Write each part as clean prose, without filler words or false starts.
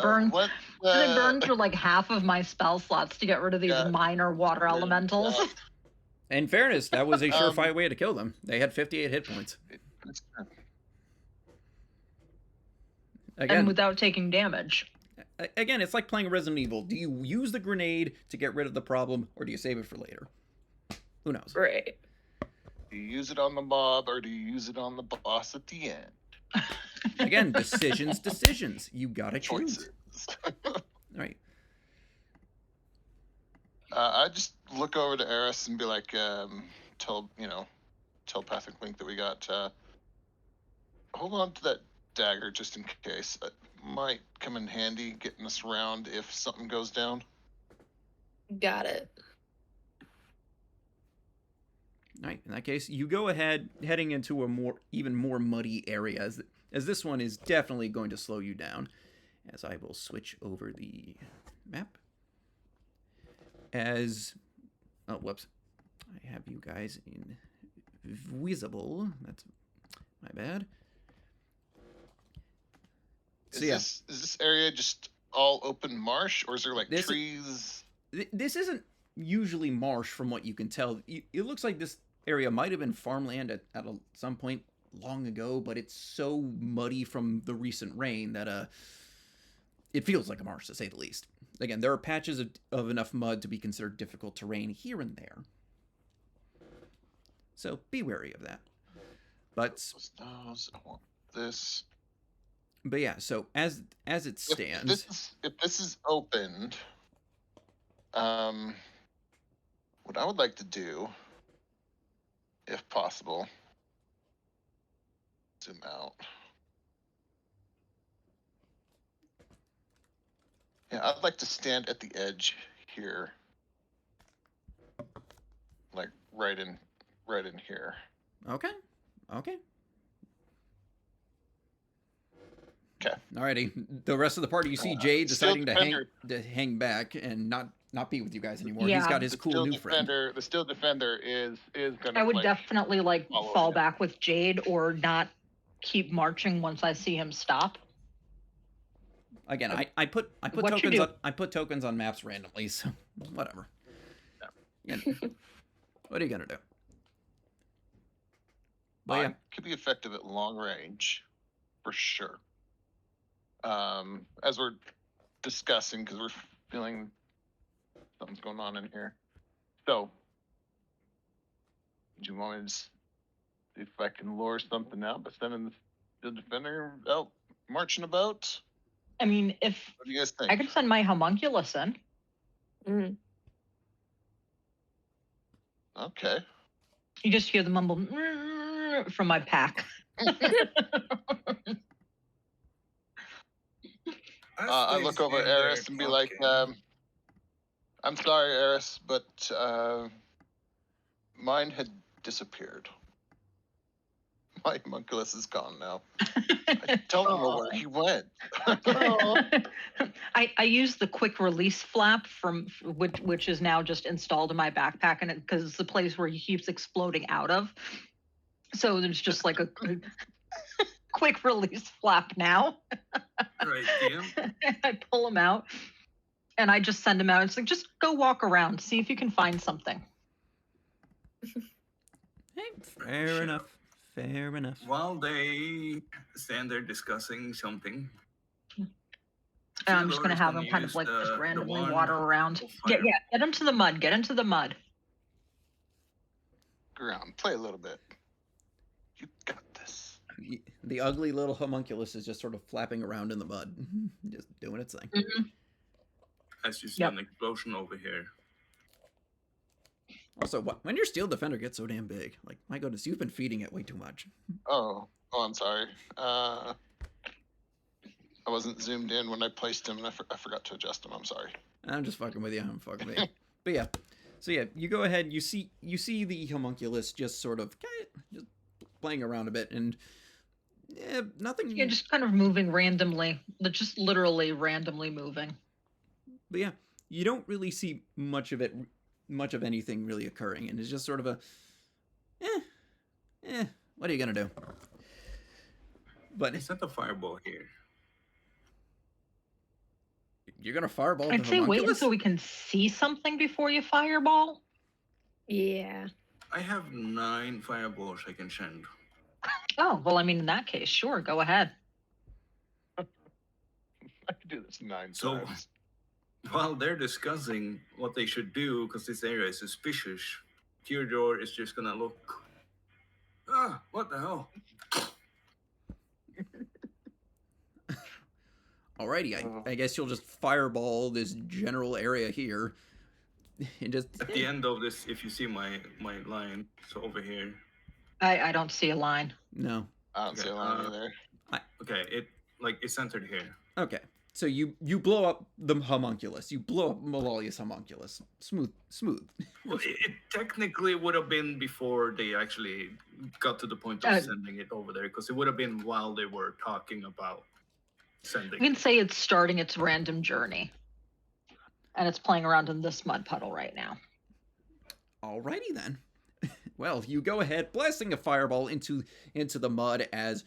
burn what? and I burned through like half of my spell slots to get rid of these minor water elementals. In fairness, that was a surefire way to kill them. They had 58 hit points. Again, and without taking damage. Again, it's like playing Resident Evil. Do you use the grenade to get rid of the problem, or do you save it for later? Who knows? Right. Do you use it on the mob, or do you use it on the boss at the end? Again, decisions. You gotta choose. All right. I just look over to Eris and be like, telepathic link that we got. Hold on to that dagger just in case. It might come in handy getting us around if something goes down. Got it. All right. In that case, you go ahead, heading into a even more muddy area, as this one is definitely going to slow you down. As I will switch over the map. Oh, whoops. I have you guys invisible. That's my bad. Is this area just all open marsh, or is there like trees? This isn't usually marsh from what you can tell. It looks like this area might have been farmland at some point long ago, but it's so muddy from the recent rain that it feels like a marsh, to say the least. Again, there are patches of enough mud to be considered difficult terrain here and there. So be wary of that. But I want this. But yeah, so as it stands, if this is opened, what I would like to do, if possible, zoom out. Yeah, I'd like to stand at the edge here, like right in here. Okay. Okay. Alrighty. The rest of the party, you see Jade deciding to hang back and not be with you guys anymore. Yeah. He's got his cool new friend. The Steel Defender is gonna. I would definitely fall back with Jade, or not keep marching once I see him stop. Again, I put tokens on maps randomly, so whatever. Yeah. What are you gonna do? But yeah, could be effective at long range, for sure. As we're discussing, because we're feeling something's going on in here. So, do you want me to see if I can lure something out by sending the Defender out marching about? I mean, what do you guys think? I could send my homunculus in. Mm-hmm. Okay. You just hear the mumble from my pack. I look over at Eris and be like, I'm sorry, Eris, but mine had disappeared. My homunculus is gone now. I don't know where he went. I use the quick release flap which is now just installed in my backpack, and because it's the place where he keeps exploding out of. So there's just like a quick release flap now. Right, yeah. I pull him out and I just send him out. It's like, just go walk around, see if you can find something. Fair enough. While they stand there discussing something, I'm just going to have him kind of like just randomly water around. Get into the mud. Get into the mud. Ground. Play a little bit. You got this. The ugly little homunculus is just sort of flapping around in the mud, just doing its thing. Mm-hmm. As you see an explosion over here. Also, when your Steel Defender gets so damn big, like, my goodness, you've been feeding it way too much. Oh, I'm sorry. I wasn't zoomed in when I placed him, and I forgot to adjust him. I'm sorry. I'm just fucking with you. But yeah. So yeah, you go ahead. You see the homunculus just sort of just playing around a bit, and nothing. Yeah, just kind of moving randomly, just literally randomly moving. But yeah, you don't really see much of anything really occurring, and it's just sort of a, what are you gonna do? But it's not a fireball here. You're gonna fireball the I'd say wait homunculus? until we can see something before you fireball. Yeah. I have 9 fireballs I can send. Oh, well, I mean, in that case, sure, go ahead. I could do this 9 So- times. While they're discussing what they should do, because this area is suspicious, Theodore is just gonna look. Ah, what the hell? Alrighty, Oh. I guess you'll just fireball this general area here. And just At the end of this, if you see my line, so over here. I don't see a line. no. I don't see a line either. Okay, it's centered here. Okay. So you blow up the homunculus. You blow up Malalia's homunculus. Smooth. Well, it technically would have been before they actually got to the point of sending it over there, because it would have been while they were talking about sending. You can say it's starting its random journey. And it's playing around in this mud puddle right now. Alrighty then. Well, you go ahead, blasting a fireball into the mud as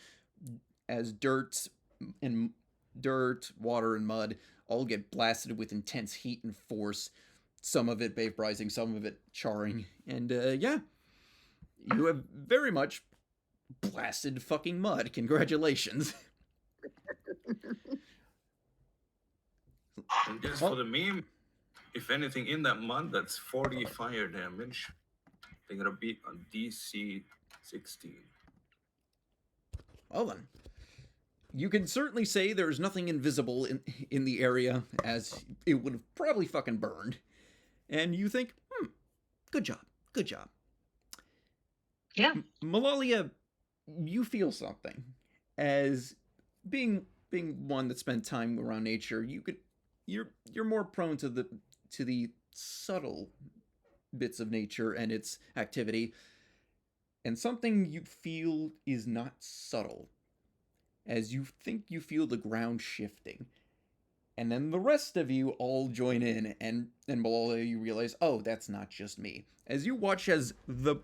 dirt, water, and mud all get blasted with intense heat and force. Some of it vaporizing, some of it charring, and yeah, you have very much blasted fucking mud. Congratulations. And just for the meme, if anything in that mud, that's 40 fire damage. They're gonna beat on DC 16. Well then, you can certainly say there's nothing invisible in the area, as it would have probably fucking burned. And you think, good job. Yeah. Malalia, you feel something. As being one that spent time around nature, you're more prone to the subtle bits of nature and its activity. And something you feel is not subtle, as you think you feel the ground shifting. And then the rest of you all join in, and Malalia, you realize, oh, that's not just me. As you watch as the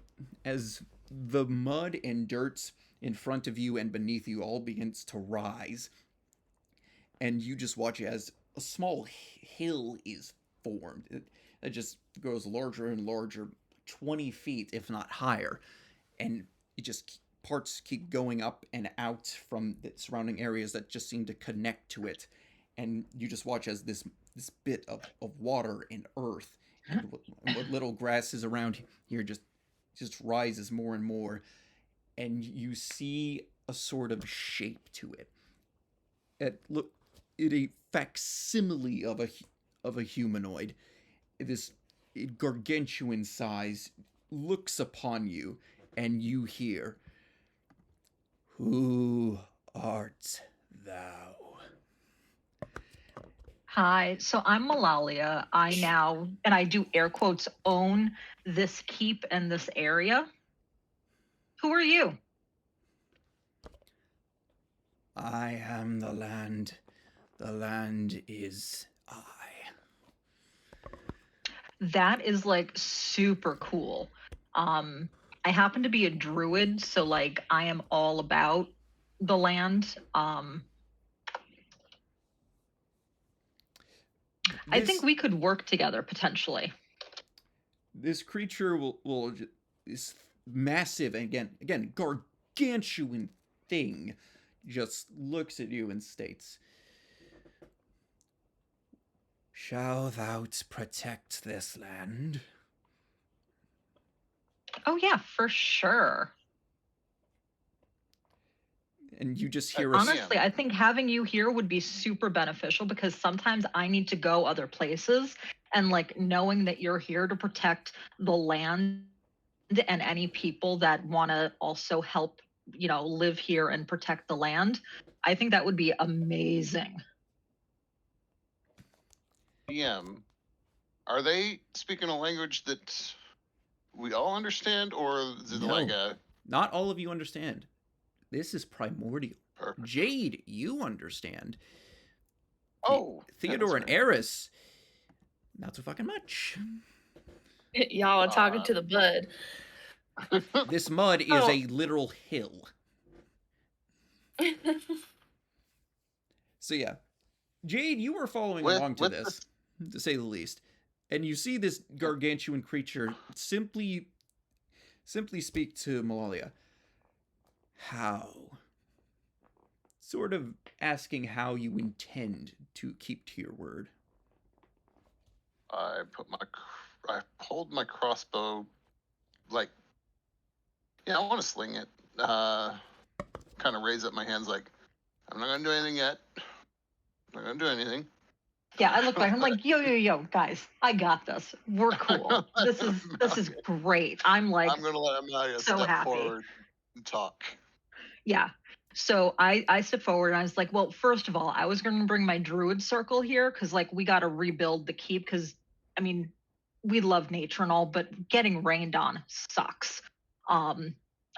mud and dirt in front of you and beneath you all begins to rise, and you just watch as a small hill is formed. It just grows larger and larger, 20 feet, if not higher. And it just parts keep going up and out from the surrounding areas that just seem to connect to it. And you just watch as this bit of water and earth and what little grass is around here just rises more and more. And you see a sort of shape to it. It a facsimile of a humanoid. This gargantuan size looks upon you, and you hear, "Who art thou?" Hi, so I'm Malalia. I now, and I do air quotes, own this keep and this area. Who are you? I am the land. The land is I. That is like super cool. I happen to be a druid, so like I am all about the land. I think we could work together potentially. This creature will this massive and again gargantuan thing just looks at you and states, "Shall thou protect this land?" Oh yeah, for sure. And you just hear a Honestly, I think having you here would be super beneficial, because sometimes I need to go other places, and like knowing that you're here to protect the land and any people that want to also help, live here and protect the land. I think that would be amazing. DM, are they speaking a language that we all understand, or is it No. like a Not all of you understand. This is primordial. perfect? Jade, you understand. Oh, Theodore and Eris, not so fucking much. Y'all are talking to the bud. This mud is Oh. a literal hill. So yeah, Jade, you were following With- along to with this, to say the least, and you see this gargantuan creature simply speak to Malalia. How? Sort of asking how you intend to keep to your word. I pulled my crossbow, like, yeah, I want to sling it. Kind of raise up my hands, like, I'm not gonna do anything yet. I'm not gonna do anything. Yeah, I look back. I'm like, yo, guys, I got this. We're cool. This is great. I'm like, I'm gonna let Amalia so step happy. forward and talk. Yeah. So I stepped forward and I was like, well, first of all, I was going to bring my druid circle here because, like, we got to rebuild the keep because, I mean, we love nature and all, but getting rained on sucks. I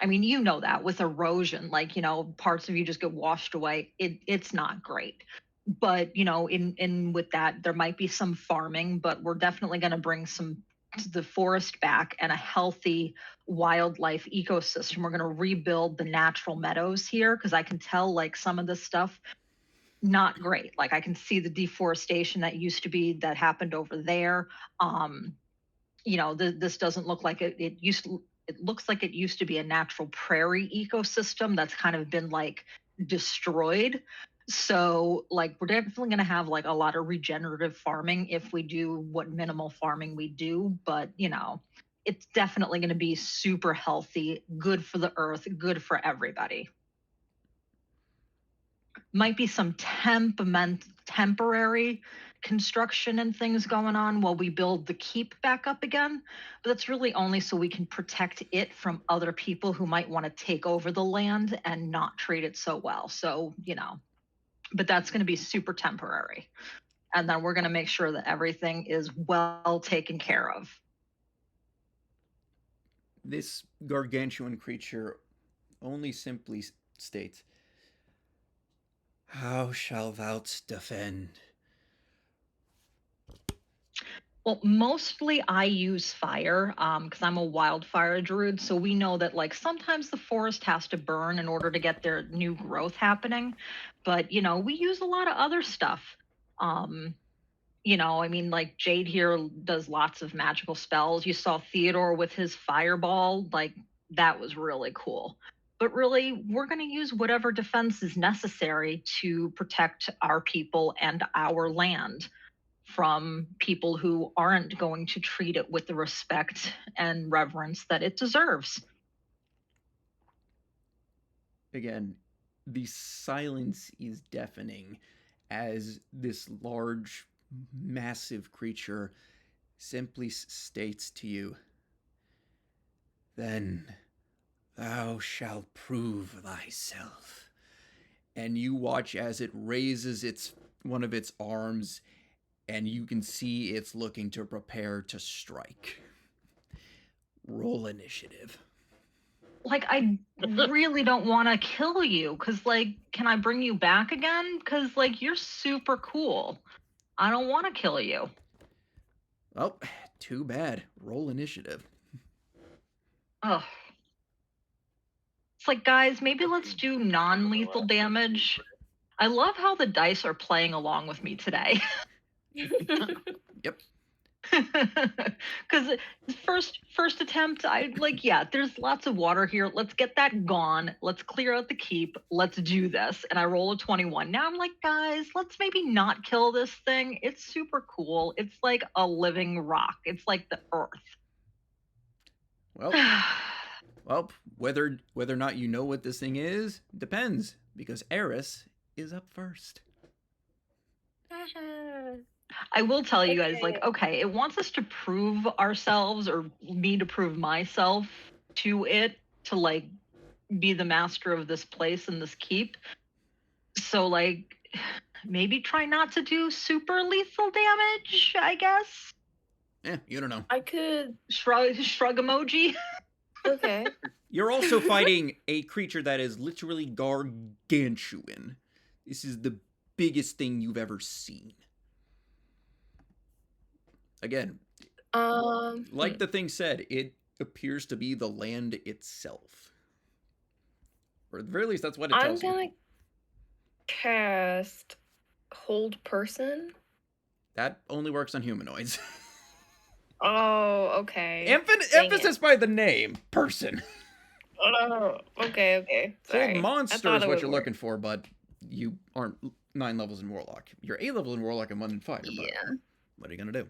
mean, you know that with erosion, like, parts of you just get washed away. It's not great. But, in with that, there might be some farming, but we're definitely going to bring the forest back and a healthy wildlife ecosystem. We're going to rebuild the natural meadows here because I can tell, like, some of this stuff not great. Like, I can see the deforestation that happened over there. This doesn't look like it looks like it used to be a natural prairie ecosystem that's kind of been, like, destroyed. So, like, we're definitely going to have, like, a lot of regenerative farming if we do what minimal farming we do, but it's definitely going to be super healthy, good for the earth, good for everybody. Might be some temporary construction and things going on while we build the keep back up again, but that's really only so we can protect it from other people who might want to take over the land and not treat it so well. So, but that's going to be super temporary, and then we're going to make sure that everything is well taken care of. This gargantuan creature only simply states, "How shall thou defend?" Well, mostly I use fire because I'm a wildfire druid. So we know that, like, sometimes the forest has to burn in order to get their new growth happening. But, we use a lot of other stuff. Um, I mean, like, Jade here does lots of magical spells. You saw Theodore with his fireball. Like, that was really cool. But really, we're going to use whatever defense is necessary to protect our people and our land from people who aren't going to treat it with the respect and reverence that it deserves. Again, the silence is deafening as this large, massive creature simply states to you, "Then thou shalt prove thyself." And you watch as it raises one of its arms, and you can see it's looking to prepare to strike. Roll initiative. Like, I really don't want to kill you because, like, can I bring you back again? Because, like, you're super cool. I don't want to kill you. Oh, too bad. Roll initiative. Ugh. It's like, guys, maybe let's do non-lethal damage. I love how the dice are playing along with me today. Yep. Because first attempt, I like, yeah, there's lots of water here. Let's get that gone. Let's clear out the keep. Let's do this. And I roll a 21. Now I'm like, guys, let's maybe not kill this thing. It's super cool. It's like a living rock. It's like the earth. Well, whether or not you know what this thing is depends, because Eris is up first. I will tell you guys, like, okay, it wants us to prove ourselves, or me to prove myself to it, to, like, be the master of this place and this keep. So, like, maybe try not to do super lethal damage, I guess. You don't know. I could. Shrug emoji. Okay. You're also fighting a creature that is literally gargantuan. This is the biggest thing you've ever seen. Again, like the thing said, it appears to be the land itself. Or at the very least, that's what it tells you. I'm gonna cast cold person? That only works on humanoids. Oh, okay. Dang Emphasis it. by the name, person. Oh, okay. Cold Sorry. monster I is thought it what would you're work. looking for, but you aren't 9 levels in Warlock. You're 8 level in Warlock and 1 in Fire, but Yeah. what are you gonna do?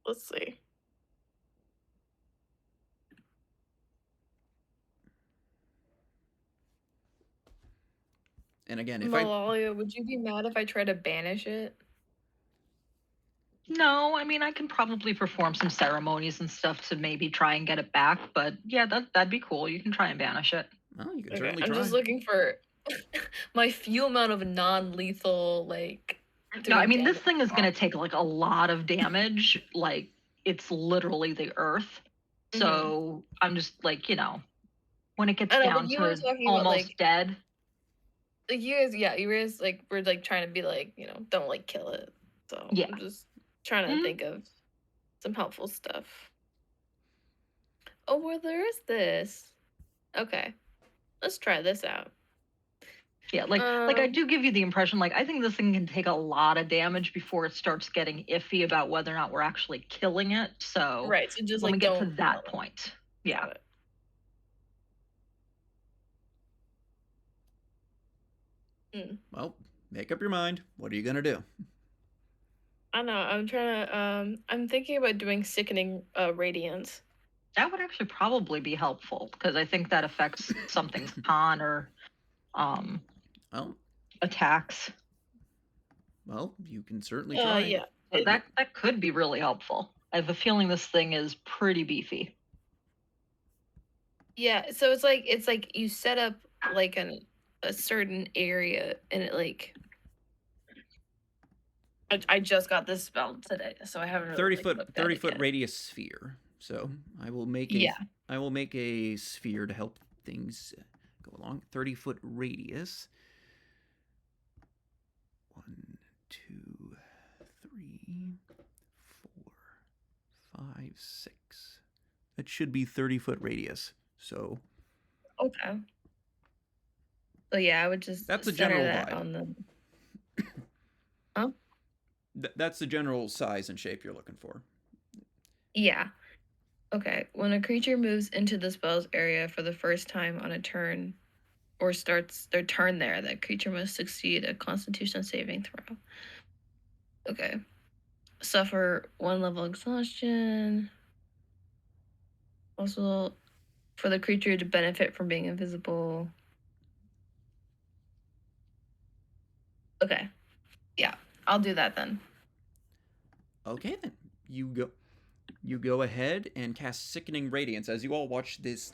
Let's see. And again, if Malalia, would you be mad if I try to banish it? No, I mean I can probably perform some ceremonies and stuff to maybe try and get it back, but yeah, that'd be cool. You can try and banish it. Well, you can Okay, certainly I'm try. just looking for my few amount of non-lethal, like, No, I doing mean this damage. thing is gonna take like a lot of damage. Like it's literally the earth. Mhm. So I'm just like, when it gets I know, but down you were to talking about, almost like, dead. you guys, like, were, like, trying to be like, don't, like, kill it. So Yeah. I'm just trying to Mhm. think of some helpful stuff. Oh, well, there is this. Okay. Let's try this out. Yeah, like I do give you the impression, like I think this thing can take a lot of damage before it starts getting iffy about whether or not we're actually killing it. So Right, so just, when we like, get to don't that kill it. point, yeah. Got it. Well, make up your mind. What are you gonna do? I know, I'm trying to, I'm thinking about doing sickening radiance. That would actually probably be helpful because I think that affects something's con or Well, attacks. you can certainly try. Yeah. So that could be really helpful. I have a feeling this thing is pretty beefy. Yeah, so it's like you set up like a certain area and it like I just got this spell today, so I haven't really 30 like, foot looked at 30 it foot yet. radius sphere. So I will make Yeah. a sphere to help things go along. 30-foot radius. 1, 2, 3, 4, 5, 6. That should be 30-foot radius. So Okay. So yeah, I would just that's the center general that vibe. on the Huh? That's the general size and shape you're looking for. Yeah. Okay. When a creature moves into the spell's area for the first time on a turn or starts their turn there, that creature must succeed a Constitution saving throw. Okay. Suffer 1 level exhaustion. Also, for the creature to benefit from being invisible. Okay. Yeah, I'll do that then. Okay then. You go ahead and cast Sickening Radiance as you all watch this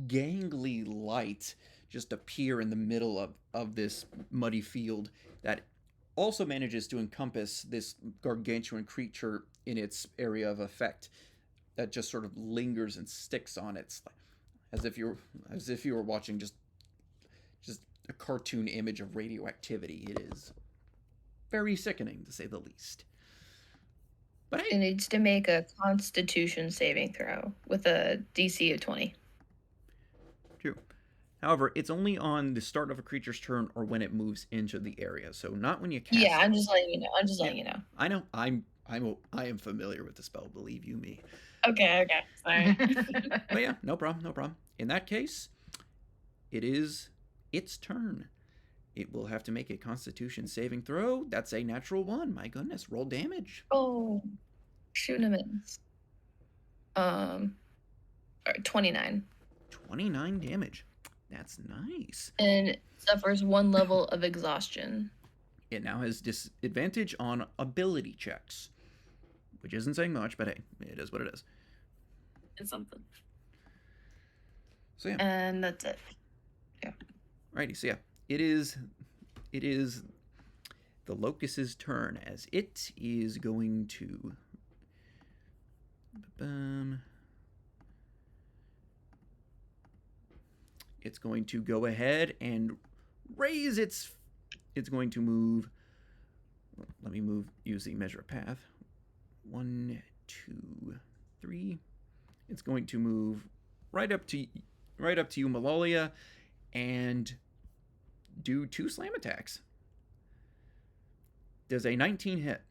gangly light just appear in the middle of this muddy field that also manages to encompass this gargantuan creature in its area of effect that just sort of lingers and sticks on it as if you were watching just a cartoon image of radioactivity. It is very sickening to say the least. But It hey, needs to make a Constitution saving throw with a DC of 20. true. However, it's only on the start of a creature's turn or when it moves into the area, so not when you cast Yeah, it. I'm just letting you know. I know. I am familiar with the spell. Believe you me. Okay. Sorry. But yeah, no problem. In that case, it is its turn. It will have to make a Constitution saving throw. That's a natural 1. My goodness, roll damage. Oh, shooting a miss. 29. 29 damage. That's nice. And it suffers 1 level of exhaustion. It now has disadvantage on ability checks, which isn't saying much, but hey, it is what it is. It's something. So yeah. And that's it. Yeah. Righty, so yeah. It is the locust's turn as it is going to it's going to go ahead and raise it's going to move. Let me use the measure of path. 1, 2, 3. It's going to move right up to right up to you, Malalia, and do 2 slam attacks. Does a 19 hit?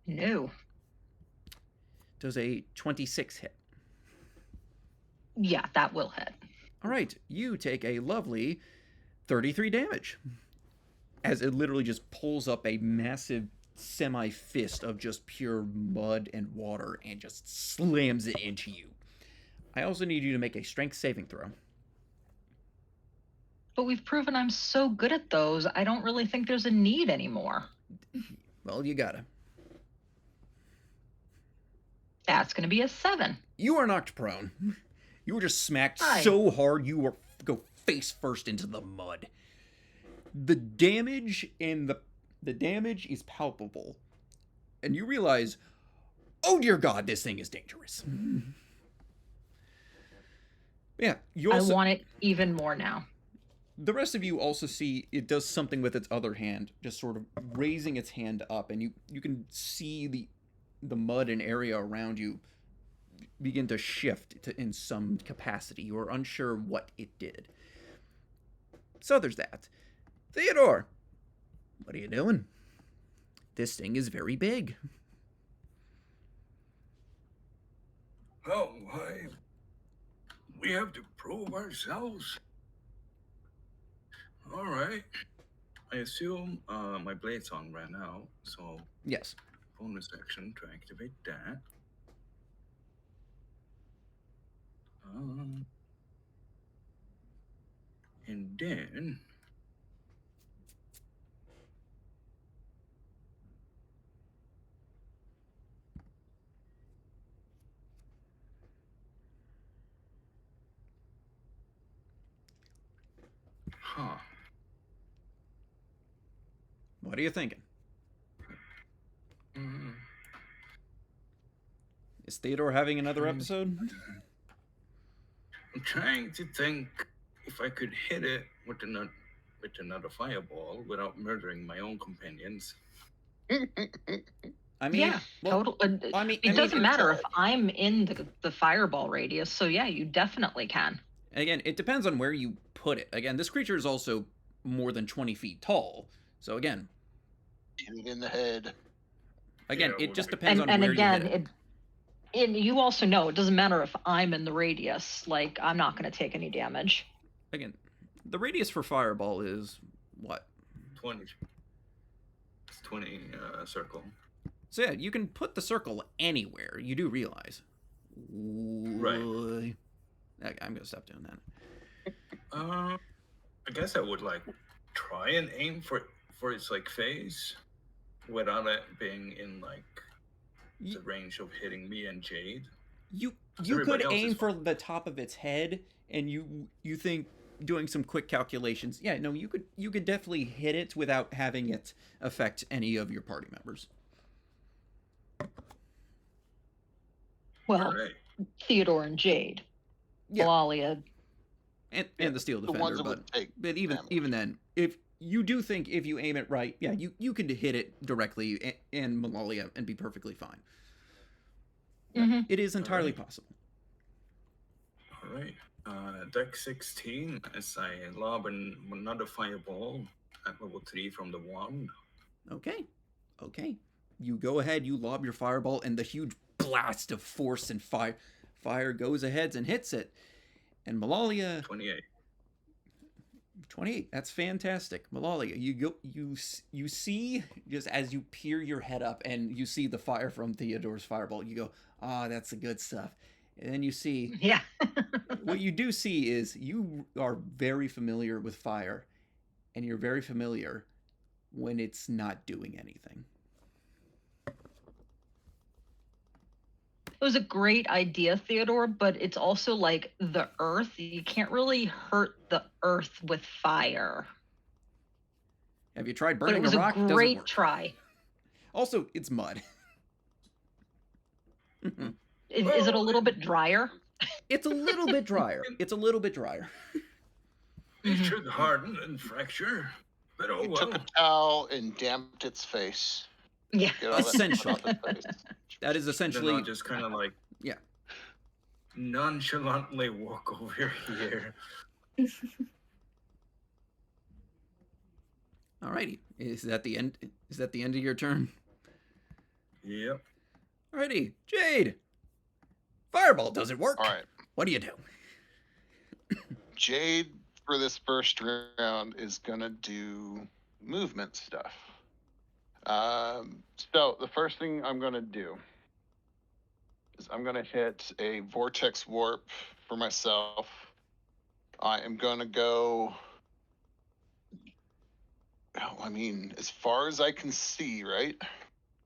No. Does a 26 hit? Yeah, that will hit. All right, you take a lovely 33 damage as it literally just pulls up a massive semi-fist of just pure mud and water and just slams it into you. I also need you to make a strength saving throw. But we've proven I'm so good at those, I don't really think there's a need anymore. Well, you gotta. That's going to be a 7. You are knocked prone. You were just smacked Hi. so hard you were go face first into the mud. The damage and the damage is palpable. And you realize, oh dear God, this thing is dangerous. Yeah, you also, I want it even more now. the rest of you also see it does something with its other hand, just sort of raising its hand up, and you can see the mud and area around you begin to shift in some capacity. You are unsure what it did. So there's that. Theodore, what are you doing? This thing is very big. Oh, we have to prove ourselves. All right. I assume my blade song ran out, so Yes. bonus action to activate that. And then What are you thinking? Mm, Is Theodore having another episode? I'm trying to think if I could hit it with another fireball without murdering my own companions. I mean, Yeah, well, total. I mean, It doesn't matter if it's I'm in the fireball radius, so yeah, you definitely can. again, it depends on where you put it. Again, this creature is also more than 20 feet tall. So again, Hit it in the head. Again, Yeah, it just well, depends on And where again, you hit it. and you also know it doesn't matter if I'm in the radius. Like, I'm not going to take any damage. Again, the radius for fireball is what? 20. It's 20 circle. So yeah, you can put the circle anywhere. You do realize. Right. I'm gonna stop doing that. I guess I would like try and aim for its like face without it being in like the range of hitting me and Jade. You Everybody could else is aim for fine. the top of its head, and you think doing some quick calculations. Yeah, no, you could definitely hit it without having it affect any of your party members. Well, All right. Theodore and Jade, Yeah. Eulalia. And the steel The defender, ones that but would take even damage. then, if you do think if you aim it right, yeah, you could hit it directly and Malalia and be perfectly fine. Mhm. It is entirely Alright. possible. All right. Deck 16 as I lob another fireball at level 3 from the wand. Okay. You go ahead, you lob your fireball, and the huge blast of force and fire goes ahead and hits it. And Malalia, 28. 28. That's fantastic. Malalia, you see just as you peer your head up and you see the fire from Theodore's fireball, you go, that's the good stuff. And then you see Yeah. what you do see is you are very familiar with fire, and you're very familiar when it's not doing anything. It was a great idea, Theodore, but it's also like the earth. You can't really hurt the earth with fire. Have you tried But it burning was a a rock? Doesn't great work. try. Also, it's mud. Is it a little bit drier? It's a little bit drier. It's a little bit drier. It Mhm. should harden and fracture, but oh He well. took a towel and damped its face. Yeah. Get all that mud Essentially. off its face. That is Then essentially I'll just kind of like Yeah. nonchalantly walk over here. Alrighty. Is that the end? Is that the end of your turn? Yep. Alrighty, Jade. Fireball doesn't work. All right. What do you do? Jade for this first round is gonna do movement stuff. So the first thing I'm gonna do is I'm gonna hit a vortex warp for myself. I am gonna go. I mean, as far as I can see, right?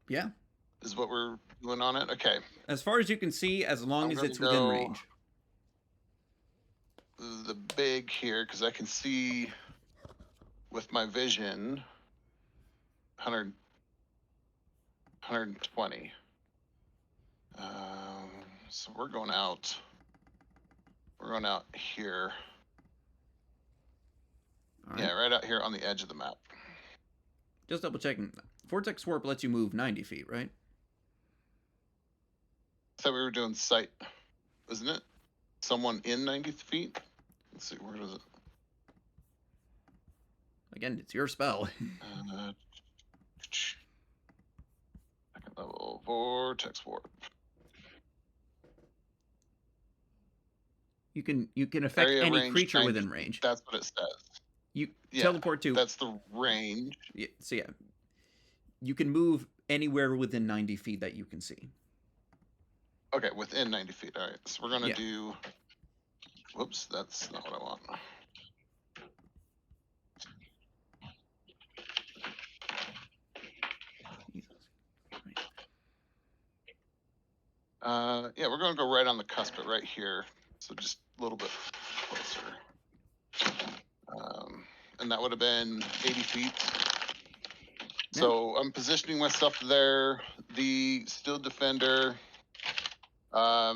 Yeah. Is what we're doing on it. Okay. As far as you can see, as long I'm as gonna it's within go- range. The big here, because I can see with my vision 120. So we're going out here. All right. Yeah, right out here on the edge of the map. Just double checking. Vortex Warp lets you move 90 feet, right? I thought we were doing sight, isn't it? Someone in 90 feet? Let's see, where is it? Again, it's your spell. Second level vortex warp. You can affect Area any range creature 90. within range. That's what it says. You Yeah, teleport to. That's the range. Yeah, so yeah, you can move anywhere within 90 feet that you can see. Okay, within 90 feet. All right, so we're gonna Yeah. do. Whoops, that's not what I want. Yeah, we're gonna go right on the cusp, but right here. So just a little bit closer. And that would have been 80 feet. So I'm positioning myself there. The Steel Defender. I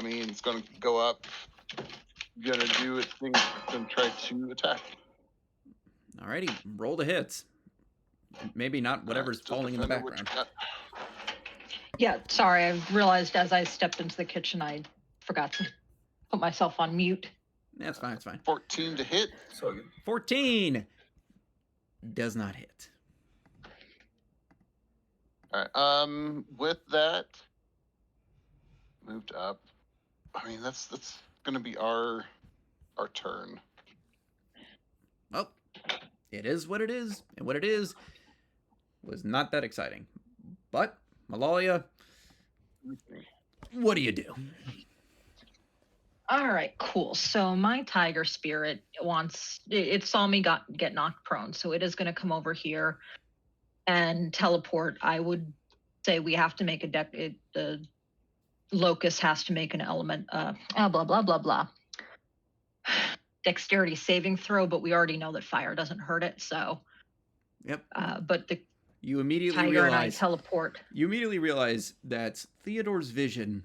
mean, it's gonna go up. Gonna do its thing. It's gonna try to attack. Alrighty, roll the hits. Maybe not whatever's Steel falling in the Defender, what you background. got? Yeah, sorry. I realized as I stepped into the kitchen, I forgot to put myself on mute. That's fine. It's fine. 14 to hit. So good. 14 does not hit. All right. With that, moved up. I mean, that's gonna be our turn. Well, it is what it is, and what it is was not that exciting. But Malalia, what do you do? All right, cool. So my tiger spirit it saw me get knocked prone, so it is going to come over here and teleport. I would say we have to make the locust has to make an element blah blah blah blah dexterity saving throw, but we already know that fire doesn't hurt it, so Yep. but the You immediately tiger and I realize teleport. you immediately realize that Theodore's vision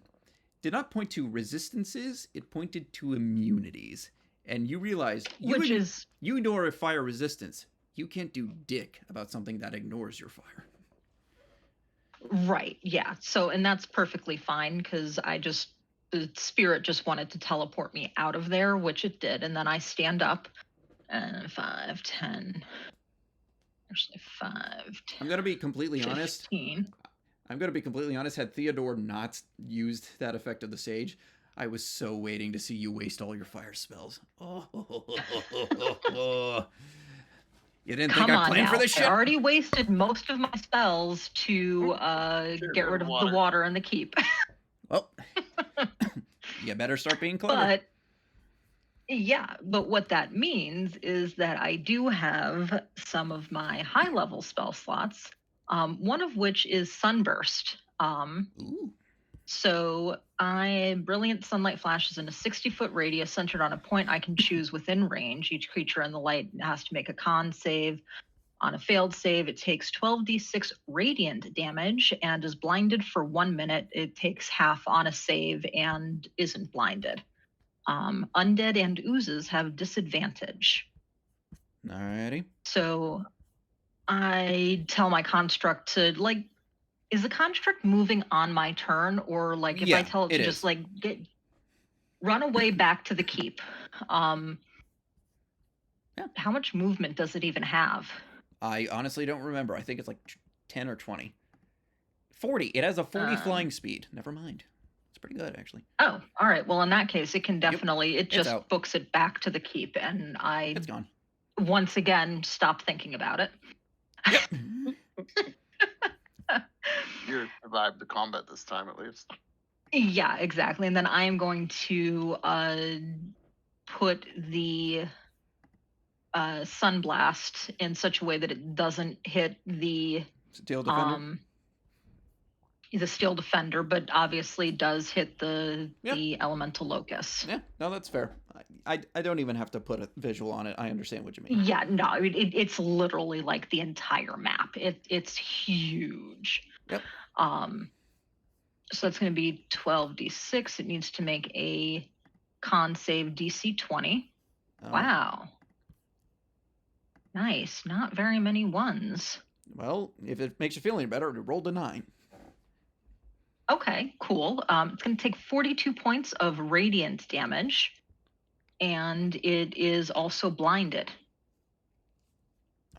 did not point to resistances; it pointed to immunities. And you realize you ignore a fire resistance. You can't do dick about something that ignores your fire. Right, yeah. So, and that's perfectly fine because the spirit just wanted to teleport me out of there, which it did. And then I stand up and 5, 10, actually 5, 10, I'm going to be completely 15. honest. I'm going to be completely honest. Had Theodore not used that effect of the sage, I was so waiting to see you waste all your fire spells. Oh. You didn't think I planned for this shit? I already wasted most of my spells to get rid of the water and the keep. Well, you better start being clever. But yeah, but what that means is that I do have some of my high level spell slots, one of which is Sunburst. Ooh. So brilliant sunlight flashes in a 60-foot radius centered on a point I can choose within range. Each creature in the light has to make a con save. On a failed save, it takes 12d6 radiant damage and is blinded for 1 minute. It takes half on a save and isn't blinded. Undead and oozes have disadvantage. Alrighty. So I tell my construct to is the construct moving on my turn, or like if I Yeah, tell it it to just is. like run away back to the keep? Yeah. How much movement does it even have? I honestly don't remember. I think it's like 10 or 20. 40. It has a 40 flying speed. Never mind. It's pretty good, actually. Oh, all right. Well, in that case, it can Yep, definitely, it it's just out. books it back to the keep, and I It's gone. once again stop thinking about it. Yep. You survived the combat this time, at least. Yeah, exactly. And then I am going to put the sunblast in such a way that it doesn't hit Steel Defender. The steel defender, but obviously does hit Yep. the elemental locus. Yeah, no, that's fair. I don't even have to put a visual on it. I understand what you mean. Yeah, no, it's literally like the entire map. It's huge. Yep. So that's going to be 12d6. It needs to make a con save DC 20. Oh, Wow. Nice. Not very many ones. Well, if it makes you feel any better, it rolled a 9. Okay, cool. It's going to take 42 points of radiant damage, and it is also blinded.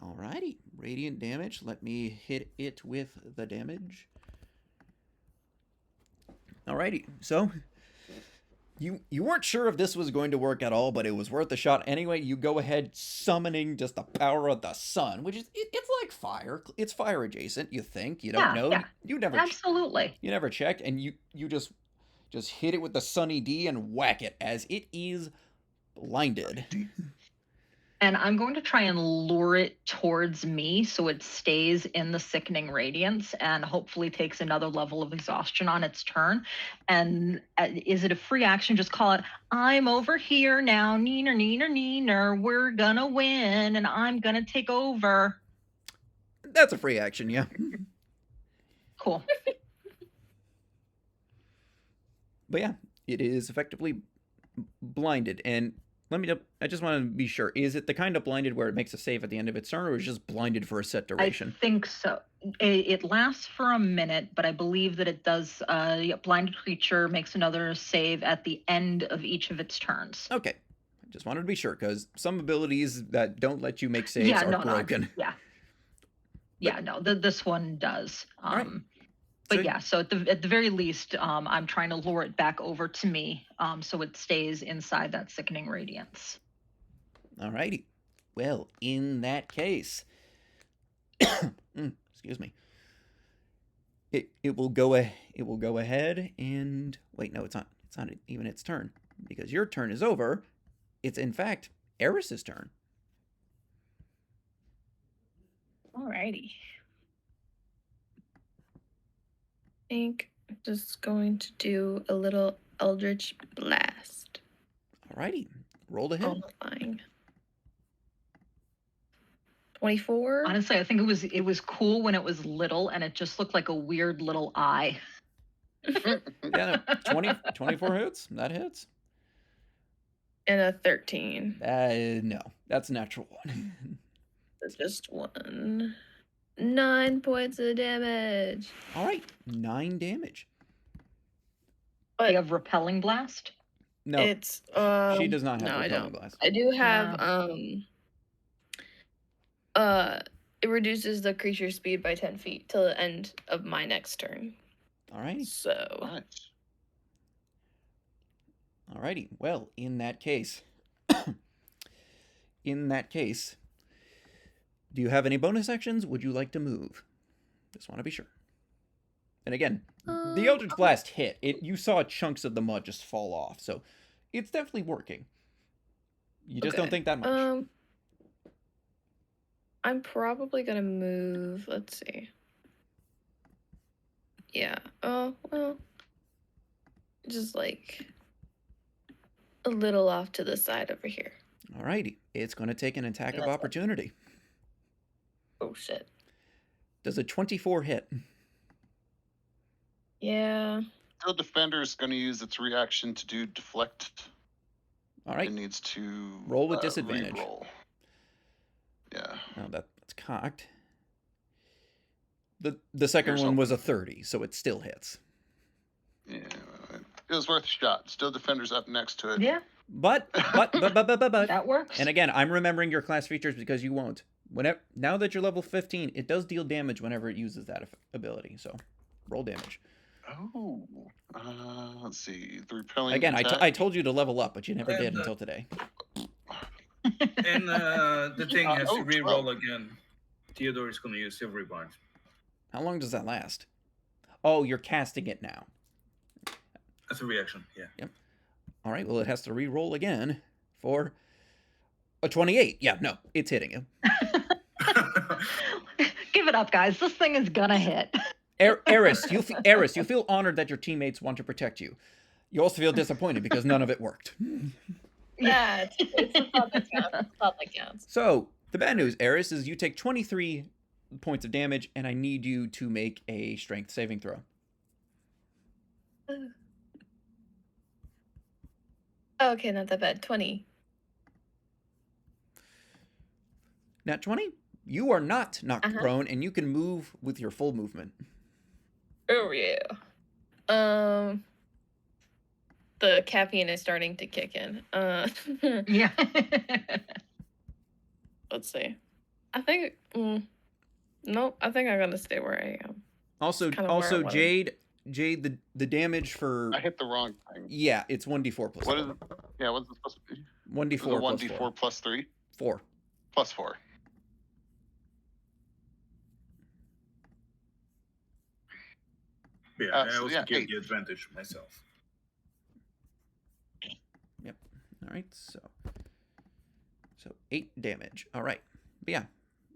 Alrighty. Radiant damage. Let me hit it with the damage. Alrighty. So, you weren't sure if this was going to work at all, but it was worth a shot anyway. You go ahead summoning just the power of the sun, which is it's like fire. It's fire adjacent. You think you don't know. Yeah. You never Absolutely. you never checked, and you just hit it with the Sunny D and whack it as it is blinded. And I'm going to try and lure it towards me so it stays in the sickening radiance and hopefully takes another level of exhaustion on its turn. And is it a free action? Just call it, I'm over here now, neener, neener, neener. We're gonna win and I'm gonna take over. That's a free action, yeah. Cool. But yeah, it is effectively blinded. And I just want to be sure, is it the kind of blinded where it makes a save at the end of its turn, or is it just blinded for a set duration? I think so. It lasts for a minute, but I believe that it does. Blinded creature makes another save at the end of each of its turns. Okay. I just wanted to be sure, because some abilities that don't let you make saves are broken. This one does. All right. But yeah, so at the very least, I'm trying to lure it back over to me, so it stays inside that sickening radiance. Alrighty. Well, in that case, excuse me. It will go ahead and wait. No, it's not. It's not even its turn, because your turn is over. It's in fact Eris's turn. Alrighty. I think I'm just going to do a little Eldritch Blast. Alrighty. Roll ahead. Flying. 24. Honestly, I think it was cool when it was little and it just looked like a weird little eye. Yeah, no, 24 hits. That hits. And a 13. No, that's a natural one. That's just one. 9 points of damage. All right, 9 damage. Do you have repelling blast? No, it's she does not have no, I repelling don't. blast. I do have it reduces the creature's speed by 10 feet till the end of my next turn. All right. So Nice. Alrighty. Well, in that case, do you have any bonus actions? Would you like to move? Just want to be sure. And again, the Eldritch Blast hit. You saw chunks of the mud just fall off, so it's definitely working. You just don't think that much. I'm probably gonna move. Let's see. Yeah. Oh well. Just like a little off to the side over here. Alrighty. It's going to take an attack of opportunity. Oh shit. Does a 24 hit? Yeah. The defender is going to use its reaction to do deflect. All right. It needs to roll with disadvantage. Re-roll. Yeah. Oh, that's cocked. The second Here's one hoping. was a 30, so it still hits. Yeah, it was worth a shot. Still defenders up next to it. Yeah, But that works. and again, I'm remembering your class features because you won't. Now that you're level 15, it does deal damage whenever it uses that ability. So, roll damage. Oh, let's see. The repelling Again, attack. I told you to level up, but you never did until today. And the thing has to 12. re-roll again. Theodore is going to use Silvery Barnes. How long does that last? Oh, you're casting it now. That's a reaction, yeah. Yep. All right, well, it has to re-roll again for a 28. Yeah, no, it's hitting you. Give it up, guys. This thing is gonna hit. Eris, you feel honored that your teammates want to protect you. You also feel disappointed because none of it worked. Yeah, it's the thought that counts. It's the thought that counts. So, the bad news, Eris, is you take 23 points of damage, and I need you to make a strength saving throw. Okay, not that bad. 20. Nat 20? You are not knocked prone, and you can move with your full movement. Oh yeah. The caffeine is starting to kick in. Yeah. Let's see. I think. Nope. I think I'm gonna stay where I am. Also, Kinda where I was. Jade, the damage for I hit the wrong thing. yeah, it's 1d4 plus What 4. is it? Yeah, what's it supposed to be? 1d4 Is it plus 1d4 4. plus 3? 4. Plus 4. Yeah, I so also yeah, get 8. the advantage myself. Yep. All right. So 8 damage. All right. But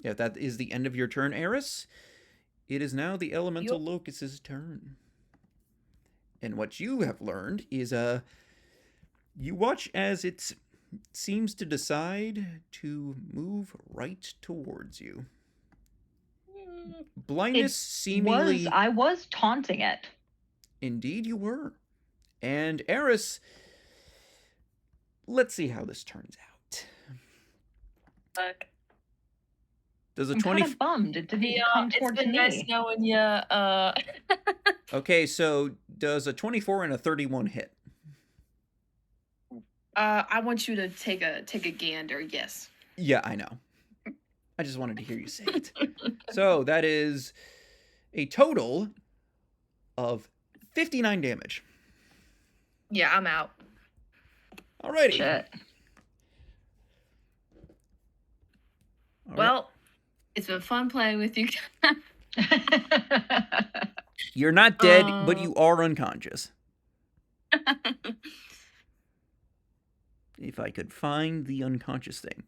yeah, that is the end of your turn, Eris. It is now the elemental locust's turn. And what you have learned is you watch as it seems to decide to move right towards you. Blindness seemingly I was taunting it. Indeed you were. And Eris, let's see how this turns out. Fuck. Does a I'm 20 kind of bummed. It didn't come It's towards been me. nice knowing you. Okay, so does a 24 and a 31 hit? I want you to take a gander. Yes. Yeah, I know. I just wanted to hear you say it. So that is a total of 59 damage. Yeah, I'm out. Alrighty. Shit. All right. Well, it's been fun playing with you. You're not dead, but you are unconscious. If I could find the unconscious thing.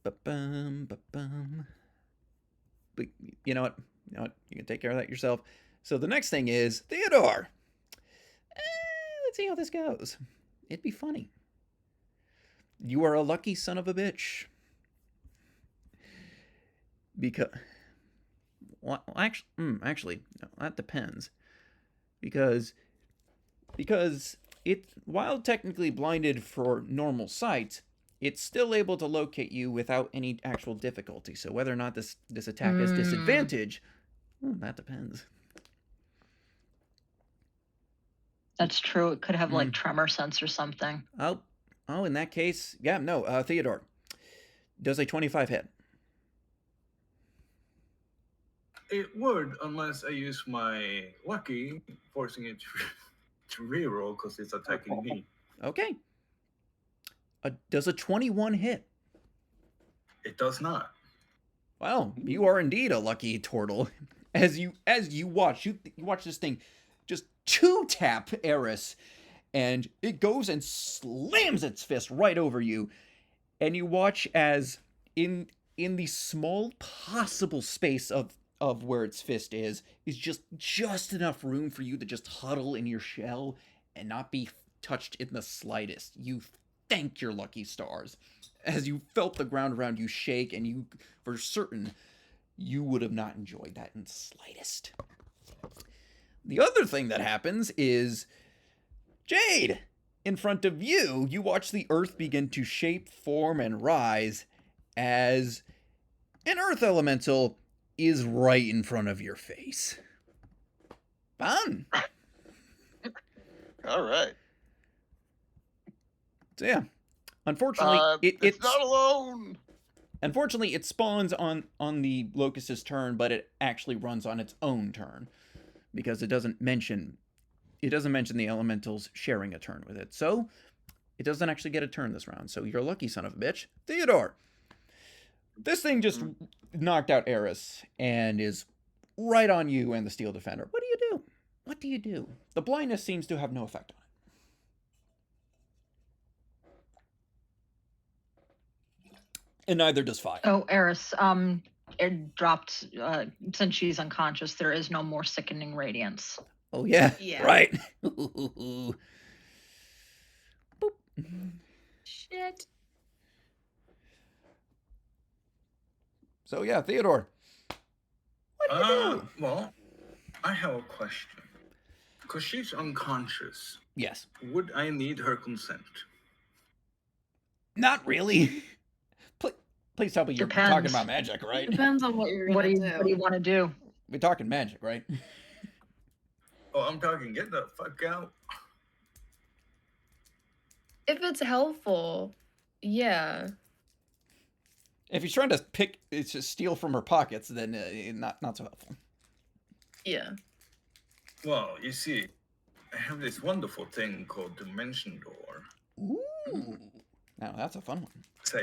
Ba-bum, ba-bum. But you know what? You can take care of that yourself. So the next thing is Theodore. Let's see how this goes. It'd be funny. You are a lucky son of a bitch. Because, well, actually, no, that depends. Because it, while technically blinded for normal sight, it's still able to locate you without any actual difficulty. So whether or not this attack has disadvantage, that depends. That's true. It could have like tremor sense or something. Oh, in that case, yeah, no, Theodore. Does a 25 hit? It would, unless I use my lucky, forcing it to reroll because it's attacking me. Okay. Does a 21 hit? It does not. Well, you are indeed a lucky turtle. As you watch, you watch this thing just 2-tap Eris, and it goes and slams its fist right over you, and you watch as in the small possible space of where its fist is just enough room for you to just huddle in your shell and not be touched in the slightest. You thank your lucky stars as you felt the ground around you shake, and you, for certain, you would have not enjoyed that in the slightest. The other thing that happens is, Jade, in front of you, you watch the earth begin to shape, form, and rise as An earth elemental is right in front of your face. Fun. All right. So yeah, unfortunately, it's not alone. Unfortunately, it spawns on the locust's turn, but it actually runs on its own turn because it doesn't mention the elementals sharing a turn with it. So it doesn't actually get a turn this round. So you're a lucky son of a bitch, Theodore. This thing just knocked out Eris and is right on you and the Steel Defender. What do you do? What do you do? The blindness seems to have no effect on it. And neither does fire. Oh, Eris, it dropped, since she's unconscious, there is no more sickening radiance. Oh, yeah. Yeah. Right. Boop. Shit. So, yeah, Theodore. What do you do? Well, I have a question. Because she's unconscious, Yes. would I need her consent? Not really. Please tell me you're Depends. talking about magic, right? Depends on what you're What gonna do you want to do? We're talking magic, right? Oh, I'm talking, get the fuck out. If it's helpful, yeah. If he's trying to steal from her pockets, then not so helpful. Yeah. Well, you see, I have this wonderful thing called Dimension Door. Ooh. Now that's a fun one. So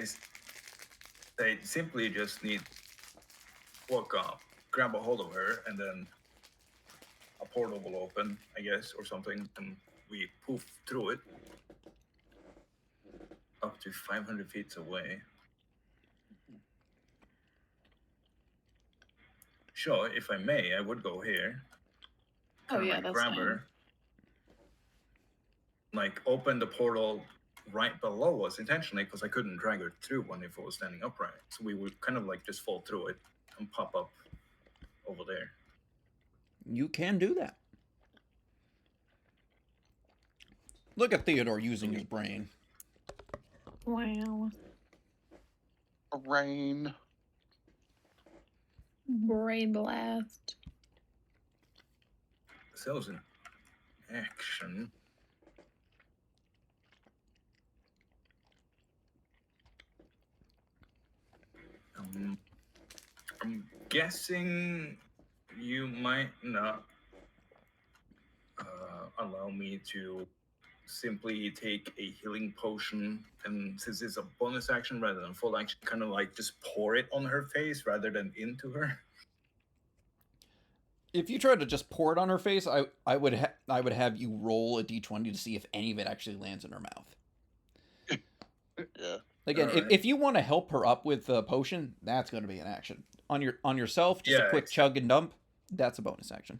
I simply just need walk up, grab a hold of her, and then a portal will open, I guess, or something, and we poof through it up to 500 feet away. Sure, if I may, I would go here. Oh, Kinda yeah, like that's grab fine. her, like open the portal right below us intentionally because I couldn't drag her through one if it was standing upright. So we would kind of like just fall through it and pop up over there. You can do that. Look at Theodore using his brain. Wow. Rain. Brain blast. So that was an action. I'm guessing you might not allow me to simply take a healing potion, and since it's a bonus action rather than full action, kind of like just pour it on her face rather than into her. If you tried to just pour it on her face, I would have you roll a d20 to see if any of it actually lands in her mouth. Yeah. Again, Alright. if you want to help her up with the potion, that's going to be an action. On yourself, just a Yeah, quick chug and dump, that's a bonus action.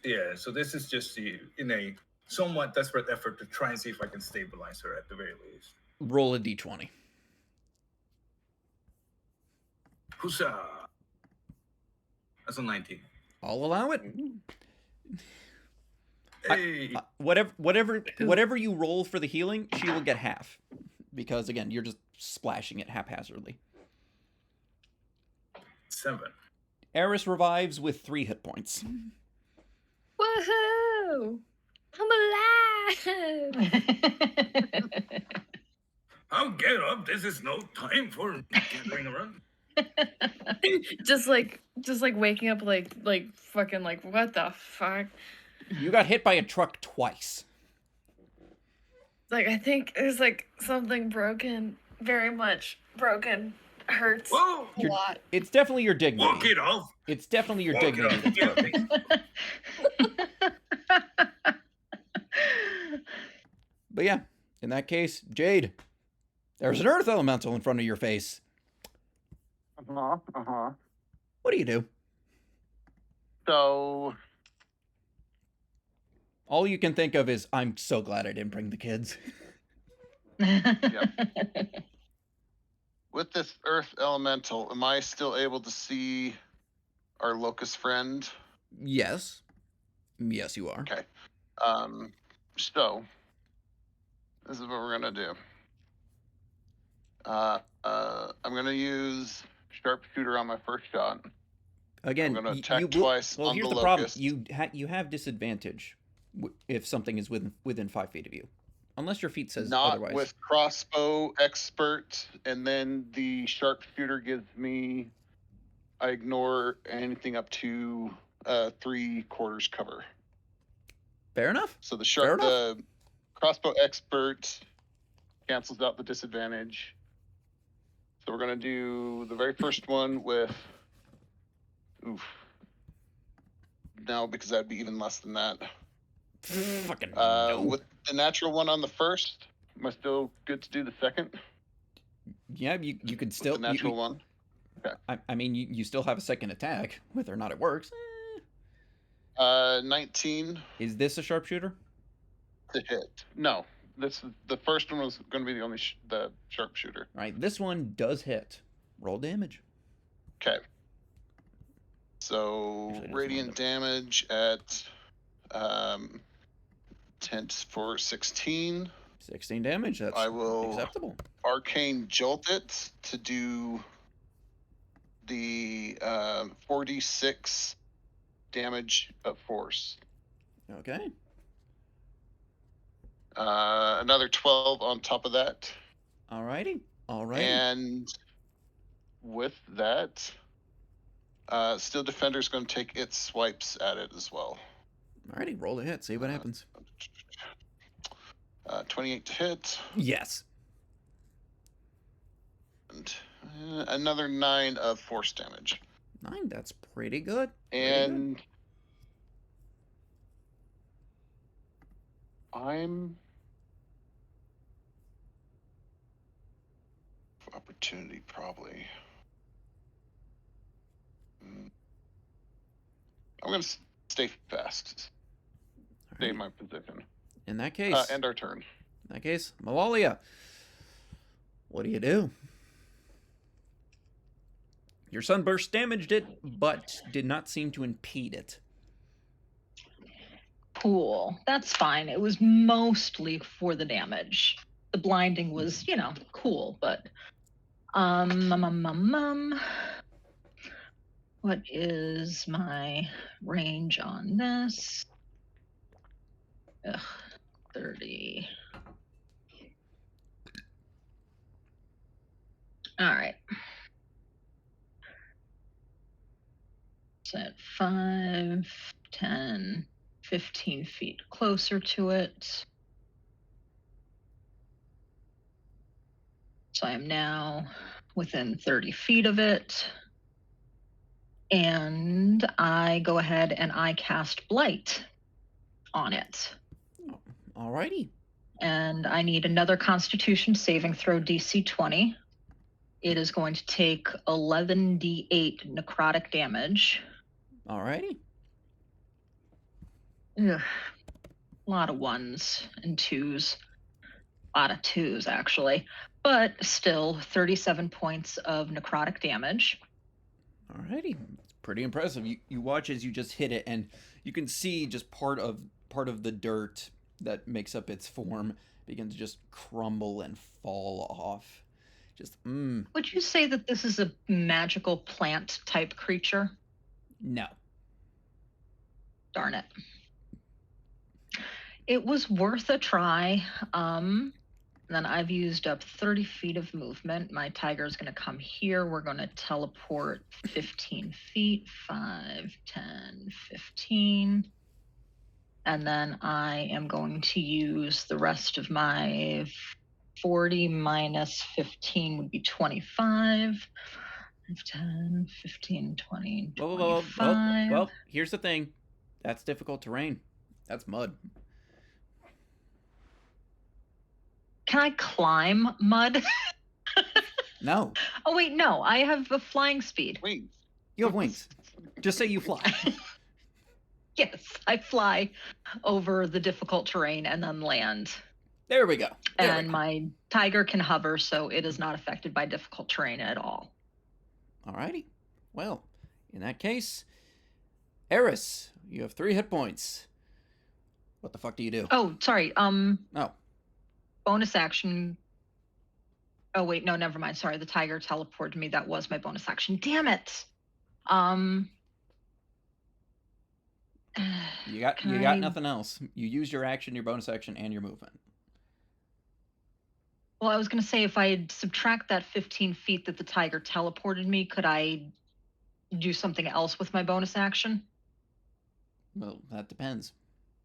Yeah, so this is just in a somewhat desperate effort to try and see if I can stabilize her at the very least. Roll a d20. Huzzah! That's a 19. I'll allow it. Hey! Whatever you roll for the healing, she will get half. Because again, you're just splashing it haphazardly. 7. Eris revives with 3 hit points. Woohoo! I'm alive! I'll get up. This is no time for gathering around. just like waking up like fucking like what the fuck? You got hit by a truck twice. Like I think there's like something broken, very much broken. Hurts Whoa! a lot. It's definitely your dignity. Walk it off. It's definitely your Walk it dignity. off. that's Yeah, broken. But yeah, in that case, Jade, there's an earth elemental in front of your face. What do you do? So All you can think of is, I'm so glad I didn't bring the kids. with this earth elemental, am I still able to see our locust friend? Yes. Yes, you are. Okay. So this is what we're gonna do. I'm gonna use sharpshooter on my first shot. Again, I'm gonna attack you will. twice Well, on here's the the problem. locust. You have disadvantage if something is within 5 feet of you, unless your feat says Not otherwise. with crossbow expert, and then the sharpshooter gives me. I ignore anything up to 3/4 cover. Fair enough. So Fair enough. the crossbow expert cancels out the disadvantage. So we're gonna do the very first one with. Oof. No, because that'd be even less than that. Fucking no. With the natural one on the first, am I still good to do the second? Yeah, you could still With the natural one. Okay. I mean, you still have a second attack, whether or not it works. 19 Is this a sharpshooter? to hit. No, this is the first one was going to be the only the sharpshooter. All right, this one does hit. Roll damage. Okay. So Actually, radiant damage at 10 for 16. 16 damage. That's I will acceptable. arcane jolt it to do the 4d6 damage of force. Okay. Another 12 on top of that. Alrighty. Alrighty. And with that, Steel Defender's going to take its swipes at it as well. Alrighty, roll a hit. See what happens. 28 to hit. Yes. And another 9 of force damage. 9. That's pretty good. And I'm opportunity probably. I'm gonna stay fast. Stay in my position. In that case, end our turn. In that case, Malalia, what do? Your sunburst damaged it, but did not seem to impede it. Cool. That's fine. It was mostly for the damage. The blinding was, cool, but what is my range on this? 30. All right. Set 5, 10, 15 feet closer to it. So I am now within 30 feet of it. And I go ahead and I cast Blight on it. Alrighty. And I need another Constitution saving throw DC 20. It is going to take 11d8 necrotic damage. Alrighty. Ugh. A lot of 1s and 2s. A lot of 2s, actually. But still, 37 points of necrotic damage. Alrighty. It's pretty impressive. You watch as you just hit it, and you can see just part of the dirt that makes up its form begin to just crumble and fall off. Just, Would you say that this is a magical plant type creature? No. Darn it. It was worth a try. Then I've used up 30 feet of movement. My tiger is going to come here. We're going to teleport 15 feet, 5, 10, 15. And then I am going to use the rest of my 40 minus 15 would be 25. 10, 15, 20, 25. Well, here's the thing. That's difficult terrain. That's mud. Can I climb mud? No. Oh, wait, no. I have a flying speed. Wings. You have wings. Just say you fly. Yes, I fly over the difficult terrain and then land. There we go. And my tiger can hover, so it is not affected by difficult terrain at all. Alrighty. Well, in that case, Eris, you have 3 hit points. What the fuck do you do? Oh, sorry. Oh. Bonus action. Oh wait, no, never mind. Sorry, the tiger teleported me. That was my bonus action. Damn it. Um. You got Can you got I- nothing else. You used your action, your bonus action, and your movement. Well, I was gonna say if I subtract that 15 feet that the tiger teleported me, could I do something else with my bonus action? Well, that depends.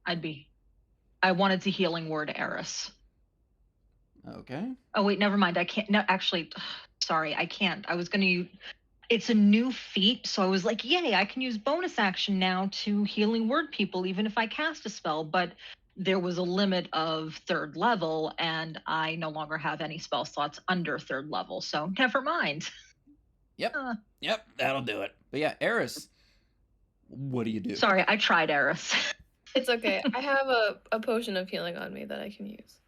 I wanted to healing word Eris. Okay. Oh wait, never mind. I can't. No, actually, sorry, I can't. I was gonna use. It's a new feat, so I was like, yay, I can use bonus action now to healing word people, even if I cast a spell. But there was a limit of 3rd level, and I no longer have any spell slots under 3rd level, so never mind. Yep. Yep, that'll do it. But yeah, Eris, what do you do? Sorry, I tried Eris. It's okay. I have a potion of healing on me that I can use.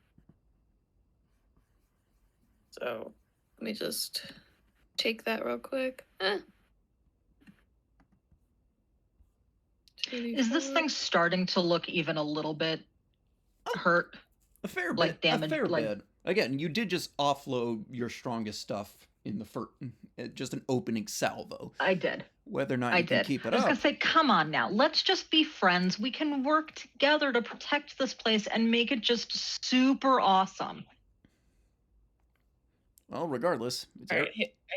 So let me just take that real quick. Is this thing starting to look even a little bit hurt? A fair like bit. damage, A fair like- bit. Again, you did just offload your strongest stuff in the first, just an opening salvo. I did. Whether or not I you can did. keep it I was up. gonna say, come on now. Let's just be friends. We can work together to protect this place and make it just super awesome. Well, regardless, it's All right,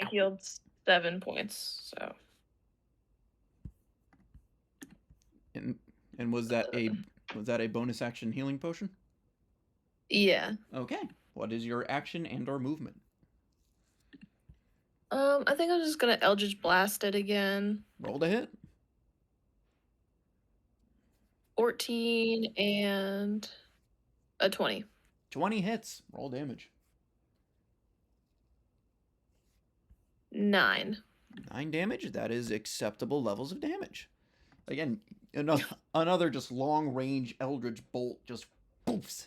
I healed 7 points. So and was that a bonus action healing potion? yeah. Okay. What is your action and or movement? I think I'm just gonna Eldritch Blast it again. Roll to hit. 14 and a 20. 20 hits. Roll damage. 9. 9 damage. That is acceptable levels of damage. Again, another just long range Eldritch Bolt just boofs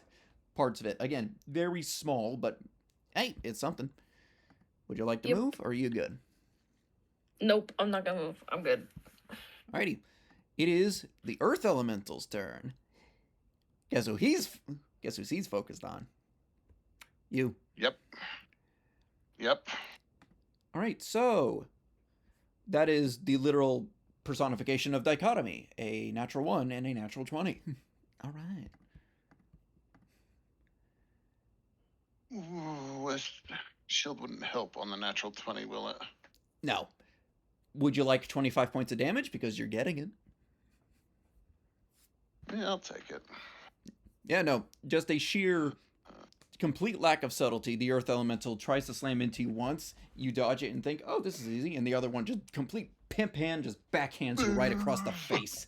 parts of it. Again, very small, but hey, it's something. Would you like to Yep. move, or are you good? Nope, I'm not gonna move. I'm good. Alrighty. It is the Earth Elemental's turn. Guess who he's focused on? You. Yep. Alright, so that is the literal personification of dichotomy. A natural 1 and a natural 20. Alright. Ooh, shield wouldn't help on the natural 20, will it? No. Would you like 25 points of damage? Because you're getting it. Yeah, I'll take it. Yeah, no. Just a sheer complete lack of subtlety. The Earth Elemental tries to slam into you once. You dodge it and think, oh, this is easy. And the other one just complete pimp hand just backhands you right across the face.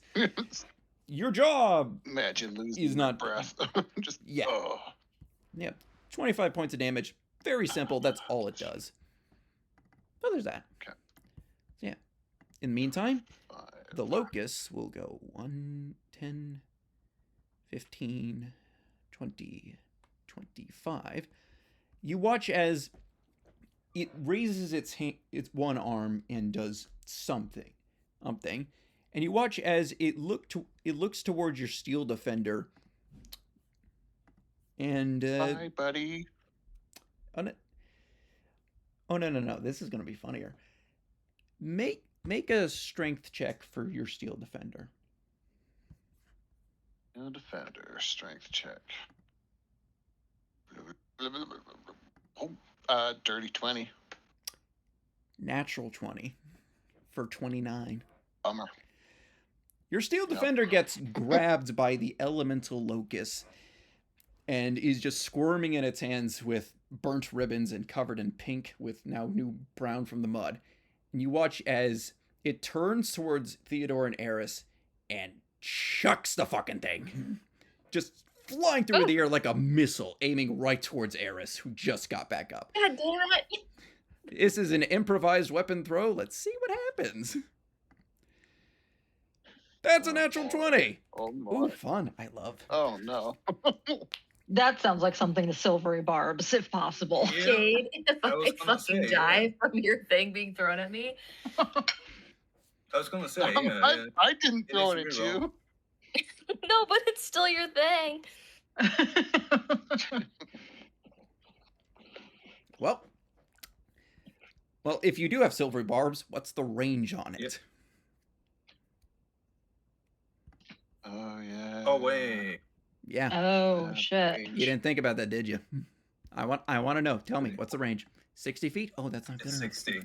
Your job! Imagine losing Is your not- breath. Just Yeah. oh. Yep. 25 points of damage. Very simple. That's all it does. So there's that. Okay. So yeah. In the meantime, 5. the locusts will go 1, 10, 15, 20, 25. You watch as it raises its one arm and does something, and you watch as it looks towards your steel defender. And Bye, buddy. oh no, this is gonna be funnier. Make a strength check for your steel defender. No defender, strength check. Oh, dirty 20. Natural 20 for 29. Bummer. Your steel Yep. defender gets grabbed by the elemental locust and is just squirming in its hands with burnt ribbons and covered in pink with now new brown from the mud. And you watch as it turns towards Theodore and Eris and chucks the fucking thing. Just flying through the air like a missile, aiming right towards Eris, who just got back up. God damn it! This is an improvised weapon throw. Let's see what happens. That's a natural 20. Oh, Ooh, my. fun. I love. Oh, no. That sounds like something to Silvery Barbs, if possible. Yeah. Jade, if I was I gonna fucking say, die from your thing being thrown at me. I was gonna say, yeah, I didn't It throw it is at reroll. you. No, but it's still your thing. Well, Well, if you do have silvery barbs, what's the range on it? Yep. Oh yeah. Oh wait. Yeah. Oh shit. range. You didn't think about that, did you? I want to know. Tell me, what's the range? 60 feet? Oh, that's not good It's enough. 60.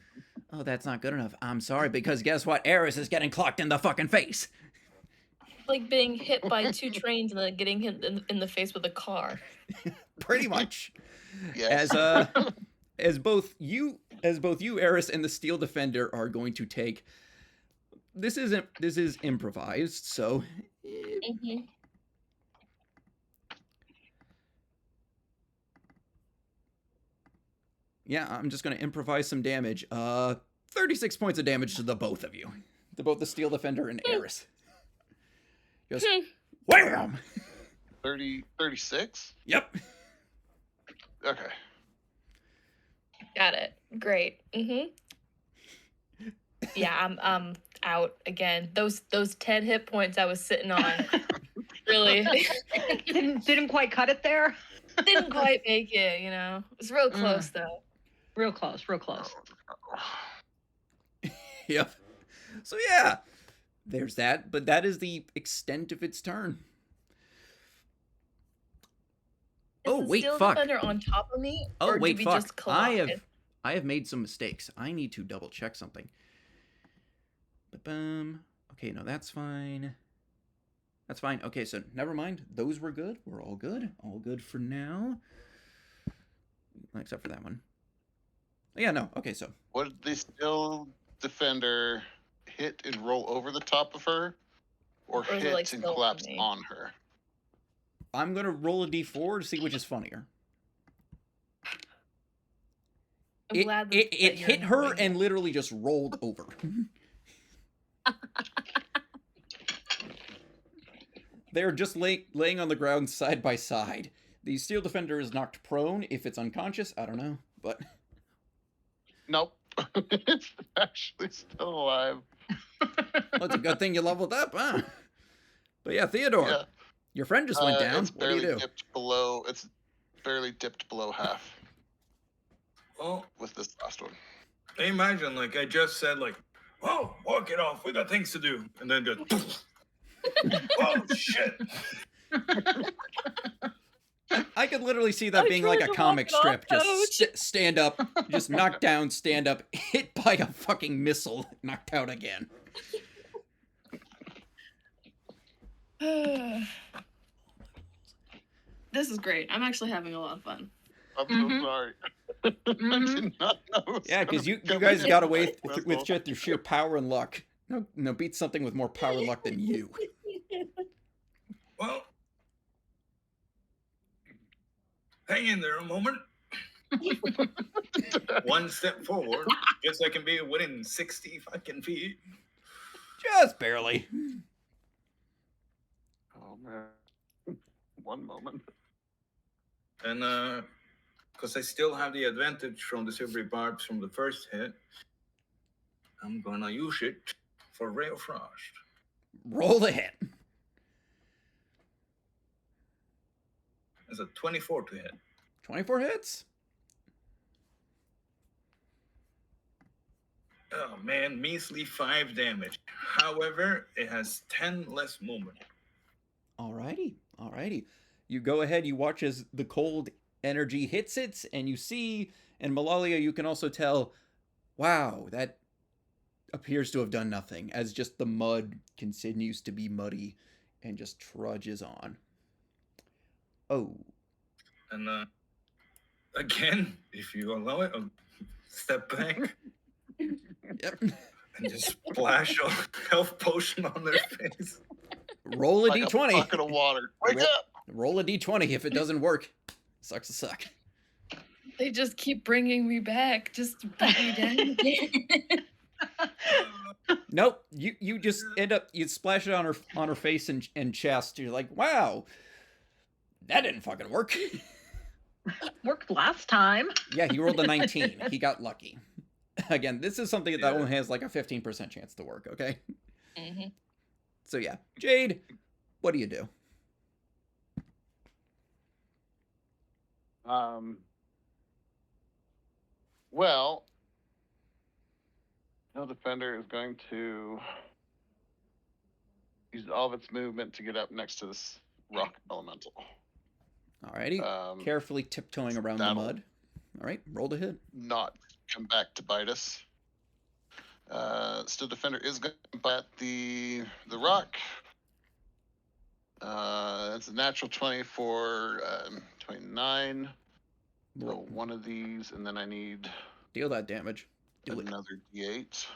Oh, that's not good enough. I'm sorry, because guess what? Eris is getting clocked in the fucking face. Like being hit by 2 trains and then getting hit in the face with a car. Pretty much. Yes. As both you, Eris, and the Steel Defender are going to take. This is improvised, so. Mm-hmm. Yeah, I'm just gonna improvise some damage. 36 points of damage to the both of you, to both the Steel Defender and Eris. Just wham! 36? Yep. Okay. Got it. Great. Mm-hmm. Yeah, I'm out again. Those 10 hit points I was sitting on really didn't quite cut it there. didn't quite make it, you know. It was real close though. Real close, real close. Yep. So yeah, there's that. But that is the extent of its turn. Is Oh the wait, Steel fuck. Defender on top of me? Oh or wait, did we fuck. just I collide? have made some mistakes. I need to double check something. Ba-bum. Okay, no, that's fine. That's fine. Okay, so never mind. Those were good. We're all good. All good for now. Except for that one. Yeah, no. Okay, so. Would the Steel Defender hit and roll over the top of her, or Or is it, hit like, and still on collapse me? on her? I'm going to roll a d4 to see which is funnier. I'm It, glad that, it, that it you're hit her enjoying and it. literally just rolled over. They're just laying on the ground side by side. The Steel Defender is knocked prone. If it's unconscious, I don't know, but Nope. It's actually still alive. well, it's a good thing you leveled up, huh? But yeah, Theodore, Yeah. your friend just went down. It's What do you barely do? dipped below. It's barely dipped below half Well, with this last one. imagine like I just said like, "Oh, walk it off. We got things to do," and then just, "Oh shit!" I could literally see that I being like tried a to comic walk it off, strip. Just Coach. stand up, just knocked down, stand up, hit by a fucking missile, knocked out again. This is great. I'm actually having a lot of fun. I'm Mhm. so sorry. Mhm. I did not know. it was Yeah, gonna because you become guys a got away missile. with shit through sheer power and luck. No, beat something with more power and luck than you. Well, hang in there a moment. One step forward. Guess I can be within 60 fucking feet. Just barely. Oh man. One moment. And because I still have the advantage from the silvery barbs from the first hit, I'm gonna use it for Ray of Frost. Roll the hit. It's a 24 to hit. 24 hits. Oh man, measly 5 damage. However, it has 10 less movement. Alrighty. You go ahead, you watch as the cold energy hits it, and you see, and Malalia, you can also tell, wow, that appears to have done nothing, as just the mud continues to be muddy and just trudges on. Oh. And again, if you allow it, I'll step back Yep. and just splash a health potion on their face. Roll a Like a d20. bucket of water. Wake Roll- up! Roll a d20. If it doesn't work, sucks to suck. They just keep bringing me back. Just beat me down again. Nope. You just end up, you splash it on her face and chest. You're like, wow, that didn't fucking work. Worked last time. Yeah, he rolled a 19. He got lucky. Again, this is something that Yeah. only has like a 15% chance to work, okay? Mhm. So yeah. Jade, what do you do? Well, No defender is going to use all of its movement to get up next to this rock elemental. Alrighty. Carefully tiptoeing around the that'll- mud. All right, roll to hit. Not come back to bite us. Still defender is going to bite the rock. That's a natural 20 for 29. So one of these, and then I need Deal that damage. Do it. another D8.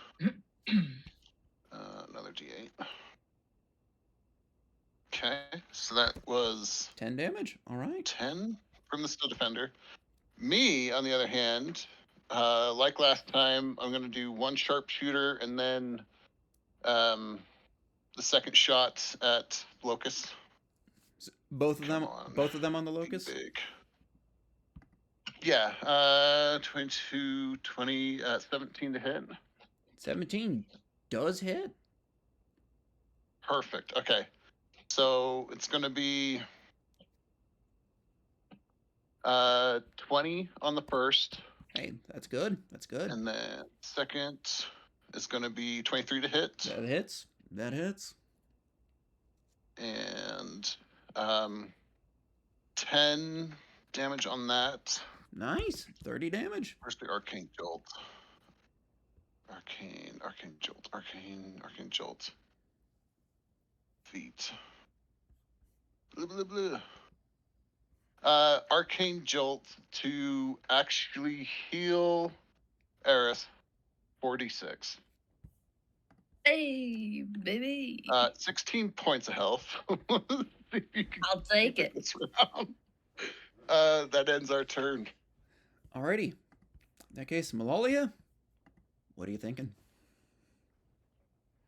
Another D8. Okay, so that was 10 damage. All right. 10 from the still defender. Me, on the other hand, like last time, I'm going to do one sharpshooter and then the second shot at Locust. Both of them. on. Both of them on the locust. Big. Yeah, 22, 20, 17 to hit. 17 does hit. Perfect. Okay, so it's going to be 20 on the first. Hey, that's good. That's good. And then second is going to be 23 to hit. That hits. That hits. And 10 damage on that. Nice. 30 damage. Where's the arcane jolt? Arcane jolt. Feet. Blah, blah, blah. Arcane jolt to actually heal Eris 46. Hey, baby. 16 points of health. If you can I'll take keep it. this round. That ends our turn. Alrighty. In that case, Malalia, what are you thinking?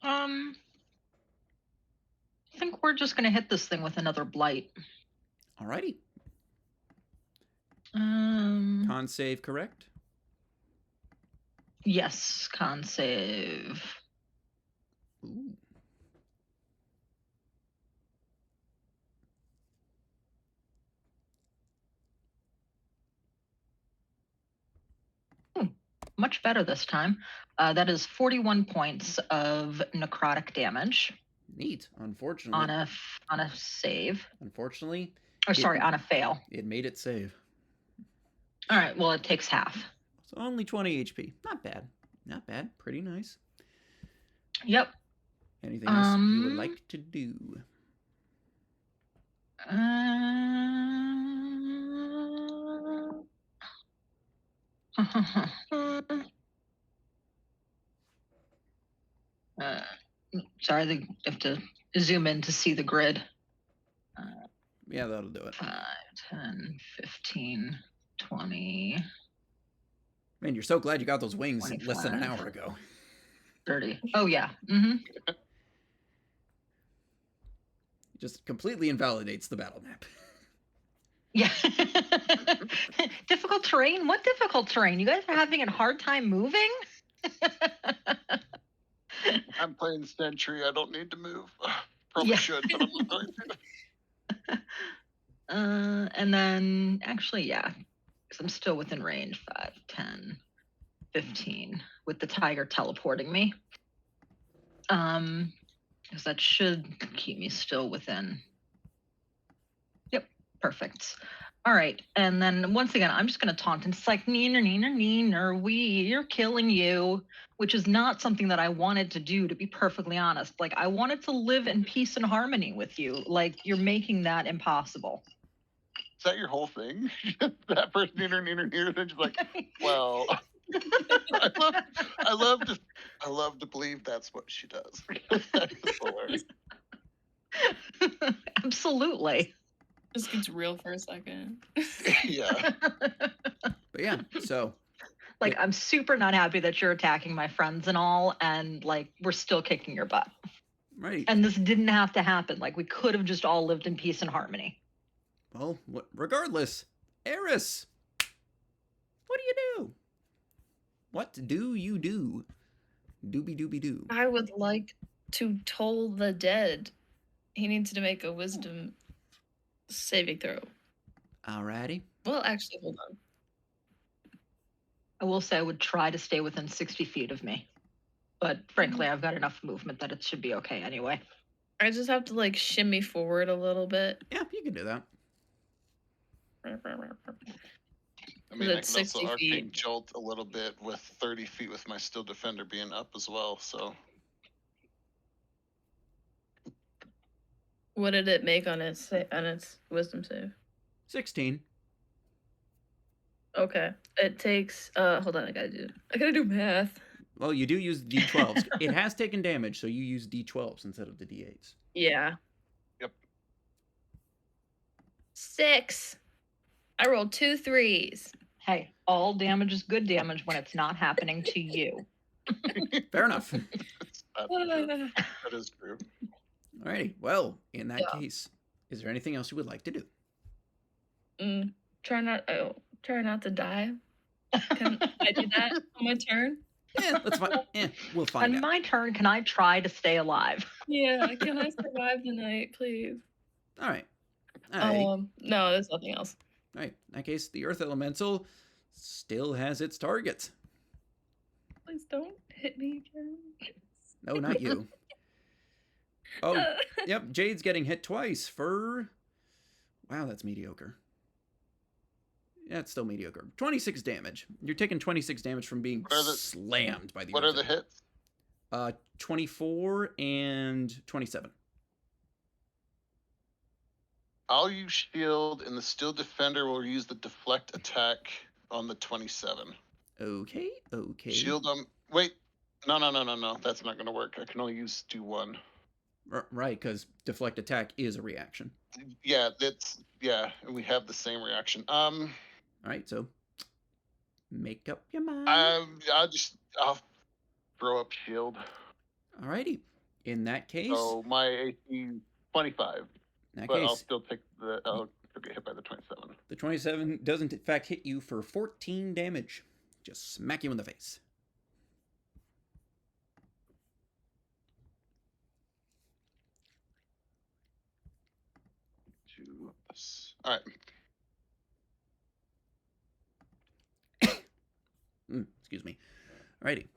I think we're just gonna hit this thing with another blight. Alrighty. Um, Con save, correct? yes, con save. Ooh. Much better this time. That is 41 points of necrotic damage Neat. Unfortunately. on a save. Unfortunately, Or sorry, on a fail. it made it save. All right, well, it takes half. So only 20 HP. Not bad. Not bad. Pretty nice. Yep. Anything else you would like to do? Sorry, I have to zoom in to see the grid. Yeah, that'll do it. 5, 10, 15, 20, Man, you're so glad you got those wings less than an 25. hour ago. 30. Oh, yeah. Mm-hmm. Just completely invalidates the battle map. Yeah. Difficult terrain? What difficult terrain? You guys are having a hard time moving? I'm playing Sentry. I don't need to move. Probably Yeah. should, but I'm not going to. And then, actually, yeah, because I'm still within range. 5, 10, 15, with the tiger teleporting me. Because that should keep me still within. Yep, perfect. All right, and then once again, I'm just going to taunt, and it's like, neener, neener, neener, you're killing you, which is not something that I wanted to do, to be perfectly honest. Like, I wanted to live in peace and harmony with you. Like, you're making that impossible. Is that your whole thing? That first neener, then just like, well, I love to believe that's what she does. That is hilarious. Absolutely. This gets real for a second. Yeah. But yeah, so Like, I'm super not happy that you're attacking my friends and all, and like, we're still kicking your butt. right. And this didn't have to happen. Like, we could have just all lived in peace and harmony. Well, regardless, Eris, what do you do? What do you do? Doobie doobie doo. I would like to toll the dead. He needs to make a wisdom saving throw. Alrighty. Well, actually, hold on. I will say I would try to stay within 60 feet of me. but frankly, I've got enough movement that it should be okay anyway. I just have to like shimmy forward a little bit. Yeah, you can do that. I Is mean, it I can also 60 arcane feet? jolt a little bit with 30 feet with my steel defender being up as well. So What did it make on its wisdom save? 16. Okay. It takes hold on, I gotta do math. Well, you do use D12s. It has taken damage, so you use D12s instead of the D8s. Yeah. Yep. 6. I rolled 2 3s. Hey, all damage is good damage when it's not happening to you. Fair enough. that's true. That is true. Alrighty. Well, in that Yeah. case, is there anything else you would like to do? Try not to die. Can I do that on my turn? Let's find. We'll find On out. my turn, can I try to stay alive? Yeah, can I survive the night, please? All right. Alrighty. No, there's nothing else. All right. In that case, the Earth Elemental still has its target. Please don't hit me again. No, not you. Oh, yep. Jade's getting hit twice for. Wow, that's mediocre. Yeah, it's still mediocre. 26 damage. You're taking 26 damage from being slammed by the. What are the hits? 24 and 27. I'll use shield, and the steel defender will use the deflect attack on the 27. Okay. Shield wait. No. That's not going to work. I can only do one. Right, because deflect attack is a reaction. Yeah, and we have the same reaction. All right, so make up your mind. I'll throw up shield. Alrighty. In that case. So my AC 25. In that but case, I'll still take I'll get hit by the 27. The 27 doesn't in fact hit you for 14 damage. Just smack you in the face. All right. Excuse me. Alrighty.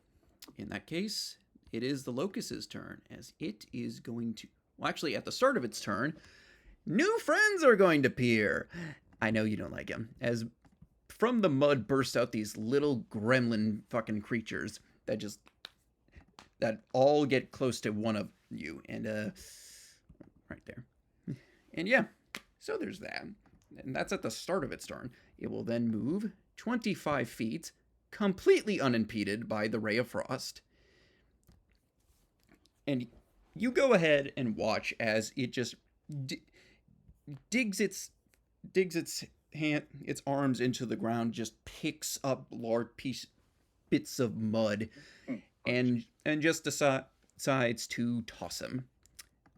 In that case, it is the Locust's turn, as it is going to. Well, actually, at the start of its turn, new friends are going to appear. I know you don't like him, as from the mud burst out these little gremlin fucking creatures that all get close to one of you, and right there. And yeah, so there's that. And that's at the start of its turn. It will then move 25 feet, completely unimpeded by the Ray of Frost. And you go ahead and watch as it just digs its arms into the ground, just picks up large bits of mud, and just decides to toss them.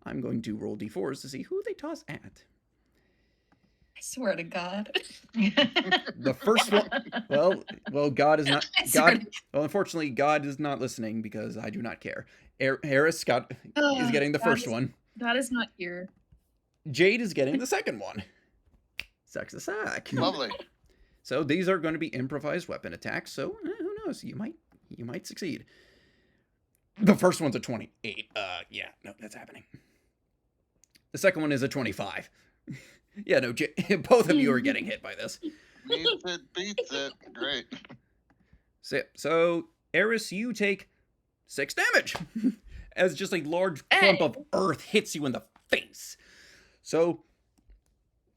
I'm going to roll d4s to see who they toss at. I swear to God. The first one. Well, God is not. God. Well, unfortunately, God is not listening because I do not care. Harris is getting the first one. God is not here. Jade is getting the second one. Sucks a sack. Lovely. So these are going to be improvised weapon attacks. So who knows? You might succeed. The first one's a 28. Yeah, no, that's happening. The second one is a 25. Yeah, no, both of you are getting hit by this. Beats it. Great. So Eris, you take 6 damage as just a large clump of earth hits you in the face. So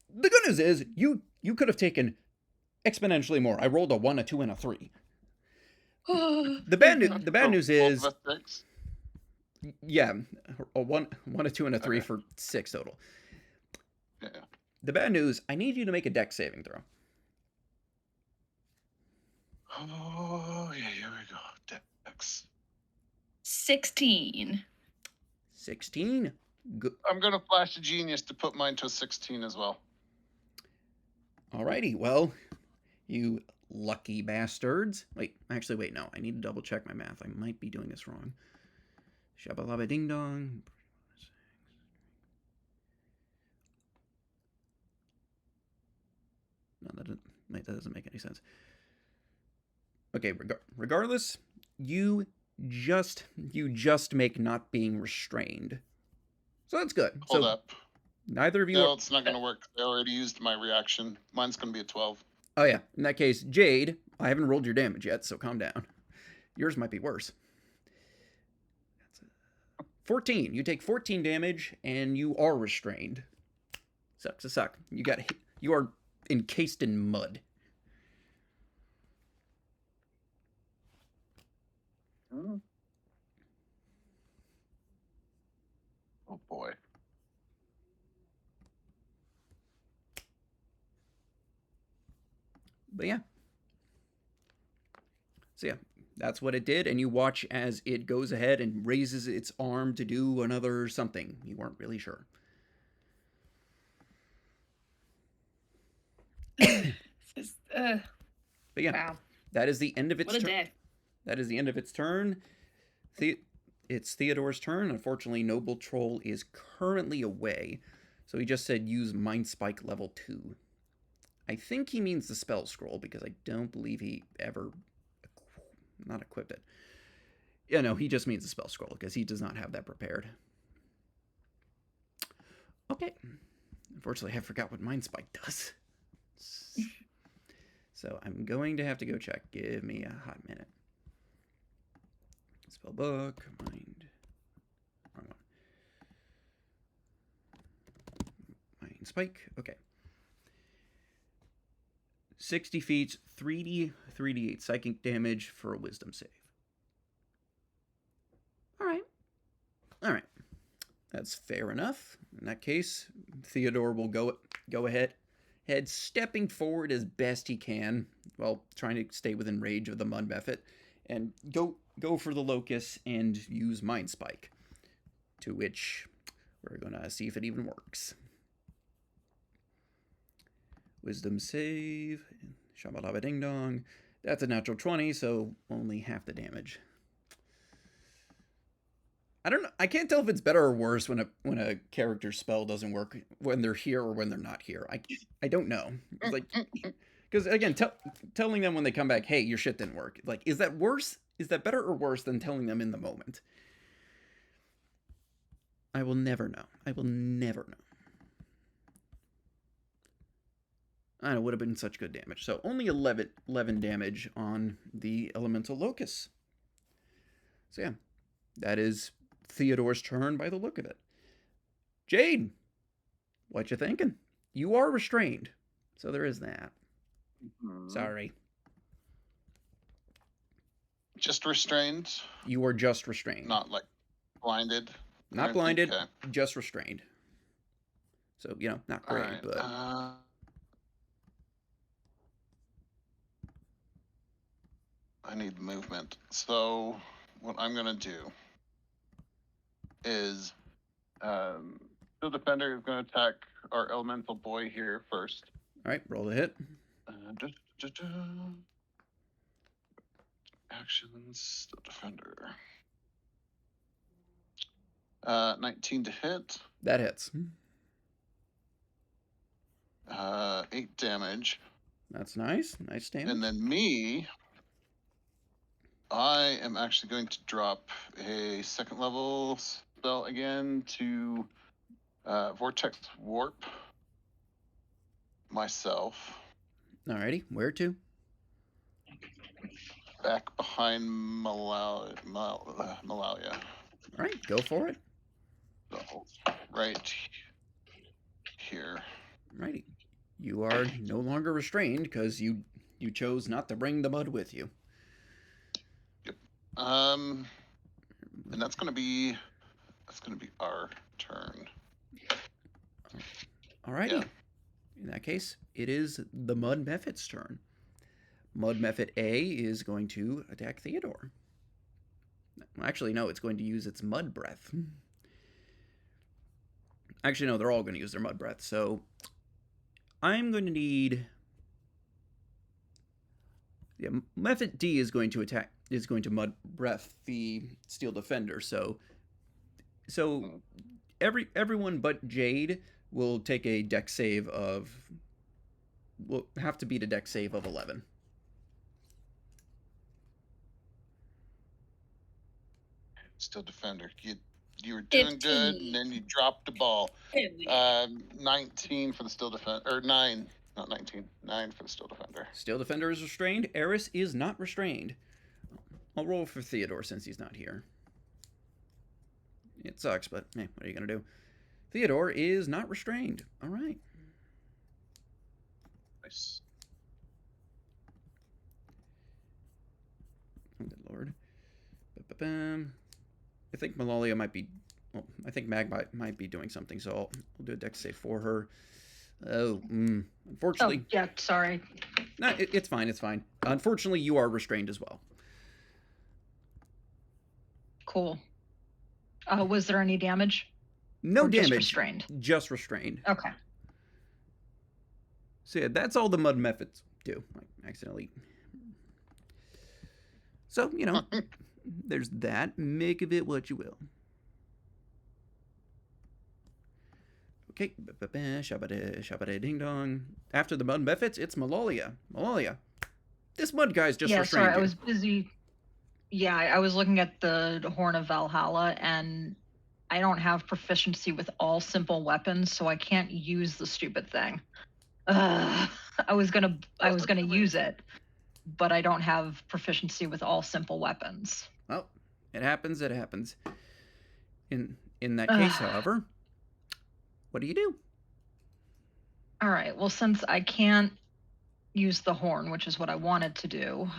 the good news is you could have taken exponentially more. I rolled a 1, a 2, and a 3. The bad news is, yeah, a 1, a 2, and a 3 for 6 total. Yeah. The bad news, I need you to make a dex saving throw. Oh, yeah, here we go. Dex. 16. 16. I'm going to flash a genius to put mine to a 16 as well. Alrighty, well, you lucky bastards. Wait, no. I need to double check my math. I might be doing this wrong. Shabba-labba ding-dong. No, that doesn't make any sense. Okay, regardless, you you just make not being restrained. So that's good. Hold so up. neither of you No, are, it's not going to work. I already used my reaction. Mine's going to be a 12. oh yeah, in that case, Jade, I haven't rolled your damage yet, so calm down. Yours might be worse. 14. You take 14 damage and you are restrained. Sucks to suck. You are encased in mud. Oh boy. But yeah. So yeah, that's what it did, and you watch as it goes ahead and raises its arm to do another something. You weren't really sure. But yeah, Wow. that is the end of its What a turn. day. That is the end of its turn. It's Theodore's turn. Unfortunately, Noble Troll is currently away, so he just said use Mind Spike level 2. I think he means the spell scroll because I don't believe he ever not equipped it. Yeah, no, he just means the spell scroll because he does not have that prepared. Okay. Unfortunately, I forgot what Mind Spike does. So I'm going to have to go check. Give me a hot minute. Spell book, mind. Wrong one. Mind Spike. Okay. 60 feet, 3d8 psychic damage for a wisdom save. All right. That's fair enough. In that case, Theodore will go ahead, stepping forward as best he can while trying to stay within range of the mud method, and go for the locust and use Mind Spike. To which we're gonna see if it even works. Wisdom save, shabalaba ding dong. That's a natural 20, so only half the damage. I don't know. I can't tell if it's better or worse when a character's spell doesn't work when they're here or when they're not here. I don't know. It's like, because again, telling them when they come back, hey, your shit didn't work. Like, is that worse? Is that better or worse than telling them in the moment? I will never know. I will never know. And it would have been such good damage. So only 11 damage on the elemental locust. So yeah, that is Theodore's turn by the look of it. Jade, what you thinking? You are restrained, so there is that. Sorry. Just restrained, You are just restrained. not like blinded. Not or blinded, okay. just restrained. So, not All great, right. but I need movement. So what I'm gonna do is the defender is gonna attack our elemental boy here first. all right, roll the hit. Actions, the defender. 19 to hit. That hits. 8 damage. That's nice. Nice damage. And then me, I am actually going to drop a second level spell again to Vortex Warp myself Alrighty, where to? back behind Malalia. Alright, go for it. So, right here. Righty. You are no longer restrained because you chose not to bring the mud with you. And that's gonna be our turn. Alrighty. Yeah. In that case, it is the Mud Mephit's turn. Mud Mephit A is going to attack Theodore. Actually, no, it's going to use its Mud Breath. Actually, no, they're all going to use their Mud Breath. So I'm going to need... Yeah, Mephit D is going to Mud Breath the Steel Defender. So everyone but Jade will take a dex save of... will have to beat a dex save of 11. Still defender. You were doing good, 15. and then you dropped the ball. 19 for the still defender, or 9, not 19, 9 for the still defender. Still defender is restrained. Eris is not restrained. I'll roll for Theodore since he's not here. It sucks, but hey, what are you gonna do? Theodore is not restrained. All right. Nice. Oh, good lord. I think Malalia might be. Well, I think Mag might be doing something, so I'll do a dex save for her. Oh, unfortunately. Oh, yeah, sorry. No, it's fine. It's fine. Unfortunately, you are restrained as well. Cool. Was there any damage? No Or damage. Just restrained. Just restrained. Okay. So yeah, that's all the mud methods do. I accidentally. So there's that. Make of it what you will. Okay, shabba ding dong. After the mud methods, it's Malalia. Malalia, this mud guy's just restrained. Sorry, you. I was busy. Yeah, I was looking at the Horn of Valhalla, and I don't have proficiency with all simple weapons, so I can't use the stupid thing. I was gonna use it, but I don't have proficiency with all simple weapons. Well, it happens. It happens. In that case, however, what do you do? All right. Well, since I can't use the horn, which is what I wanted to do,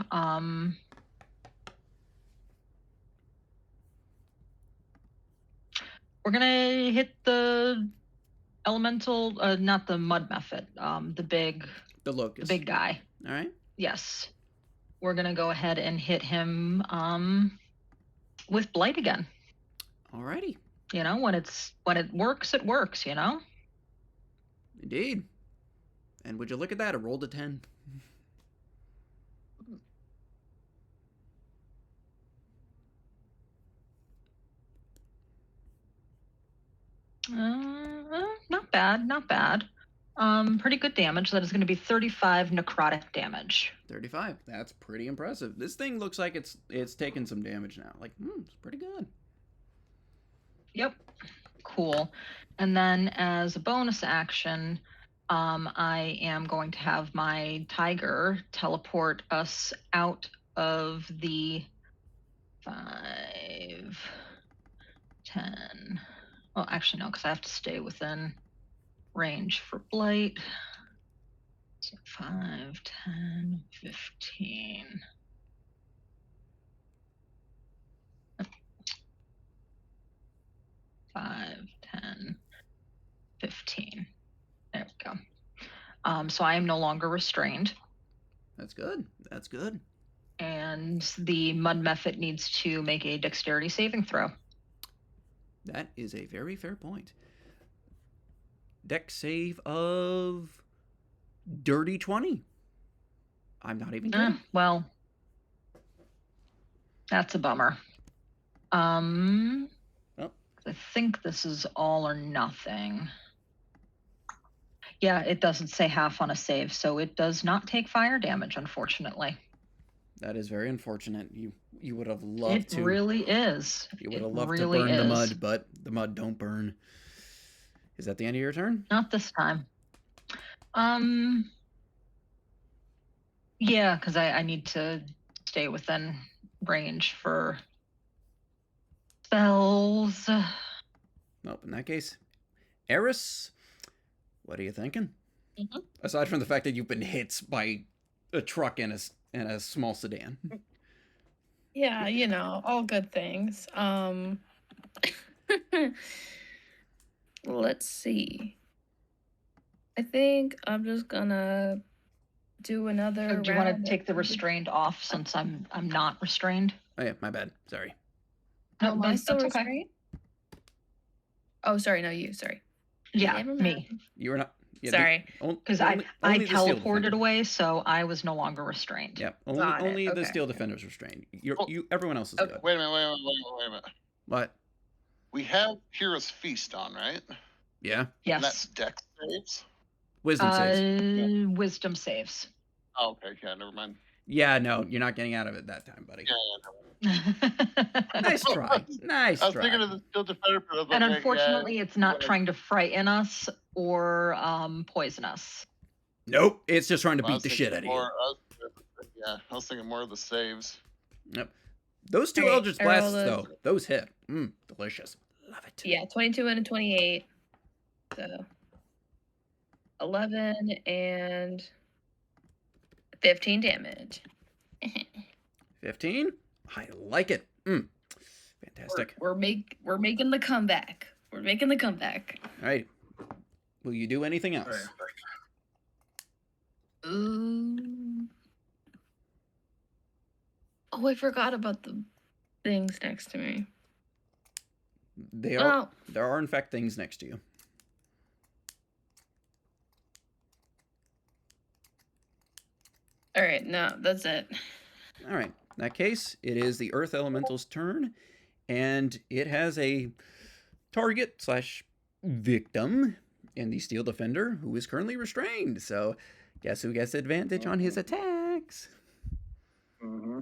we're gonna hit the elemental, not the mud method, the locust, big guy. All right. Yes, we're gonna go ahead and hit him with blight again. Alrighty. When it works, it works. Indeed. And would you look at that? A roll to 10. Not bad, not bad. Pretty good damage. That is going to be 35 necrotic damage. 35. That's pretty impressive. This thing looks like it's taken some damage now. Like, it's pretty good. Yep. Cool. And then as a bonus action, I am going to have my tiger teleport us out of the 5, 10. Well, actually, no, because I have to stay within range for blight. So 5, 10, 15. Five, 10, 15. There we go. So I am no longer restrained. That's good. That's good. And the mud method needs to make a dexterity saving throw. That is a very fair point. Dex save of dirty 20. I'm not even kidding. Well, that's a bummer. I think this is all or nothing. Yeah, it doesn't say half on a save, so it does not take fire damage, unfortunately. That is very unfortunate. You would have loved to. It really is. You would have loved to burn the mud, but the mud don't burn. Is that the end of your turn? Not this time. Yeah, because I need to stay within range for spells. Nope, in that case. Eris, what are you thinking? Mm-hmm. Aside from the fact that you've been hit by a truck and a small sedan. Yeah, all good things. Let's see. I think I'm just gonna do another. Do you want to take the restrained off since I'm not restrained? Oh yeah, my bad. Sorry. No, am I still that's okay. restrained? Oh, sorry. No, you. Sorry. Yeah, Never me. mind. You were not. Yeah, Sorry. Because I only the steel teleported defender. away, so I was no longer restrained. Yeah, Got it, only the okay. steel defender's restrained. Oh. Everyone else is Okay. good. Wait a minute. What? We have Hero's Feast on, right? Yeah. And that's Yes. dex saves. Wisdom saves. Wisdom saves. Oh, okay, yeah, never mind. Yeah, no, you're not getting out of it that time, buddy. Yeah, Nice try. Nice I was try. thinking of the Steel Defender, but I was like, And yeah, unfortunately, it's not well, trying to frighten us or poison us. Nope, it's just trying to I beat was the thinking shit out of more. you. I was thinking more of the saves. Yep. Those two Alright, Eldritch I roll Blasts, those. though, those hit. Delicious. Love it. Yeah, 22 and a 28. So 11 and 15 damage. 15? I like it. Fantastic. We're making the comeback. We're making the comeback. All right. Will you do anything else? Alright, Ooh. Oh, I forgot about the things next to me. There are in fact things next to you. All right, no, that's it. All right. In that case, it is the Earth Elemental's turn, and it has a target/victim in the Steel Defender, who is currently restrained. So, guess who gets advantage on his attacks? Mm-hmm.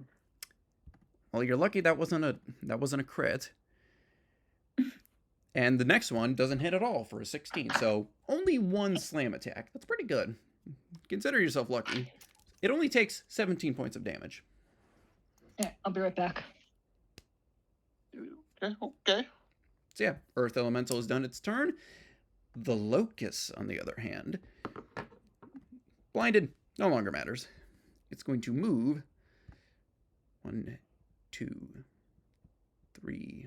Well, you're lucky that wasn't a crit. And the next one doesn't hit at all for a 16. So only one slam attack. That's pretty good. Consider yourself lucky. It only takes 17 points of damage. Yeah, I'll be right back. Okay. So yeah, Earth Elemental has done its turn. The Locust, on the other hand, blinded, no longer matters. It's going to move 1, 2, 3,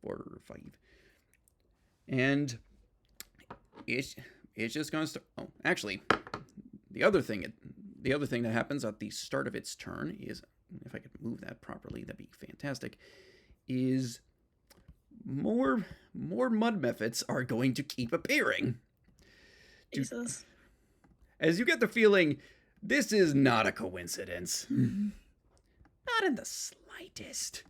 4, 5. And it's just going to start. Oh, actually, the other thing that happens at the start of its turn is, if I could move that properly, that'd be fantastic, is more mud mephits are going to keep appearing. Jesus. As you get the feeling, this is not a coincidence. Not in the slightest.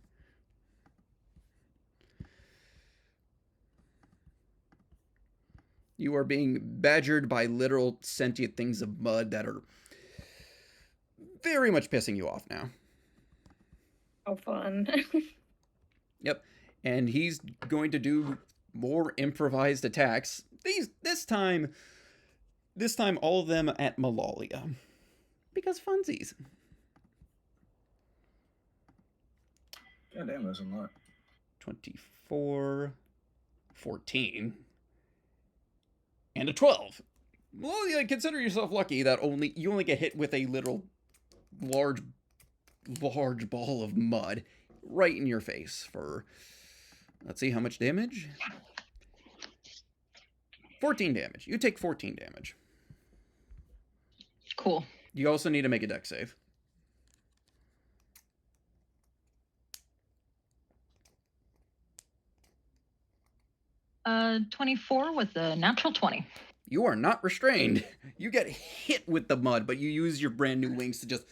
You are being badgered by literal sentient things of mud that are very much pissing you off now. How fun. Yep. And he's going to do more improvised attacks. This time all of them at Malalia. Because funsies. God damn, that's a lot. 24, 14, and a 12. Well, yeah, consider yourself lucky that you only get hit with a literal large ball of mud right in your face for, let's see how much damage. 14 damage. You take 14 damage. Cool. You also need to make a dex save. 24 with a natural 20. You are not restrained. You get hit with the mud, but you use your brand new wings to just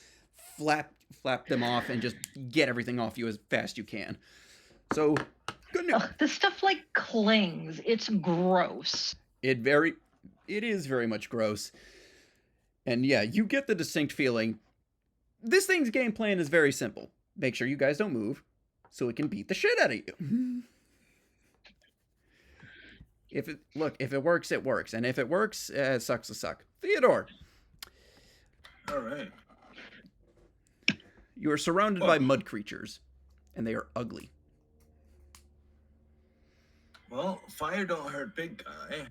flap them off and just get everything off you as fast you can. So, good news. Ugh, this stuff like clings. It's gross. It is very much gross. And yeah, you get the distinct feeling. This thing's game plan is very simple. Make sure you guys don't move so it can beat the shit out of you. If it works, it works. And if it works, it sucks to suck. Theodore. All right. You are surrounded by mud creatures, and they are ugly. Well, fire don't hurt big guy.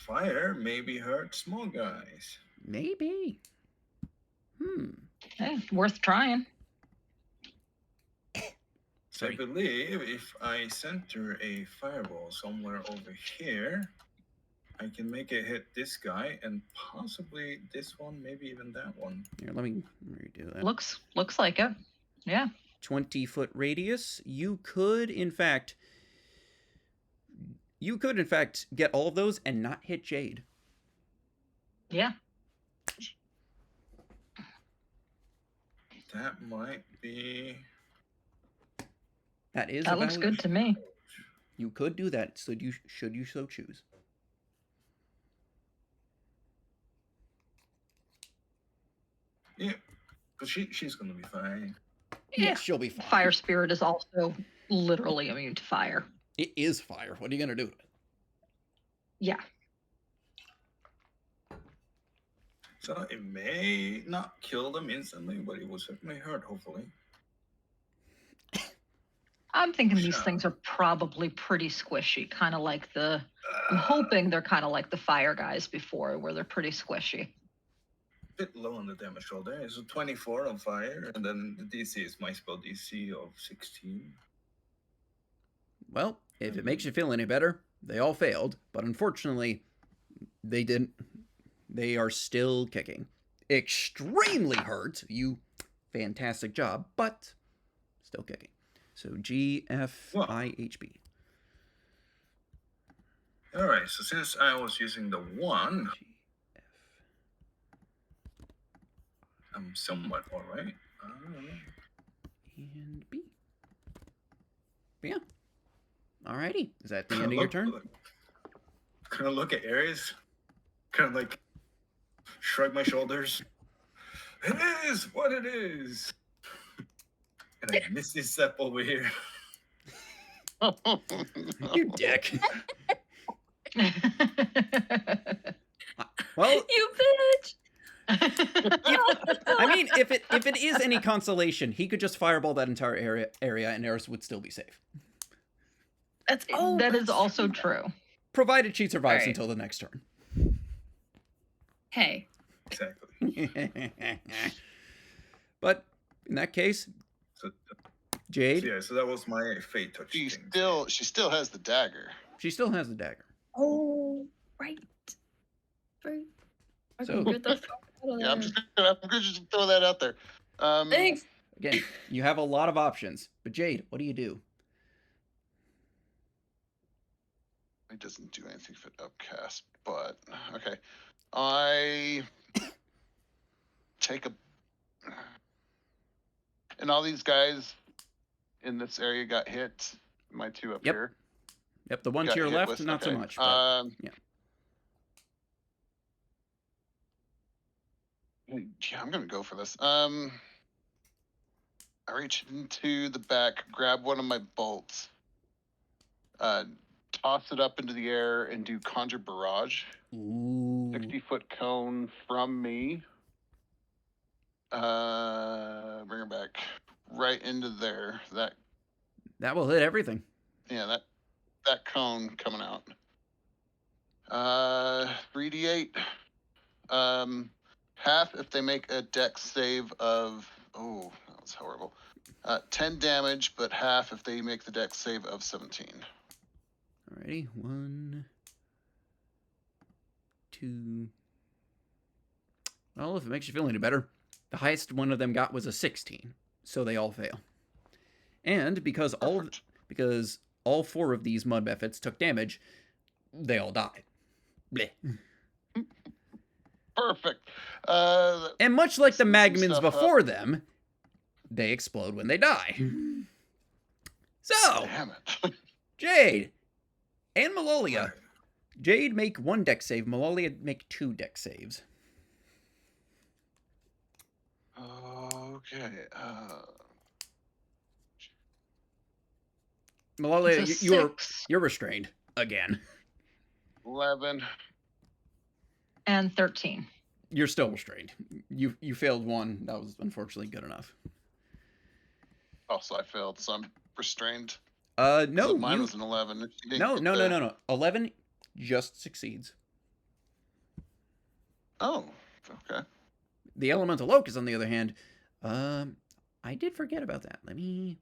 Fire maybe hurt small guys. Maybe. Hey, worth trying. So I believe if I center a fireball somewhere over here, I can make it hit this guy and possibly this one, maybe even that one. Here, let me redo that. Looks like it. Yeah. 20-foot radius. You could, in fact, get all of those and not hit Jade. Yeah. That might be. That looks good to me. You could do that, so should you so choose. Yeah, but she's gonna be fine. Yeah, she'll be fine. Fire spirit is also literally immune to fire. It is fire. What are you gonna do? Yeah. So it may not kill them instantly, but it will certainly hurt, hopefully. I'm thinking these Sure. things are probably pretty squishy, kind of like I'm hoping they're kind of like the fire guys before, where they're pretty squishy. Bit low on the damage roll there. It's a 24 on fire, and then the DC is my spell DC of 16. Well, if it makes you feel any better, they all failed, but unfortunately, they didn't. They are still kicking. Extremely hurt. You, fantastic job, but still kicking. So GFIHB. All right. So since I was using the 1, I'm somewhat all right. And B. But yeah. Alrighty. Is that the end of your turn? Kind of look at Ares. Kind of like shrug my shoulders. It is what it is. And I Misty Step over here. You dick. Well, You bitch. I mean, if it is any consolation, he could just fireball that entire area, and Eris would still be safe. That is also true. Provided she survives Alright. until the next turn. Hey. Exactly. But in that case, So, Jade, yeah, so that was my fate touch. She thing. still has the dagger. she still has the dagger. Oh, right. Right. So- Okay, get the fuck out of Yeah, I'm there. gonna just throw that out there. Thanks. Again, you have a lot of options. But Jade, what do you do? It doesn't do anything for upcast, but okay. I take a, and all these guys in this area got hit. My 2 up Yep. here. Yep, the one got to your hit left, with- not so okay. much. But yeah. Yeah, I'm gonna go for this. I reach into the back, grab one of my bolts, toss it up into the air, and do conjure barrage. Ooh. 60-foot cone from me. Bring her back right into there. That will hit everything. Yeah, that cone coming out. 3d8. Half if they make a dex save of, oh, that was horrible. 10 damage, but half if they make the dex save of 17. Alrighty, 1, 2. Well, if it makes you feel any better, the highest one of them got was a 16, so they all fail. And because all 4 of these mud buffets took damage, they all died. Bleh. Perfect. And much like the Some Magmans stuff up. before them, they explode when they die. So, Damn it. Jade and Malolia. Right. Jade make 1 dex save, Malolia make 2 dex saves. Okay. Malolia, It's a you're 6 restrained again. 11. and 13. You're still restrained. You failed 1. That was unfortunately good enough. Also, I failed, so I'm restrained. No, So mine you, was an 11. You didn't no, get no, the- no, no, no. 11 just succeeds. Oh, okay. The elemental locust, on the other hand, I did forget about that. Let me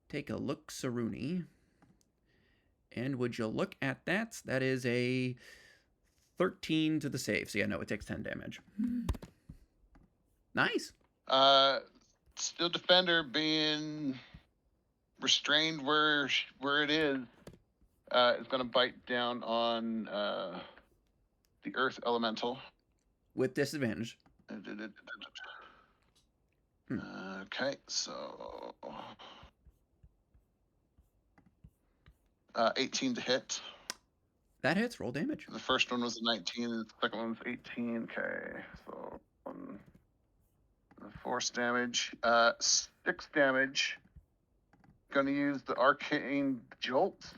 take a look, Saruni. And would you look at that? That is a 13 to the save. So yeah, no, it takes 10 damage. Nice. Still defender being restrained where it is going to bite down on the earth elemental. With disadvantage. Okay, so 18 to hit. That hits. Roll damage. The first one was a 19, and the second one was 18. Okay, so Force damage. 6 damage. Gonna use the arcane jolt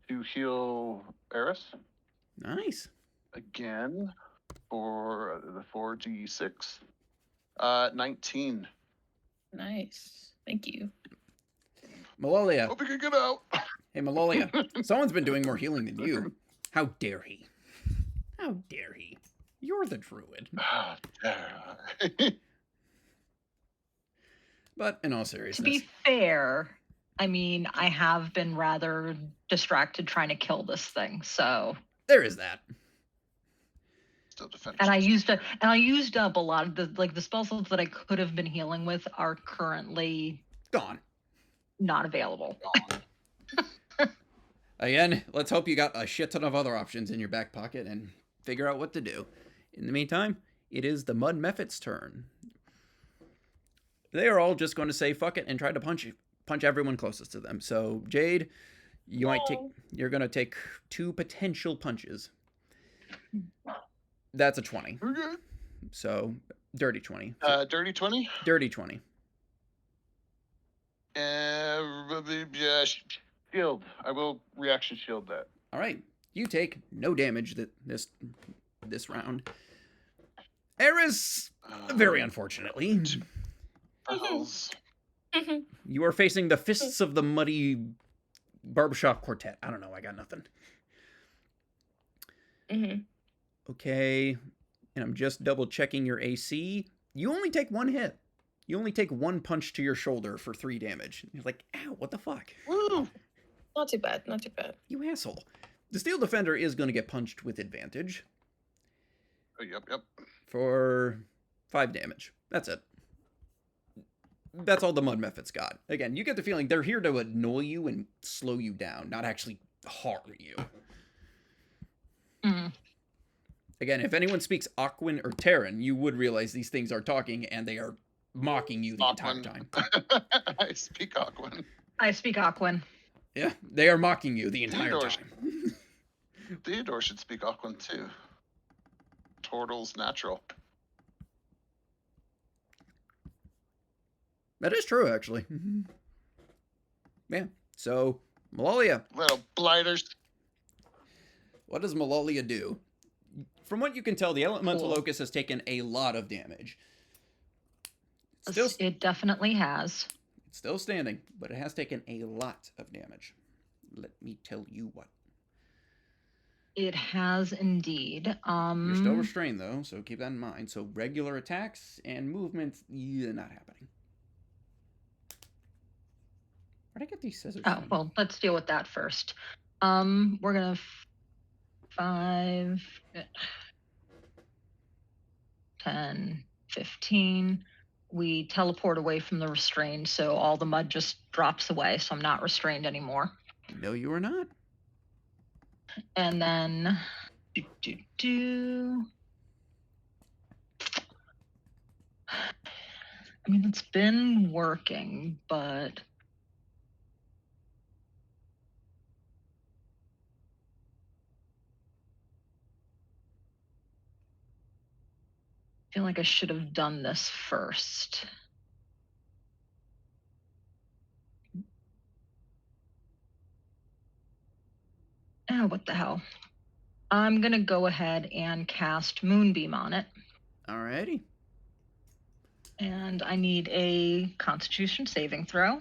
to heal Eris Nice. again for the 4d6. 19. Nice. Thank you. Malalia. Hope you can get out. Hey, Malalia. Someone's been doing more healing than you. How dare he? How dare he? You're the druid. But in all To seriousness, be fair, I mean, I have been rather distracted trying to kill this thing. So, there is that. Still defend. and I used up a lot of the spell slots that I could have been healing with are currently Gone. not available. Again, let's hope you got a shit ton of other options in your back pocket and figure out what to do. In the meantime, it is the Mud Mephit's turn. They are all just going to say fuck it and try to punch everyone closest to them. So, Jade, you're going to take 2 potential punches. That's a 20. Okay. So, dirty 20. Dirty 20. Dirty 20. Yeah, shield. I will reaction shield that. All right. You take no damage this round. Eris, very unfortunately, Bells. you are facing the fists of the muddy barbershop quartet. I don't know. I got nothing. Mm-hmm. Okay. And I'm just double checking your AC. You only take 1 hit. You only take 1 punch to your shoulder for 3 damage. You're like, ow, what the fuck? Woo! Not too bad. Not too bad. You asshole. The Steel Defender is going to get punched with advantage Oh, yep. for 5 damage. That's it. That's all the Mud Mephit's got. Again, you get the feeling they're here to annoy you and slow you down, not actually harm you. Mm. Again, if anyone speaks Aquan or Terran, you would realize these things are talking and they are mocking you the entire time. I speak Aquan. I speak Aquan. Yeah, they are mocking you the entire Theodore. time. Theodore should speak Aquan too. Turtle's natural. That is true, actually. Yeah, so, Malalia. Little blighters. What does Malalia do? From what you can tell, the Elemental Cool. Locust has taken a lot of damage. It definitely has. It's still standing, but it has taken a lot of damage. Let me tell you what. It has indeed. You're still restrained, though, so keep that in mind. So regular attacks and movements, yeah, not happening. Where'd I get these scissors Oh, from? well, let's deal with that first. We're gonna 5, 10, 15. We teleport away from the restrained, so all the mud just drops away, so I'm not restrained anymore. No, you are not. And then I mean, it's been working, but I feel like I should have done this first. Oh, what the hell? I'm gonna go ahead and cast Moonbeam on it, Alrighty. and I need a Constitution saving throw.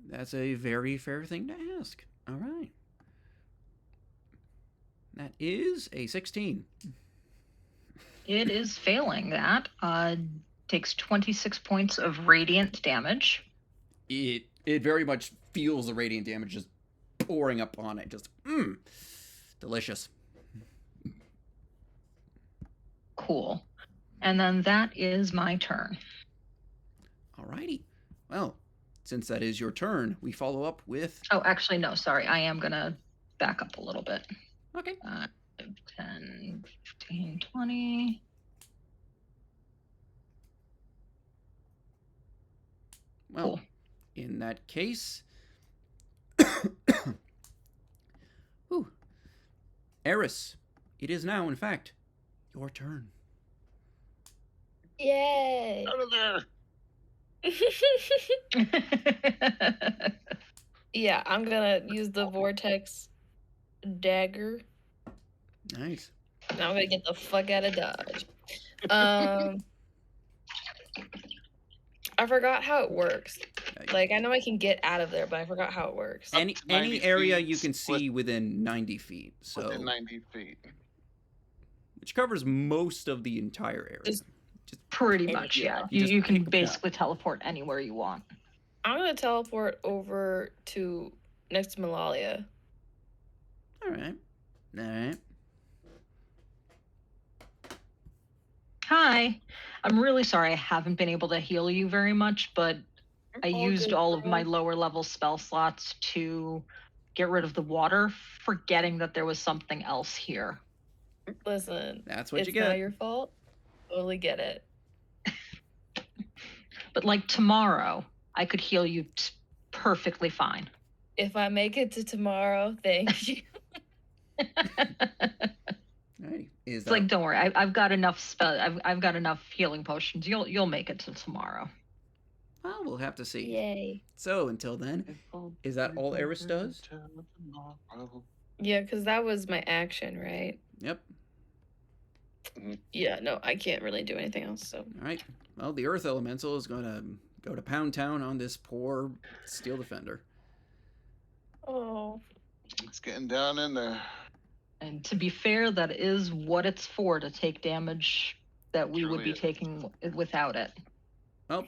That's a very fair thing to ask. All right. That is a 16. It is failing that. Takes 26 points of radiant damage. It very much feels the radiant damage just pouring up on it. Just, delicious. Cool. And then that is my turn. Alrighty. Well, since that is your turn, we follow up with... Oh, actually, no, sorry. I am going to back up a little bit. Okay. 10, 15, 20. Well, Cool. in that case... Whew. Eris, it is now, in fact, your turn. Yay! Out of there. Yeah, I'm gonna use the vortex dagger. Nice. Now I'm gonna get the fuck out of Dodge. I forgot how it works. Like, I know I can get out of there, but I forgot how it works. Up Any to 90 area feet, you can split see within 90 feet, so within 90 feet. which covers most of the entire area. Just- Pretty Yeah. much, yeah. You just You can pick a basically teleport anywhere you want. I'm gonna teleport over to next to Malalia. All right. All right. Hi. I'm really sorry I haven't been able to heal you very much, but I All used good, all of girl. my lower level spell slots to get rid of the water, forgetting that there was something else here. Listen, That's what it's you get. not your fault. Totally get it. But like tomorrow, I could heal you perfectly fine. If I make it to tomorrow, thank you. Alrighty. Is It's that like, don't worry, I've got enough spell. I've got enough healing potions. You'll make it to tomorrow. well, we'll have to see. Yay. So until then, is that all Eris does? Yeah, because that was my action, right? Yep. Yeah, no, I can't really do anything else, so. All right. Well, the Earth Elemental is going to go to Pound Town on this poor Steel Defender. Oh. It's getting down in there. And to be fair, that is what it's for, to take damage that we would Truly be is. taking without it. Well,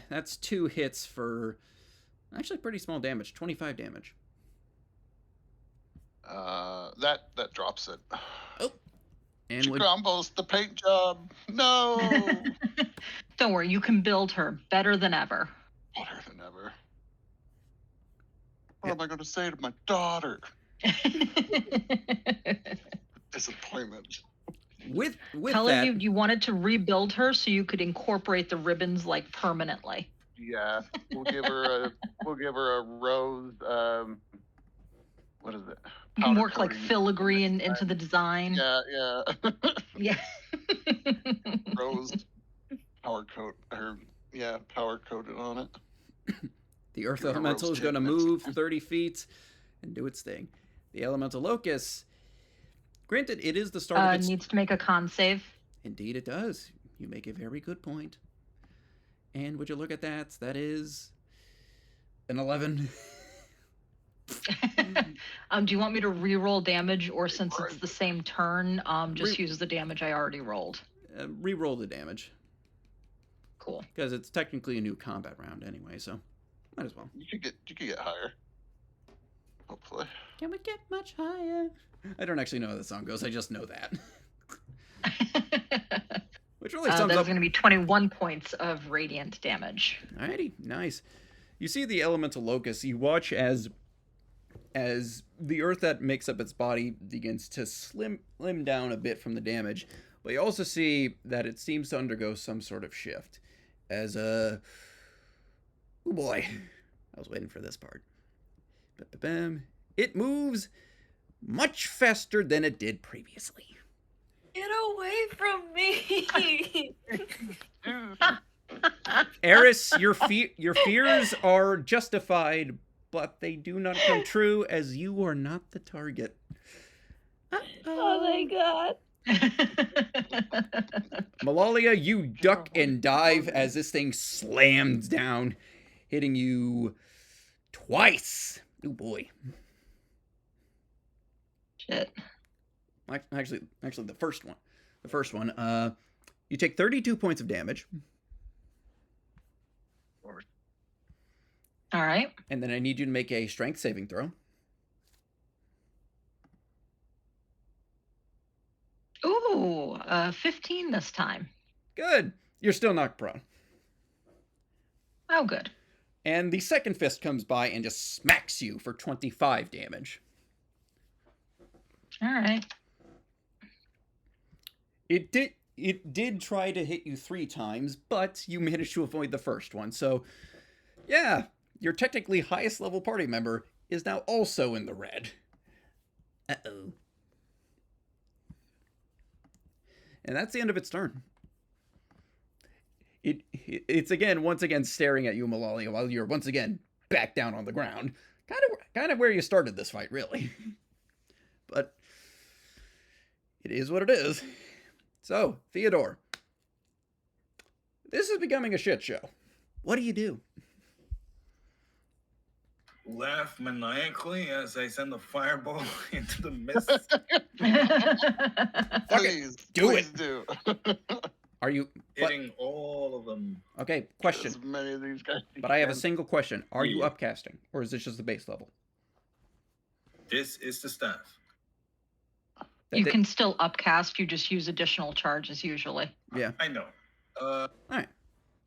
that's 2 hits for actually pretty small damage, 25 damage. That drops it. And She would, crumbles the paint job. No. Don't worry, you can build her better than ever. Better than ever. What am I going to say to my daughter? Disappointment. with Telling that, you wanted to rebuild her so you could incorporate the ribbons like permanently. Yeah, we'll give her a rose. What is it? You can Powder work like coating. filigree into the design. Yeah. Yeah. Rose power coat. Power coated on it. the Earth Give it a Elemental rose is going to tint. move 30 feet and do its thing. The Elemental Locust, granted, it is the start of its... Needs to make a con save. Indeed it does. You make a very good point. And would you look at that? That is an 11. Do you want me to re-roll damage, or since it's the same turn, just use the damage I already rolled? Re-roll the damage. Cool. Because it's technically a new combat round anyway, so might as well. You could get higher. Hopefully. Can we get much higher? I don't actually know how the song goes. I just know that. Which really sums That is up. going to be 21 points of radiant damage. Alrighty, nice. You see the elemental locust. You watch as the earth that makes up its body begins to slim down a bit from the damage, but you also see that it seems to undergo some sort of shift. As oh boy, I was waiting for this part. Ba-ba-bam. It moves much faster than it did previously. Get away from me! Eris, your fears are justified, but they do not come true as you are not the target. Oh my god. Malalia, you duck and dive as this thing slams down, hitting you twice. Oh boy. Shit. Actually, the first one. You take 32 points of damage. All right. And then I need you to make a strength saving throw. Ooh, 15 this time. Good. You're still knocked prone. Oh, good. And the second fist comes by and just smacks you for 25 damage. All right. It did try to hit you 3 times, but you managed to avoid the first one. So, yeah, your technically highest level party member is now also in the red. Uh-oh. And that's the end of its turn. It's once again staring at you, Malalia, while you're once again back down on the ground. Kind of where you started this fight, really. But it is what it is. So, Theodore, this is becoming a shit show. What do you do? Laugh maniacally as I send a fireball into the mist. Please, Do please it. do. Are you Hitting all of them. okay? Question. As many of these guys. But I have a can. single question. Are you Yeah. upcasting, or is this just the base level? This is the staff. You can still upcast. You just use additional charges usually. Yeah. I know. All right.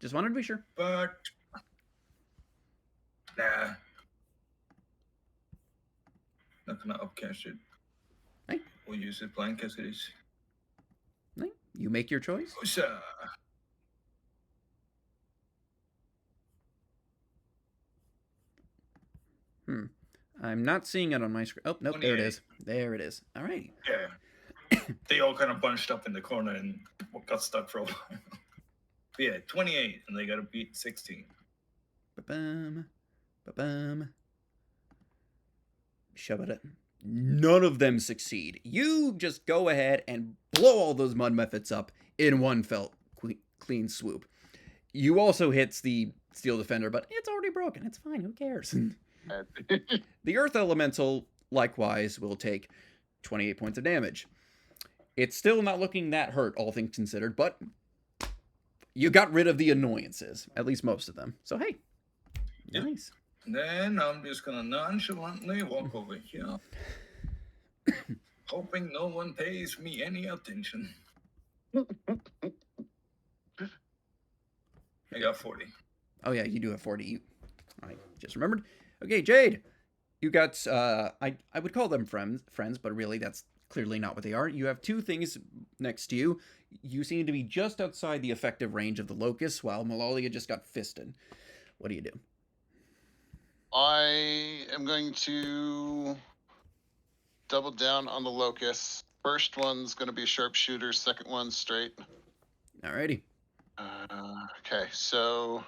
Just wanted to be sure. But nah. Not gonna upcast it. Hey. We'll use it blank as it is. Right. You make your choice. Osha. I'm not seeing it on my screen. Oh, nope, there it is. There it is. All right. Yeah. They all kind of bunched up in the corner and got stuck for a while. Yeah, 28, and they got to beat 16. Ba-bum. Ba-bum. Shove it. None of them succeed. You just go ahead and blow all those mud methods up in one clean swoop. You also hits the steel defender, but it's already broken. It's fine. Who cares? The earth elemental, likewise, will take 28 points of damage. It's still not looking that hurt, all things considered, but you got rid of the annoyances, at least most of them. So, hey, Yeah. nice. Then I'm just gonna nonchalantly walk over here, hoping no one pays me any attention. I got 40. Oh, yeah, you do have 40. I just remembered. Okay, Jade, you got, I would call them friends, but really that's clearly not what they are. You have two things next to you. You seem to be just outside the effective range of the locust, while Malalia just got fisted. What do you do? I am going to double down on the locust. First one's going to be sharpshooter. Second one straight. Alrighty. Okay, so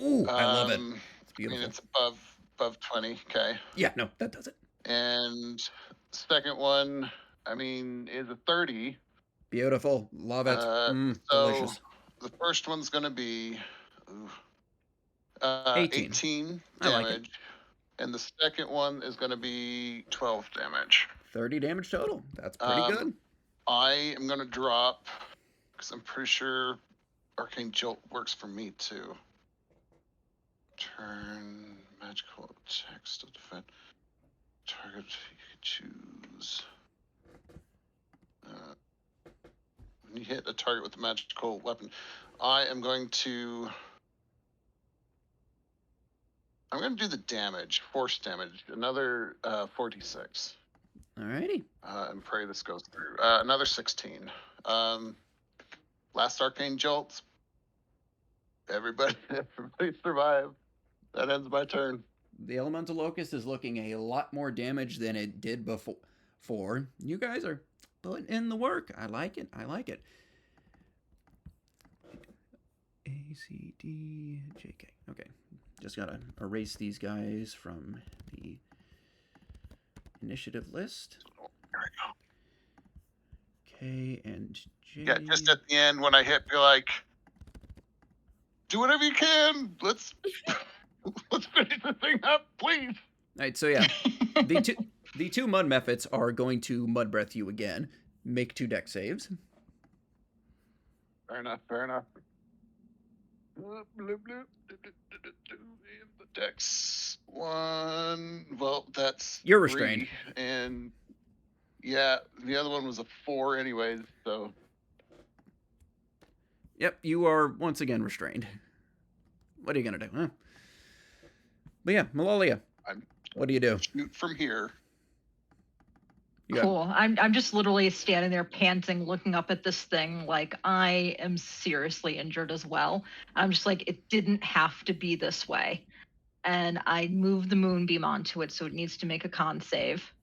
Ooh, I love it. It's I mean, beautiful. it's above 20. Okay, Yeah, no, that does it. and second one, I mean, is a 30. Beautiful. Love it. So Delicious. the first one's going to be 18. 18 I like it. damage, and the second one is going to be 12 damage. 30 damage total. That's pretty good. I am going to drop, because I'm pretty sure Arcane Jolt works for me too. Turn magical attacks to defend. Target you can choose. When you hit a target with a magical weapon, I'm going to do the damage, force damage, another 46. Alrighty. And pray this goes through. Another 16. Last Arcane Jolt. Everybody survived. That ends my turn. The elemental locust is looking a lot more damage than it did before. You guys are putting in the work. I like it. I like it. A, C, D, J, K. Okay. Just gotta erase these guys from the initiative list. There we K and J. go. Yeah, just at the end when I hit, be like, do whatever you can. Let's finish the thing up, please. Alright, so yeah. The two mud methods are going to mud breath you again. Make 2 deck saves. Fair enough. Bloop, bloop, bloop. And the dex one. Well, that's You're 3, restrained. and yeah, the other one was a 4 anyways. So Yep, you are once again restrained. What are you gonna do, huh? But yeah, Malalia, what do you do? shoot from here. You got- Cool. I'm just literally standing there panting, looking up at this thing like I am seriously injured as well. I'm just like, it didn't have to be this way. And I moved the moonbeam onto it, so it needs to make a con save.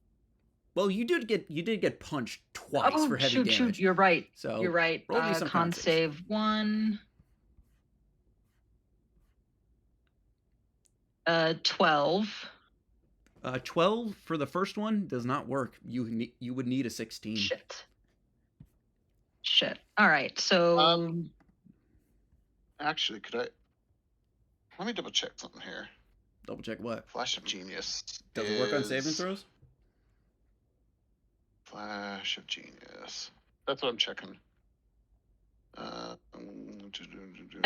Well, you did get punched twice Oh, for heavy damage. You're right. So You're right. roll me some Con con saves. save 1. 12. 12 for the first one does not work. You would need a 16. Shit. All right. So Actually, let me double check something here. Double check what? Flash of Genius. Does it work on saving throws? Flash of Genius. That's what I'm checking. I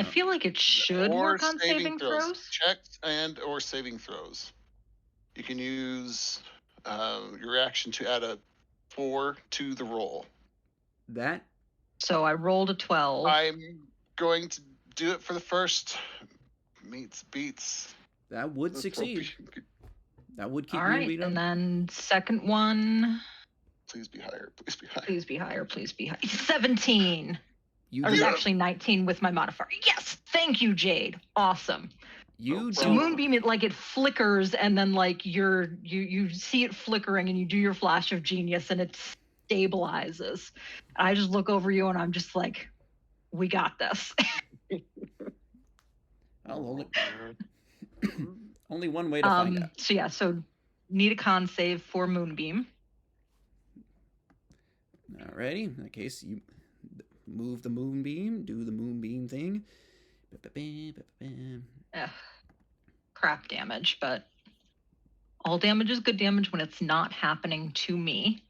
feel like it should work on saving throws. Checks or saving throws. You can use your reaction to add a 4 to the roll. That? So I rolled a 12. I'm going to do it for the first. Beats. That would succeed. That would keep All right, Moonbeam up. and then second one. Please be higher. Please be higher. Please be higher. Please be higher. 17. You Or did. actually 19 with my modifier. Yes, thank you, Jade. Awesome. You So don't. Moonbeam, it flickers, and then you see it flickering, and you do your flash of genius, and it stabilizes. I just look over you, and I'm just like, we got this. Well, only one way to find out. So yeah, so need a con save for Moonbeam. Alrighty. In that case, you move the Moonbeam, do the Moonbeam thing. Ugh, crap damage, but all damage is good damage when it's not happening to me.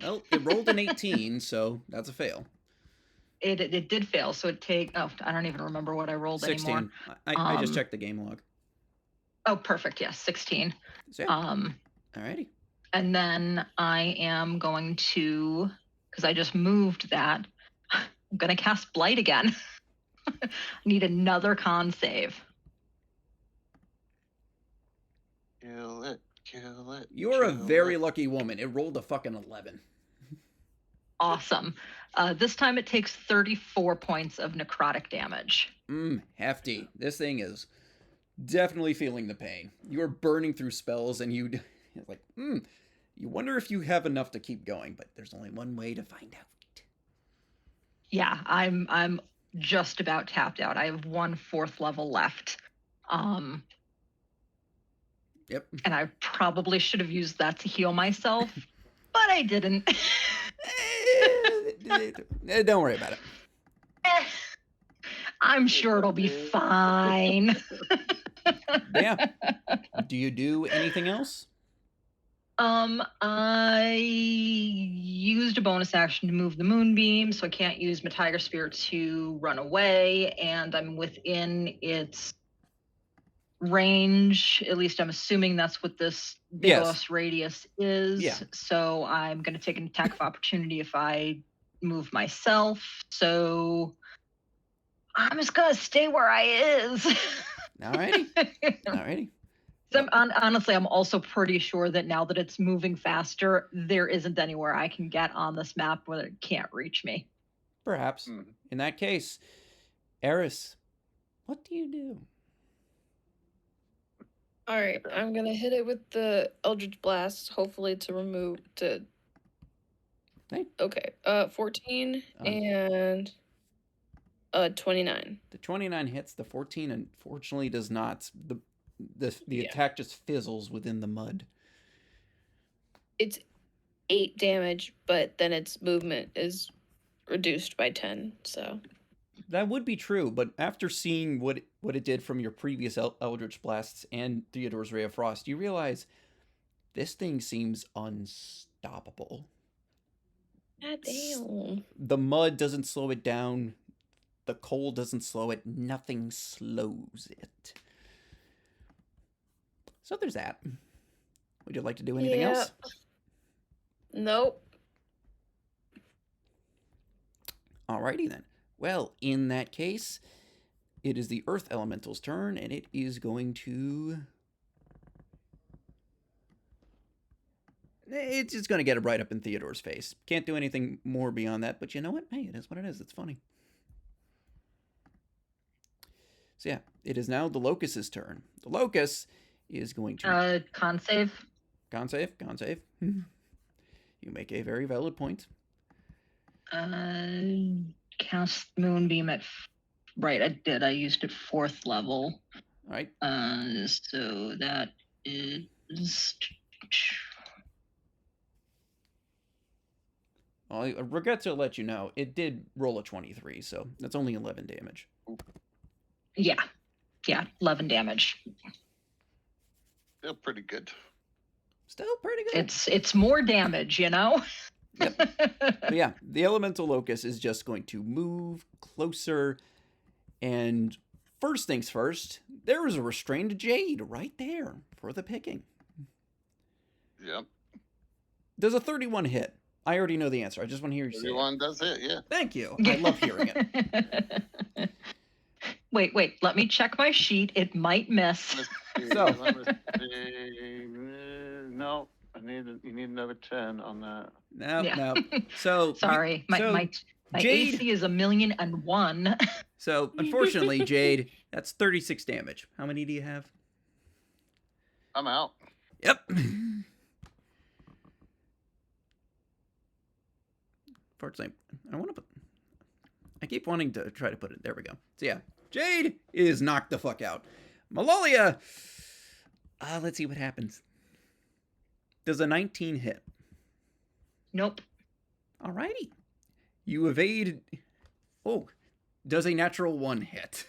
Well, it rolled an 18, so that's a fail. It did fail, so I don't even remember what I rolled 16. anymore. I just checked the game log. Oh, perfect. Yes, 16. So, alrighty. And then I am going to, because I just moved that, I'm going to cast Blight again. Need another con save. Kill it. You're a very lucky woman. It rolled a fucking 11. Awesome. This time it takes 34 points of necrotic damage. Hefty. This thing is definitely feeling the pain. You are burning through spells, and you wonder if you have enough to keep going, but there's only one way to find out. Yeah, I'm just about tapped out. I have 1 4th level left. Yep. And I probably should have used that to heal myself, but I didn't. Don't worry about it. I'm sure it'll be fine. Yeah. Do you do anything else? I used a bonus action to move the Moonbeam, so I can't use my Tiger Spirit to run away, and I'm within its range. At least I'm assuming that's what this Bigos radius is. Yeah. So I'm going to take an attack of opportunity if I move myself. So I'm just going to stay where I is. Alrighty. So honestly, I'm also pretty sure that now that it's moving faster, there isn't anywhere I can get on this map where it can't reach me. Perhaps. In that case, Eris, what do you do? All right, I'm gonna hit it with the Eldritch Blast, hopefully to remove to. Hey. Okay, 14 and 29. The 29 hits. The 14 unfortunately does not. The attack just fizzles within the mud. It's 8 damage, but then its movement is reduced by 10. So that would be true, but after seeing what it did from your previous Eldritch Blasts and Theodore's Ray of Frost, you realize this thing seems unstoppable. God damn. The mud doesn't slow it down. The cold doesn't slow it. Nothing slows it. So there's that. Would you like to do anything else? Nope. Alrighty then. Well, in that case, it is the Earth Elemental's turn, and it is going to... It's just going to get it right up in Theodore's face. Can't do anything more beyond that, but you know what? Hey, it is what it is. It's funny. So yeah, it is now the Locust's turn. The Locust is going to... Con save. Con save. You make a very valid point. Cast Moonbeam at... Right, I did. I used it 4th level. All right. So that is. Well, I regret to let you know, it did roll a 23, so that's only 11 damage. Yeah. 11 damage. Still pretty good. Still pretty good. It's more damage, you know. Yep. But yeah, the elemental locust is just going to move closer, and first things first, there is a restrained jade right there for the picking. Yep. Does a 31 hit? I already know the answer. I just want to hear you say it. Everyone does it, yeah. Thank you. I love hearing it. Wait. Let me check my sheet. It might miss. Let's see, So- let me see. No, you need another 10 on that. No. So Sorry, so my Jade- AC is 1,000,001. So unfortunately, Jade, that's 36 damage. How many do you have? I'm out. Yep. Unfortunately, I keep wanting to try to put it. There we go. So yeah, Jade is knocked the fuck out. Malalia. Let's see what happens. Does a 19 hit? Nope. Alrighty. You evade. Oh, does a natural 1 hit?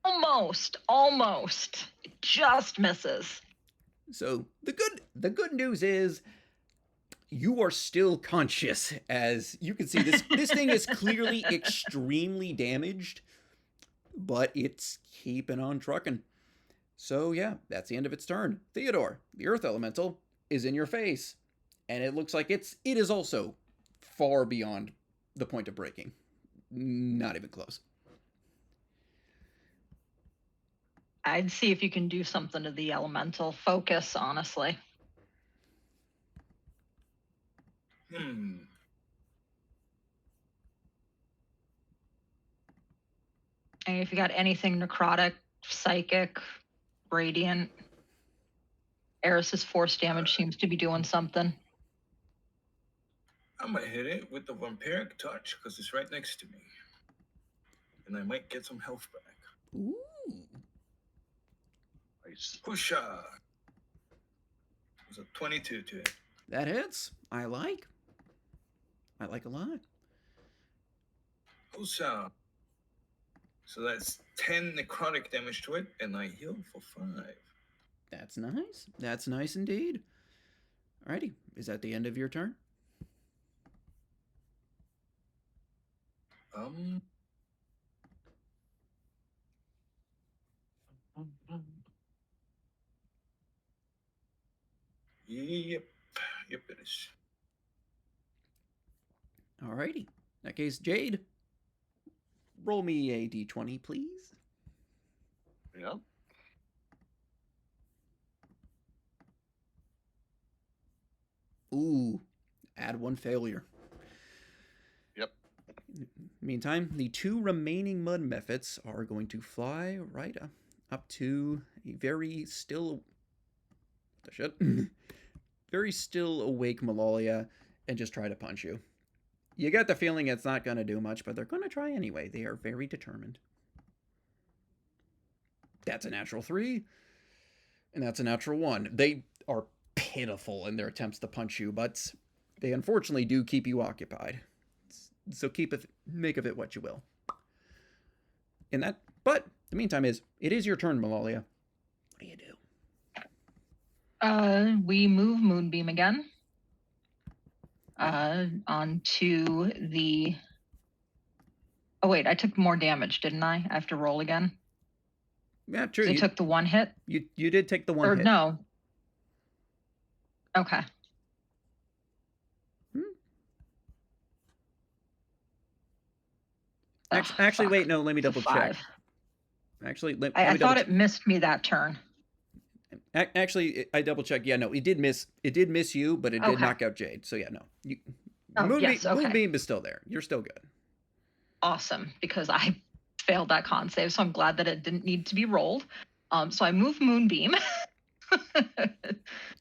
Almost. It just misses. So the good news is you are still conscious. As you can see, this thing is clearly extremely damaged, but it's keeping on trucking. So yeah, that's the end of its turn. Theodore, the earth elemental, is in your face, and it looks like it is also far beyond the point of breaking. Not even close. I'd see if you can do something to the elemental. Focus, honestly. Hmm. And if you got anything necrotic, psychic, radiant, Eris's force damage seems to be doing something. I might hit it with the vampiric touch because it's right next to me. And I might get some health back. Ooh. Nice. Pusha! It was a 22 to hit. That hits. I like a lot. Pusha! So that's 10 necrotic damage to it, and I heal for 5. That's nice. That's nice indeed. Alrighty. Is that the end of your turn? Yep, it is. Alrighty. In that case, Jade, roll me a d20, please. Yep. Ooh, add 1 failure. Yep. Meantime, the 2 remaining mud mephits are going to fly right up to a very still awake Malalia and just try to punch you. You get the feeling it's not going to do much, but they're going to try anyway. They are very determined. That's a natural 3, and that's a natural 1. They are pitiful in their attempts to punch you, but they unfortunately do keep you occupied. So make of it what you will. But the meantime it is your turn, Malalia. What do you do? We move Moonbeam again. Onto the. Oh wait, I took more damage, didn't I? I have to roll again. Yeah, true. You took the 1 hit. You did take the 1 Or hit. no. Okay. Actually, wait, no. Let me double check. 5. Actually, let I me thought double it missed me that turn. Actually, I double checked. Yeah, no, it did miss. It did miss you, but it did Okay. knock out Jade. So yeah, no. Yes, okay. Moonbeam is still there. You're still good. Awesome, because I failed that con save, so I'm glad that it didn't need to be rolled. So I move Moonbeam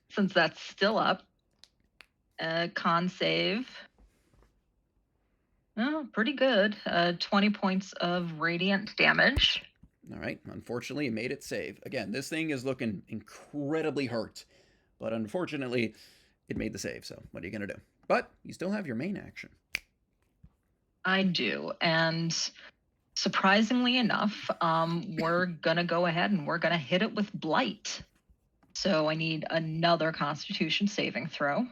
since that's still up. Con save Oh, pretty good. 20 points of radiant damage. All right. Unfortunately, it made it save. Again, this thing is looking incredibly hurt, but unfortunately, it made the save. So what are you gonna do? But you still have your main action. I do. And surprisingly enough, we're going to go ahead and we're going to hit it with Blight. So I need another Constitution saving throw.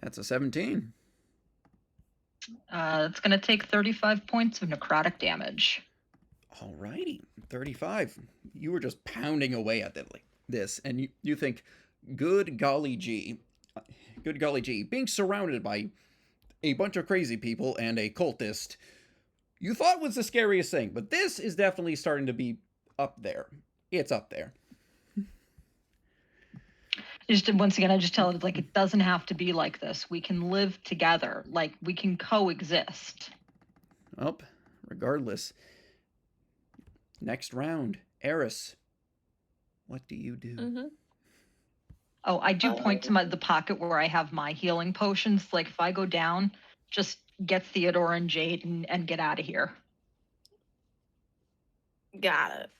That's a 17. It's going to take 35 points of necrotic damage. Alrighty, 35. You were just pounding away at it like this, and you think, good golly gee, being surrounded by a bunch of crazy people and a cultist, you thought was the scariest thing, but this is definitely starting to be up there. It's up there. Just once again, I just tell it like it doesn't have to be like this. We can live together, like we can coexist. Well, regardless. Next round, Eris. What do you do? Mm-hmm. Oh, I do point to the pocket where I have my healing potions. Like if I go down, just get Theodore and Jade and get out of here. Got it.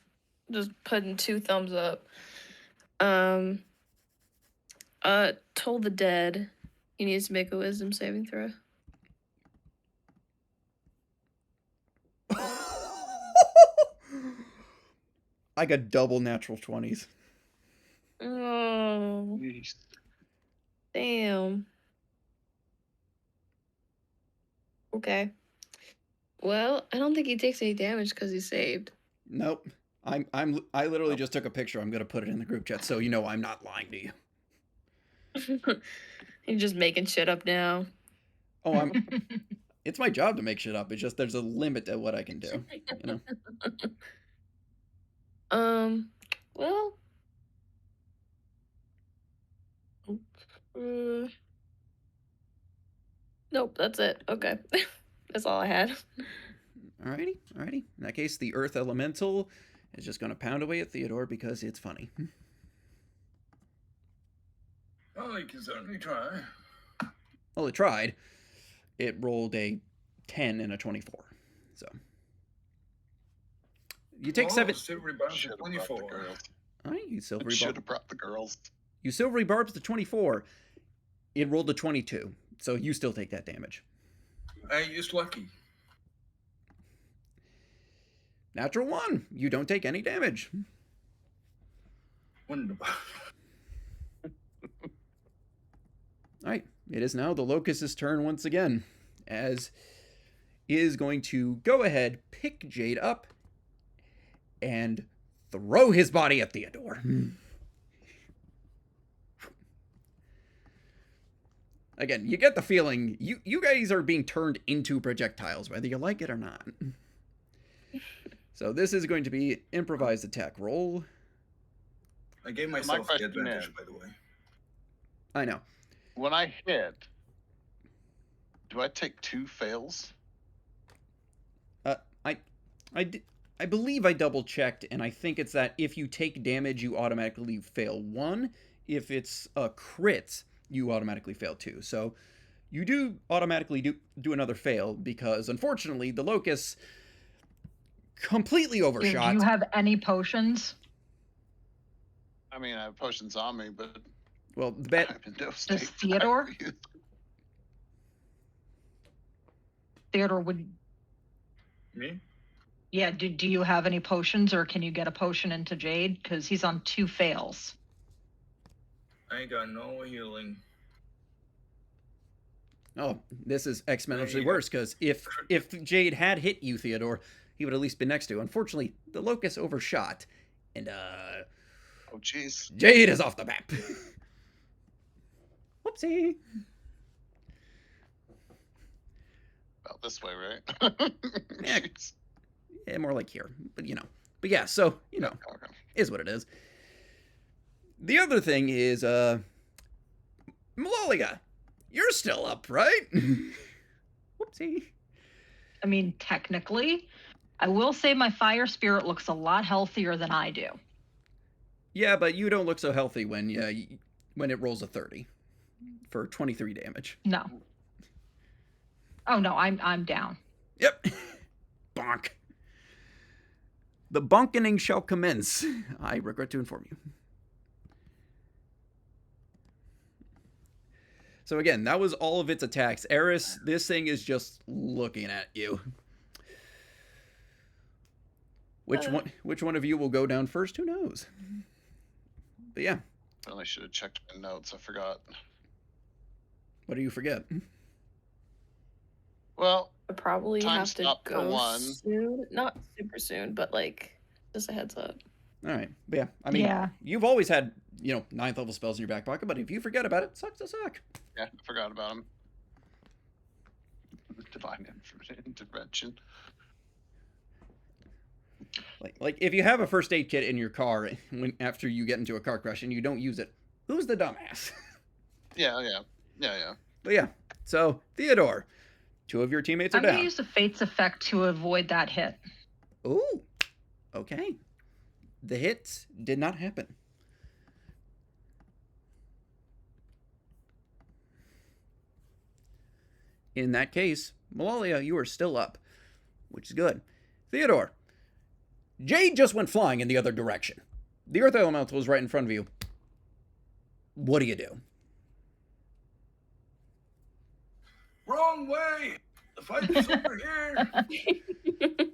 Just putting 2 thumbs up. Toll the Dead. He needs to make a wisdom saving throw. I got double natural 20s. Oh, damn. Okay. Well, I don't think he takes any damage because he saved. Nope. I literally just took a picture. I'm gonna put it in the group chat so you know I'm not lying to you. You're just making shit up now. Oh, it's my job to make shit up. It's just there's a limit to what I can do. You know? Well. Nope, that's it. Okay. That's all I had. Alrighty. In that case, the Earth Elemental is just gonna pound away at Theodore because it's funny. Oh, you can certainly try. Well, it tried. It rolled a 10 and a 24. So you take 7. Silvery barbs Should at have brought the 24. girls. Alright, you silvery Should barb. have brought the girls. You silvery barbs to 24. It rolled a 22. So you still take that damage. I used lucky. Natural 1. You don't take any damage. Wonderful. Alright, it is now the Locust's turn once again, as he is going to go ahead, pick Jade up, and throw his body at Theodore. Again, you get the feeling you guys are being turned into projectiles, whether you like it or not. So this is going to be improvised attack roll. I gave My myself the question advantage, is- by the way. I know. When I hit, do I take 2 fails? I believe I double checked, and I think it's that if you take damage, you automatically fail 1. If it's a crit, you automatically fail 2. So you do automatically do another fail because, unfortunately, the Locust completely Do overshot. you have any potions? I mean, I have potions on me, but Well, the bet. I'm in no Does state. Theodore? Theodore, would Me? yeah? Do you have any potions, or can you get a potion into Jade? Because he's on 2 fails. I ain't got no healing. Oh, this is exponentially Yeah. worse because if Jade had hit you, Theodore, he would at least been next to you. Unfortunately, the Locust overshot, and Oh, jeez. Jade is off the map. Whoopsie. About this way, right? Yeah. Jeez. Yeah, more like here, but But yeah, so Okay. is what it is. The other thing is, Malolia, you're still up, right? Whoopsie. I mean, technically, I will say my fire spirit looks a lot healthier than I do. Yeah, but you don't look so healthy when it rolls a 30 for 23 damage. No. Oh no, I'm down. Yep. Bonk. The bonkening shall commence. I regret to inform you. So again, that was all of its attacks. Eris, this thing is just looking at you. Which one of you will go down first? Who knows? But yeah. Well, I should have checked my notes. I forgot. What do you forget? Well, I probably time have to stop for go one. soon. Not super soon, but like just a heads up. All right. But yeah, I mean, Yeah. you've always had, 9th level spells in your back pocket, but if you forget about it, sucks to suck. Yeah, I forgot about him. Divine intervention. Like if you have a first aid kit in your car after you get into a car crash and you don't use it, who's the dumbass? Yeah. But yeah, so Theodore, 2 of your teammates are I'm gonna down. use the Fate's effect to avoid that hit. Ooh, okay. The hit did not happen. In that case, Malalia, you are still up, which is good. Theodore, Jade just went flying in the other direction. The Earth Elemental is right in front of you. What do you do? Wrong way. The fight is over here.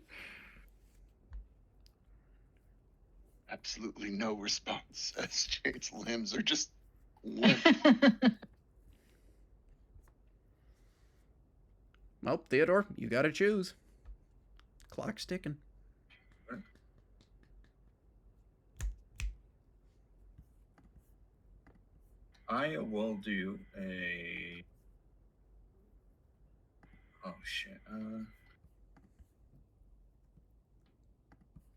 Absolutely no response as Jade's limbs are just limp. Well, Theodore, you gotta choose. Clock's ticking. I will do a. Oh shit.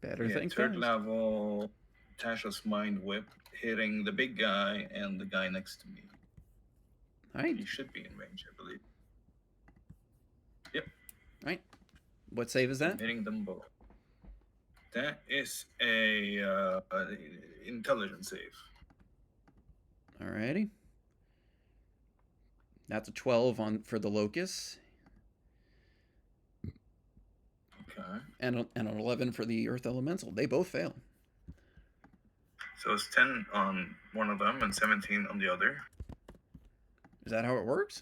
Better think third fast. level, Tasha's Mind Whip, hitting the big guy and the guy next to me. All right. He should be in range, I believe. All right. What save is that? Hitting them both. That is a intelligence save. Alrighty. That's a 12 for the locust. Okay. And an 11 for the earth elemental. They both fail. So it's 10 on one of them and 17 on the other. Is that how it works?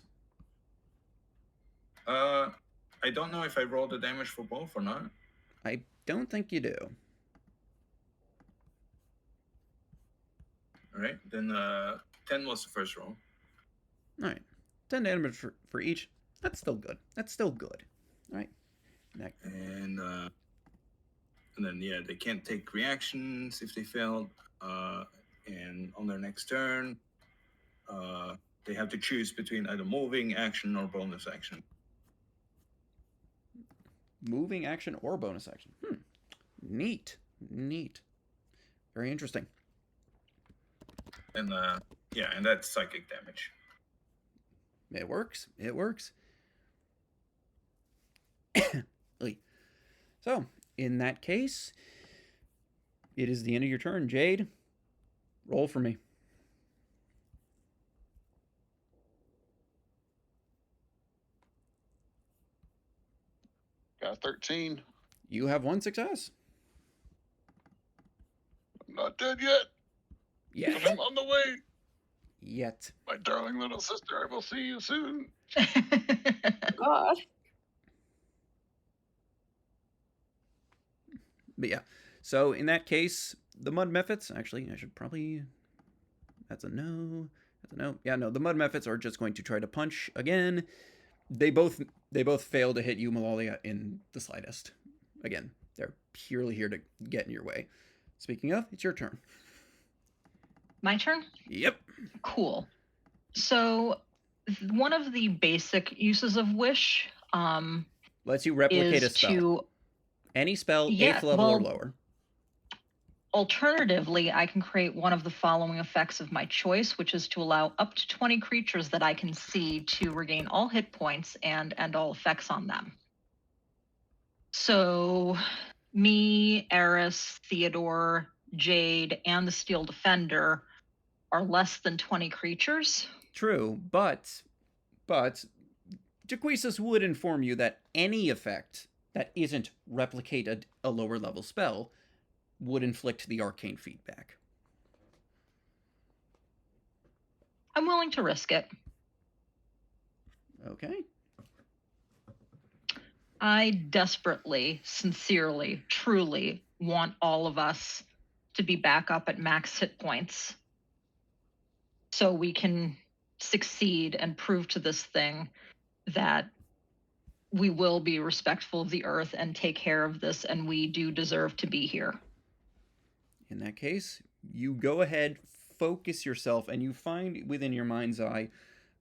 I don't know if I rolled the damage for both or not. I don't think you do. All right, then 10 was the first roll. All right. 10 damage for each. That's still good. All right. Next. And then yeah, they can't take reactions if they failed. And on their next turn, they have to choose between either moving action or bonus action. Moving action or bonus action. Neat. Very interesting. And yeah, and that's psychic damage. It works. So, in that case, it is the end of your turn. Jade, roll for me. Got a 13. You have 1 success. I'm not dead yet, but I'm on the way. Yet. My darling little sister, I will see you soon. God. But yeah. So in that case, the mud mephits, actually, I should probably... That's a no. Yeah, no, the mud mephits are just going to try to punch again. They both fail to hit you, Malalia, in the slightest. Again, they're purely here to get in your way. Speaking of, it's your turn. My turn? Yep. Cool. So one of the basic uses of Wish Lets you replicate a is spell. to Any spell, Yeah, 8th level or well- lower. alternatively, I can create one of the following effects of my choice, which is to allow up to 20 creatures that I can see to regain all hit points and end all effects on them. So me, Eris, Theodore, Jade, and the Steel Defender are less than 20 creatures. True, but Jaquesus would inform you that any effect that isn't replicate a lower level spell would inflict the arcane feedback. I'm willing to risk it. Okay. I desperately, sincerely, truly want all of us to be back up at max hit points so we can succeed and prove to this thing that we will be respectful of the earth and take care of this, and we do deserve to be here. In that case, you go ahead, focus yourself, and you find within your mind's eye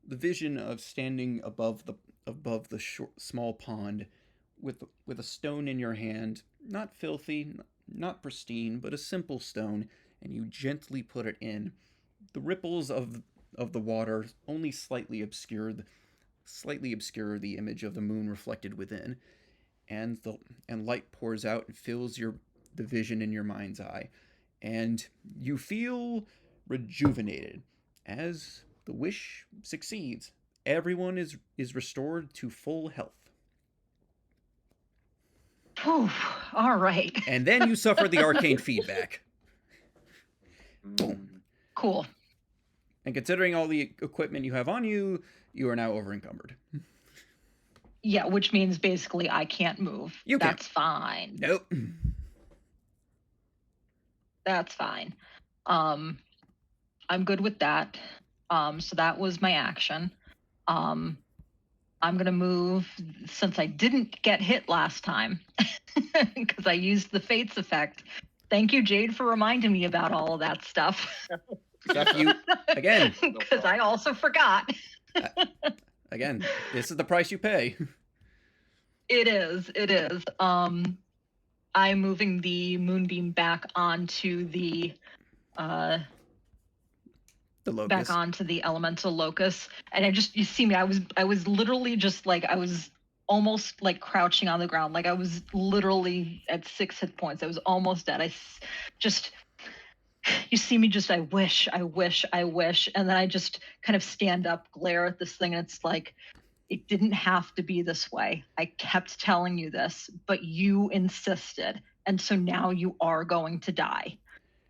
the vision of standing above the small pond with a stone in your hand, not filthy, not pristine, but a simple stone, and you gently put it in. The ripples of the water only slightly obscure the image of the moon reflected within, and light pours out and fills the vision in your mind's eye, and you feel rejuvenated as the wish succeeds. Everyone is restored to full health. Whew, all right. And then you suffer the arcane feedback. Boom. Cool. And considering all the equipment you have on you, you are now overencumbered. Yeah, which means basically I can't move. You can't. That's fine. Nope. That's fine. I'm good with that. So that was my action. I'm gonna move since I didn't get hit last time because I used the Fates effect. Thank you, Jade, for reminding me about all of that stuff. Stuff you again. Because I also forgot. Again, this is the price you pay. It is. It is. I'm moving the moonbeam back onto the locus. Back onto the elemental locus, and you see me. I was literally just like I was almost like crouching on the ground, like I was literally at 6 hit points. I was almost dead. You see me just I wish, and then I just kind of stand up, glare at this thing, and it's like, it didn't have to be this way. I kept telling you this, but you insisted, and so now you are going to die,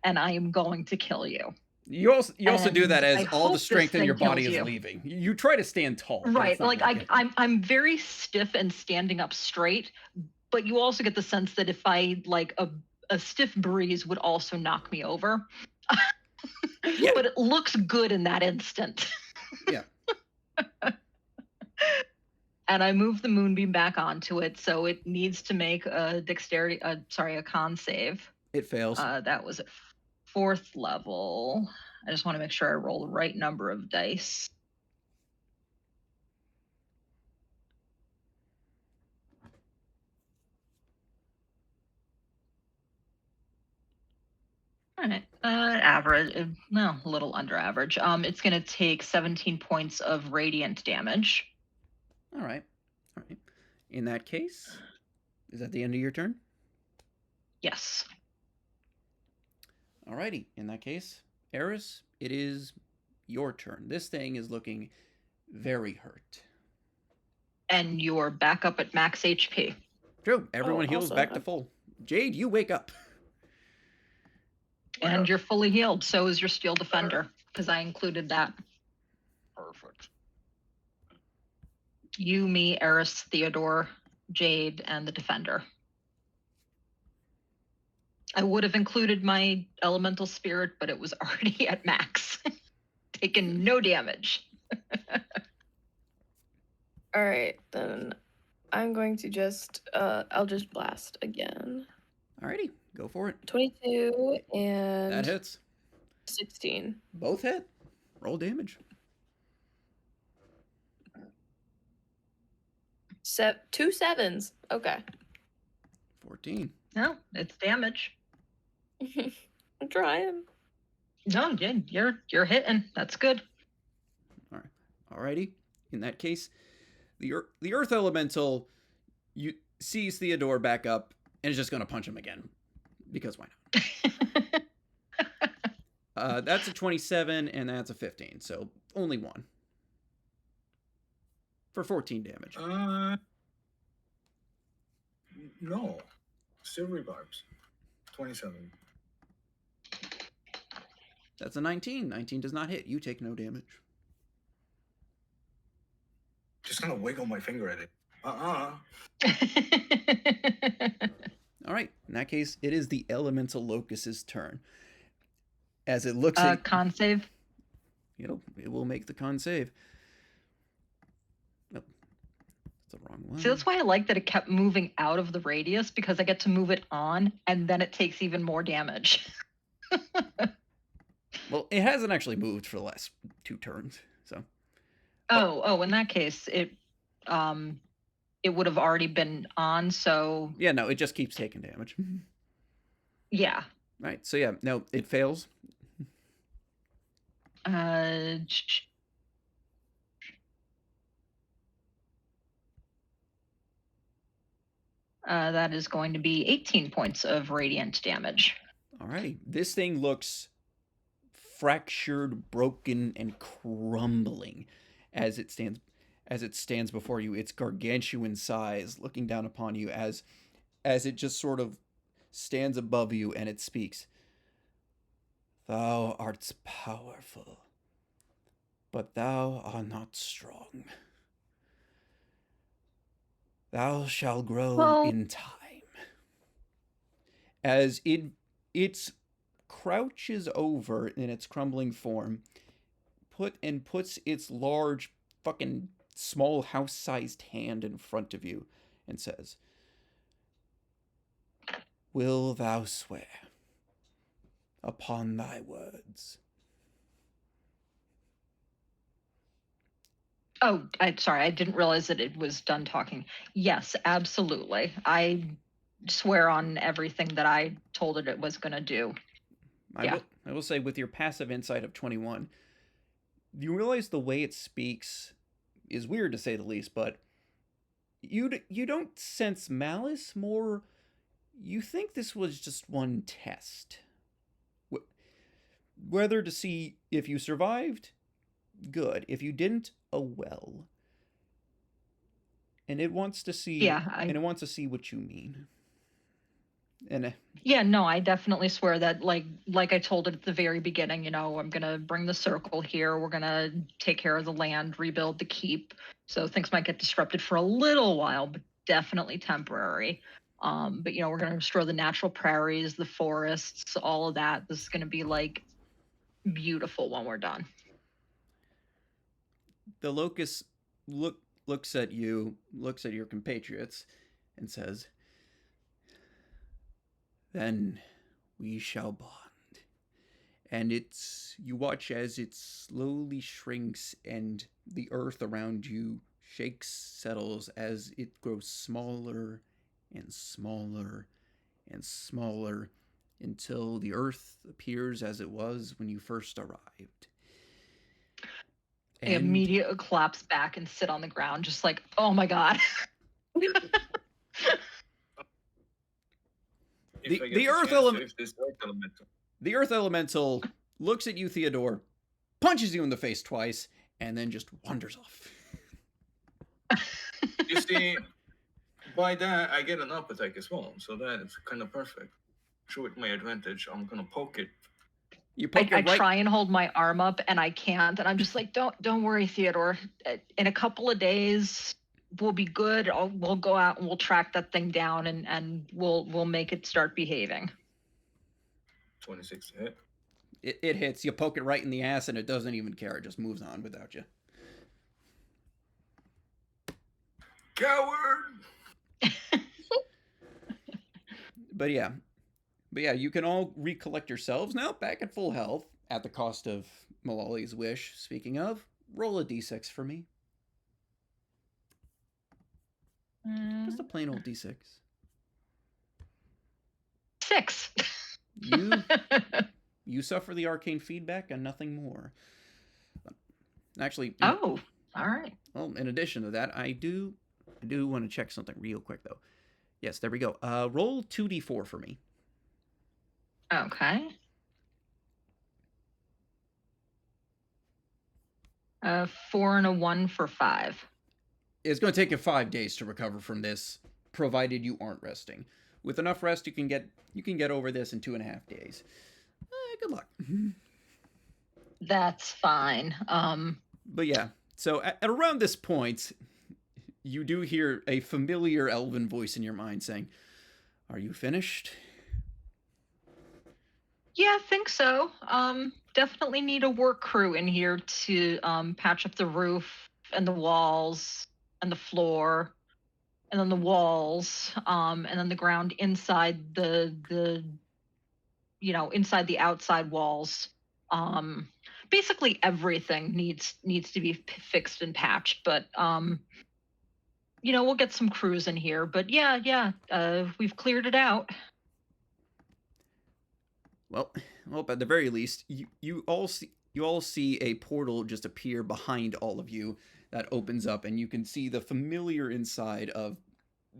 and I am going to kill you. You also do that as I all the hope strength this in your thing body kills is you. leaving. You try to stand tall. but Right, it's not like working. I'm very stiff and standing up straight, but you also get the sense that if I like a stiff breeze would also knock me over. Yeah. But it looks good in that instant. Yeah. And I move the moonbeam back onto it, so it needs to make a a con save. It fails. That was at 4th level. I just want to make sure I roll the right number of dice. All right, average, no, a little under average. It's going to take 17 points of radiant damage. All right. In that case, is that the end of your turn? Yes. Alrighty. In that case, Eris, it is your turn. This thing is looking very hurt. And you're back up at max HP. True. Everyone heals also, back to full. Jade, you wake up. And you're fully healed. So is your steel defender, because I included that. Perfect. You, me, Eris, Theodore, Jade, and the defender. I would have included my elemental spirit, but it was already at max. Taken no damage. All right, then I'm going to I'll just blast again. Alrighty. Go for it. 22 and That hits. 16. Both hit. Roll damage. 2 7s. Okay. 14. No, it's damage. I'm trying. No, you're hitting. That's good. Alrighty. In that case, the Earth Elemental sees Theodore back up and is just going to punch him again. Because why not? That's a 27 and that's a 15, so only one. for 14 damage. No. Still revives. 27. That's a 19. 19 does not hit. You take no damage. Just gonna wiggle my finger at it. All right. In that case, it is the elemental locust's turn. As it looks at Con save. it will make the con save. Nope. That's the wrong one. See, that's why I like that it kept moving out of the radius, because I get to move it on, and then it takes even more damage. Well, it hasn't actually moved for the last 2 turns, so. Oh, in that case, it would have already been on, so Yeah, no, it just keeps taking damage. yeah. Right, so yeah, no, it fails. That is going to be 18 points of radiant damage. Alrighty, this thing looks fractured, broken, and crumbling as it stands before you. Its gargantuan size, looking down upon you as it just sort of stands above you, and it speaks. Thou art powerful, but thou art not strong. Thou shalt grow in time. As it crouches over in its crumbling form, puts its large, fucking small house-sized hand in front of you, and says, "Will thou swear upon thy words?" Oh, sorry, I didn't realize that it was done talking. Yes, absolutely. I swear on everything that I told it was going to do. I will say, with your passive insight of 21, you realize the way it speaks is weird, to say the least, but you don't sense malice. More, you think this was just one test. Whether to see if you survived, good. If you didn't, oh well. And it wants to see. And it wants to see what you mean. And yeah, no, I definitely swear that, like I told it at the very beginning, I'm gonna bring the circle here. We're gonna take care of the land, rebuild the keep. So things might get disrupted for a little while, but definitely temporary. But we're gonna restore the natural prairies, the forests, all of that. This is gonna be like beautiful when we're done. The locust looks at you, looks at your compatriots, and says, "Then we shall bond." And you watch as it slowly shrinks, and the earth around you shakes, settles as it grows smaller and smaller and smaller, until the earth appears as it was when you first arrived. I immediately collapse back and sit on the ground, just like, oh my god. The earth elemental looks at you, Theodore, punches you in the face twice, and then just wanders off. You see, by that I get an up attack as well, so that's kind of perfect. Show it my advantage. I'm gonna poke it. You poke it right. I try and hold my arm up, and I can't, and I'm just like, don't worry, Theodore. In a couple of days, we'll be good. We'll go out and we'll track that thing down, and we'll make it start behaving. 26 to hit. It hits. You poke it right in the ass, and it doesn't even care. It just moves on without you. Coward! But yeah, you can all recollect yourselves now, back at full health, at the cost of Malali's wish. Speaking of, roll a d6 for me. Just a plain old d6. 6. You suffer the arcane feedback and nothing more. Actually. Oh, all right. Well, in addition to that, I do want to check something real quick, though. Yes, there we go. Roll 2d4 for me. Okay. 4 and a 1 for 5. It's going to take you 5 days to recover from this, provided you aren't resting. With enough rest, you can get over this in 2.5 days. Good luck. That's fine. But yeah, so at around this point, you do hear a familiar elven voice in your mind saying, "Are you finished?" Yeah, I think so. Definitely need a work crew in here to patch up the roof and the walls and the floor and then the walls and then the ground inside the inside the outside walls. Basically everything needs to be fixed and patched, but we'll get some crews in here. But yeah, we've cleared it out. Well, at the very least, you all see a portal just appear behind all of you that opens up, and you can see the familiar inside of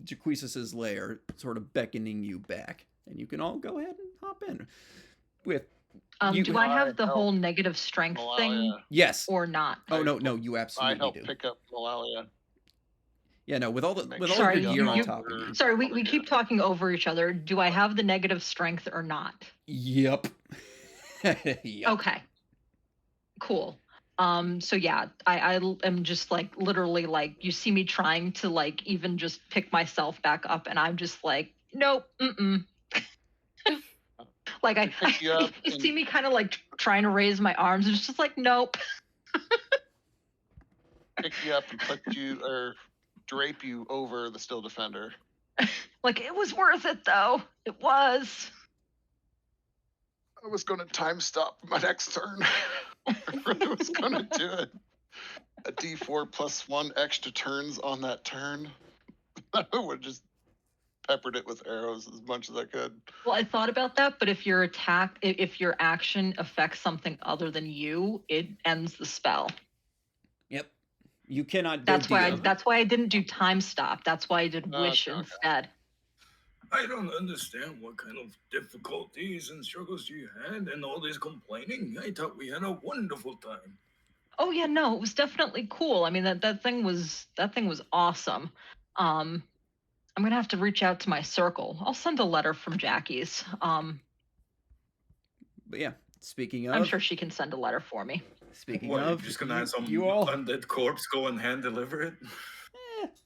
Jaquisis's lair, sort of beckoning you back, and you can all go ahead and hop in. Do I have the whole negative strength thing? Malalia. Yes. Or not? Oh no, you I absolutely help do. pick up Malalia. Yeah, no, with all Sorry, your gear on top of you. Sorry, we keep talking over each other. Do I have the negative strength or not? Yep. Yep. Okay. Cool. So yeah, I am just like literally like you see me trying to like even just pick myself back up, and I'm just like, nope, like I pick you up you see me kind of like trying to raise my arms, and it's just like, nope. Pick you up and put you or drape you over the still defender. Like it was worth it though. It was. I was going to time stop my next turn. I really was going to do it. A D4 plus 1 extra turns on that turn. I would just peppered it with arrows as much as I could. Well, I thought about that, but if your action affects something other than you, it ends the spell. Yep. You cannot. That's why I didn't do time stop. That's why I did wish instead. I don't understand what kind of difficulties and struggles you had and all this complaining. I thought we had a wonderful time. Oh yeah, no, it was definitely cool. I mean that thing was awesome. I'm gonna have to reach out to my circle. I'll send a letter from Jackie's. But yeah, speaking of, I'm sure she can send a letter for me. Speaking What, of, you're just gonna have some you all undead corpse go and hand deliver it?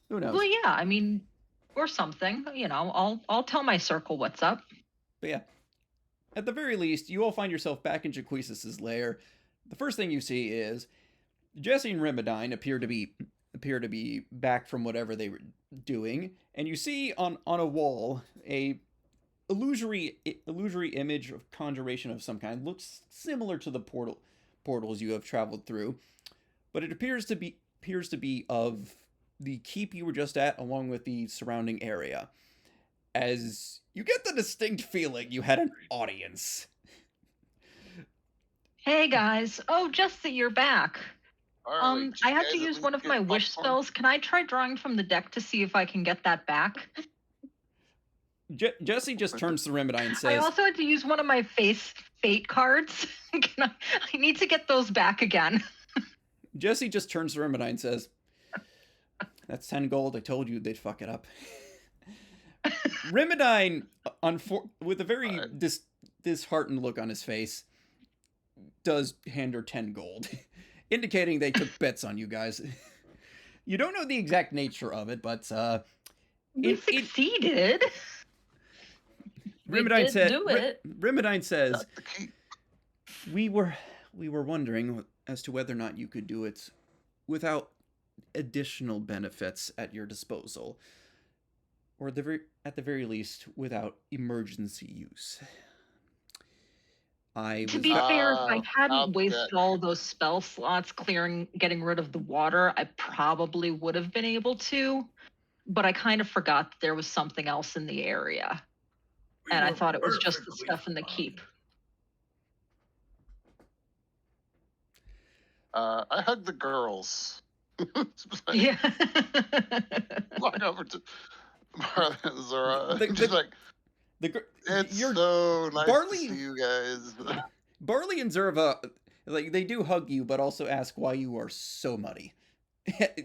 Who knows? Well, yeah, I mean, or something. I'll tell my circle what's up. But yeah, at the very least, you all find yourself back in Jaquisis's lair. The first thing you see is Jesse and Remedine appear to be back from whatever they were doing, and you see on a wall a illusory image of conjuration of some kind. Looks similar to the portals you have traveled through, but it appears to be of the keep you were just at, along with the surrounding area. As you get the distinct feeling you had an audience. Hey guys! Oh, Jesse, you're back. Harley, I had guys to at use least one of get my wish popcorn? spells. Can I try drawing from the deck to see if I can get that back? Jesse just turns to Remedine and I says, also had to use one of my fate cards. I need to get those back again. Jesse just turns to Remedine and says, "That's 10 gold. I told you they'd fuck it up." Remedine, with a very disheartened look on his face, does hand her 10 gold, indicating they took bets on you guys. You don't know the exact nature of it, but We succeeded. Remedine said, do it. Remedine says, Got the key. we were wondering as to whether or not you could do it without additional benefits at your disposal, or at the very least without emergency use. To be fair, if I hadn't I'll wasted get- all those spell slots getting rid of the water, I probably would have been able to. But I kind of forgot that there was something else in the area. We And I were thought it was just the perfectly stuff in the fine. keep. I hugged the girls. Like, Yeah. walk over to Marley and Zora. The- Just like, it's you're so nice Barley- to see you guys. Barley and Zerva, like, they do hug you, but also ask why you are so muddy.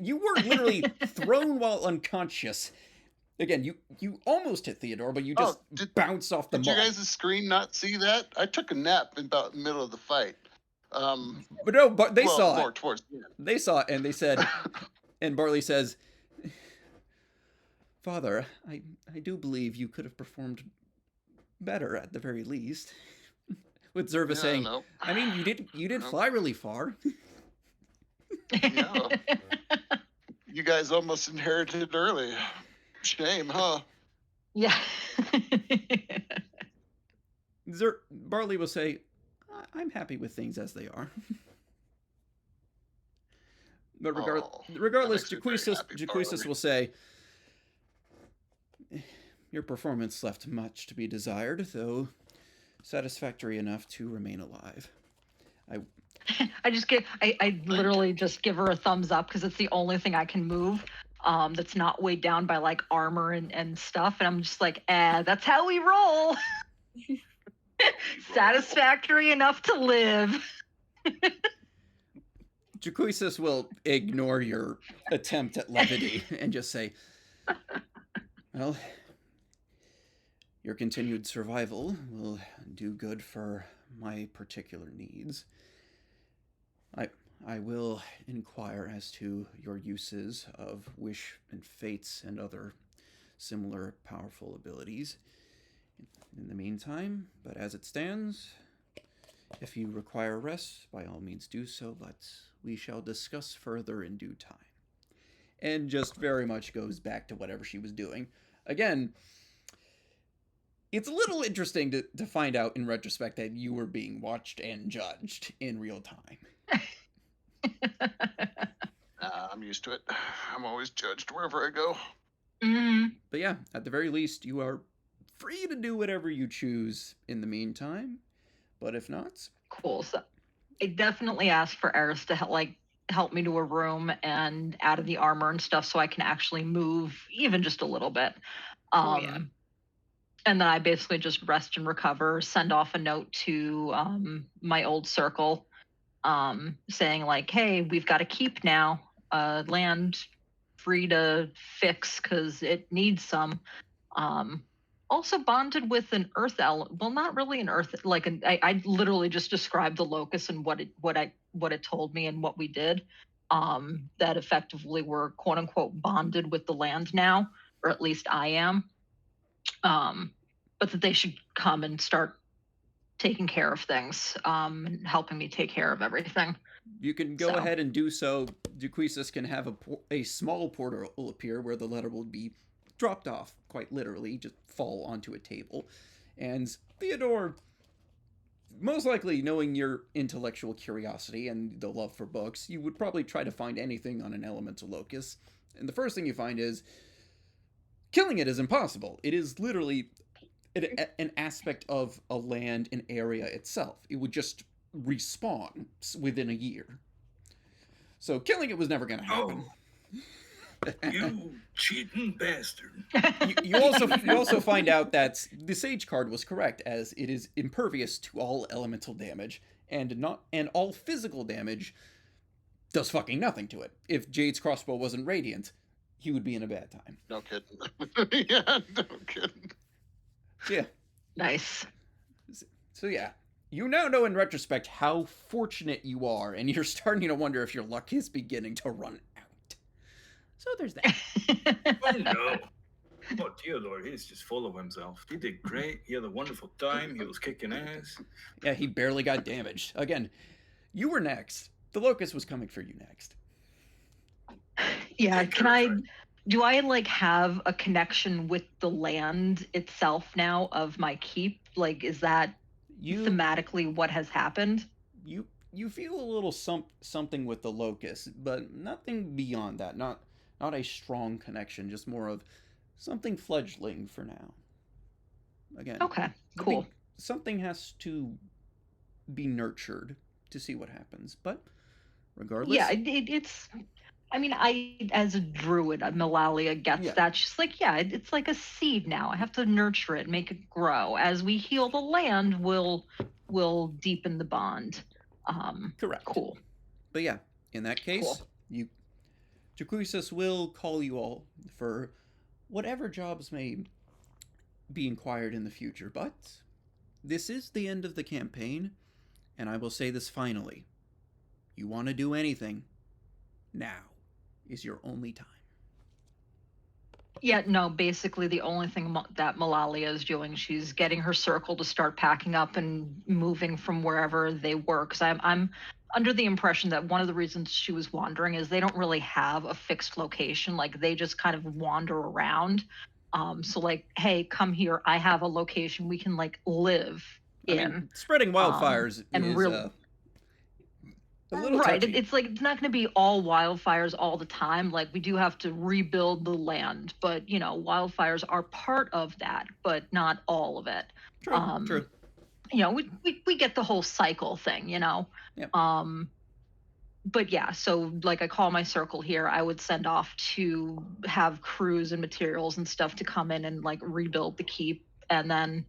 You were literally thrown while unconscious. Again, you almost hit Theodore, but you just bounce off the Did mud. you guys' screen not see that? I took a nap in about the middle of the fight. But no, but they saw more it. towards the end. They saw it, and they said, and Barley says, "Father, I do believe you could have performed better at the very least." With Zerva saying, no. "I mean, you did fly really far." Yeah. You guys almost inherited early. Shame, huh? Yeah. Barley will say, "I'm happy with things as they are." But regardless, Jaquesus will say, "Your performance left much to be desired, though satisfactory enough to remain alive." I literally just give her a thumbs up because it's the only thing I can move that's not weighed down by like armor and stuff. And I'm just like, that's how we roll. Satisfactory enough to live. Jaquesus will ignore your attempt at levity and just say, "Well, your continued survival will do good for my particular needs. I will inquire as to your uses of wish and fates and other similar powerful abilities in the meantime, but as it stands, if you require rest, by all means do so, but we shall discuss further in due time." And just very much goes back to whatever she was doing. Again, it's a little interesting to find out in retrospect that you were being watched and judged in real time. I'm used to it. I'm always judged wherever I go. But yeah, at the very least, you are free to do whatever you choose in the meantime. But if not, cool. So I definitely asked for Eris to help me to a room and out of the armor and stuff so I can actually move even just a little bit. Yeah. And then I basically just rest and recover, send off a note to my old circle saying like, hey, we've got to keep now, land free to fix because it needs some. Also bonded with an earth element. Well, not really an earth. Like I literally just described the locus and what it told me and what we did. That effectively we're quote unquote bonded with the land now, or at least I am. But that they should come and start taking care of things, and helping me take care of everything. You can go ahead and do so. Jaquesus can have a small portal will appear where the letter will be dropped off, quite literally, just fall onto a table. And Theodore, most likely knowing your intellectual curiosity and the love for books, you would probably try to find anything on an elemental locus. And the first thing you find is killing it is impossible. It is literally an aspect of a land, an area itself. It would just respawn within a year. So killing it was never going to happen. You cheating bastard. You also find out that the Sage card was correct, as it is impervious to all elemental damage, and all physical damage does fucking nothing to it. If Jade's crossbow wasn't radiant, he would be in a bad time. No kidding. Yeah, no kidding. Yeah. Nice. So yeah, you now know in retrospect how fortunate you are, and you're starting to wonder if your luck is beginning to run out. So there's that. Oh no. Oh, Theodore, he's just full of himself. He did great. He had a wonderful time. He was kicking ass. Yeah, he barely got damaged. Again, you were next. The Locust was coming for you next. Yeah, do I like have a connection with the land itself now of my keep? Like, is that thematically what has happened? You feel a little something with the Locust, but nothing beyond that. Not a strong connection, just more of something fledgling for now. Again. Okay, cool. Something has to be nurtured to see what happens, but regardless. Yeah, it's. I mean, as a druid, Malalia gets that. She's like, yeah, it's like a seed now. I have to nurture it, make it grow. As we heal the land, we'll deepen the bond. Correct. Cool. But yeah, in that case, cool. Jacuisus will call you all for whatever jobs may be inquired in the future, but this is the end of the campaign, and I will say this finally. You want to do anything, now is your only time. Yeah, no, basically the only thing that Malalia is doing, she's getting her circle to start packing up and moving from wherever they were. Because I'm under the impression that one of the reasons she was wandering is they don't really have a fixed location. Like they just kind of wander around. So like, hey, come here. I have a location we can like live I in. mean, spreading wildfires And is real a little right. touchy. It's like it's not going to be all wildfires all the time. Like we do have to rebuild the land, but you know, wildfires are part of that, but not all of it. True. You know, we get the whole cycle thing, you know. Yep. But yeah, so like I call my circle here, I would send off to have crews and materials and stuff to come in and like rebuild the keep, and then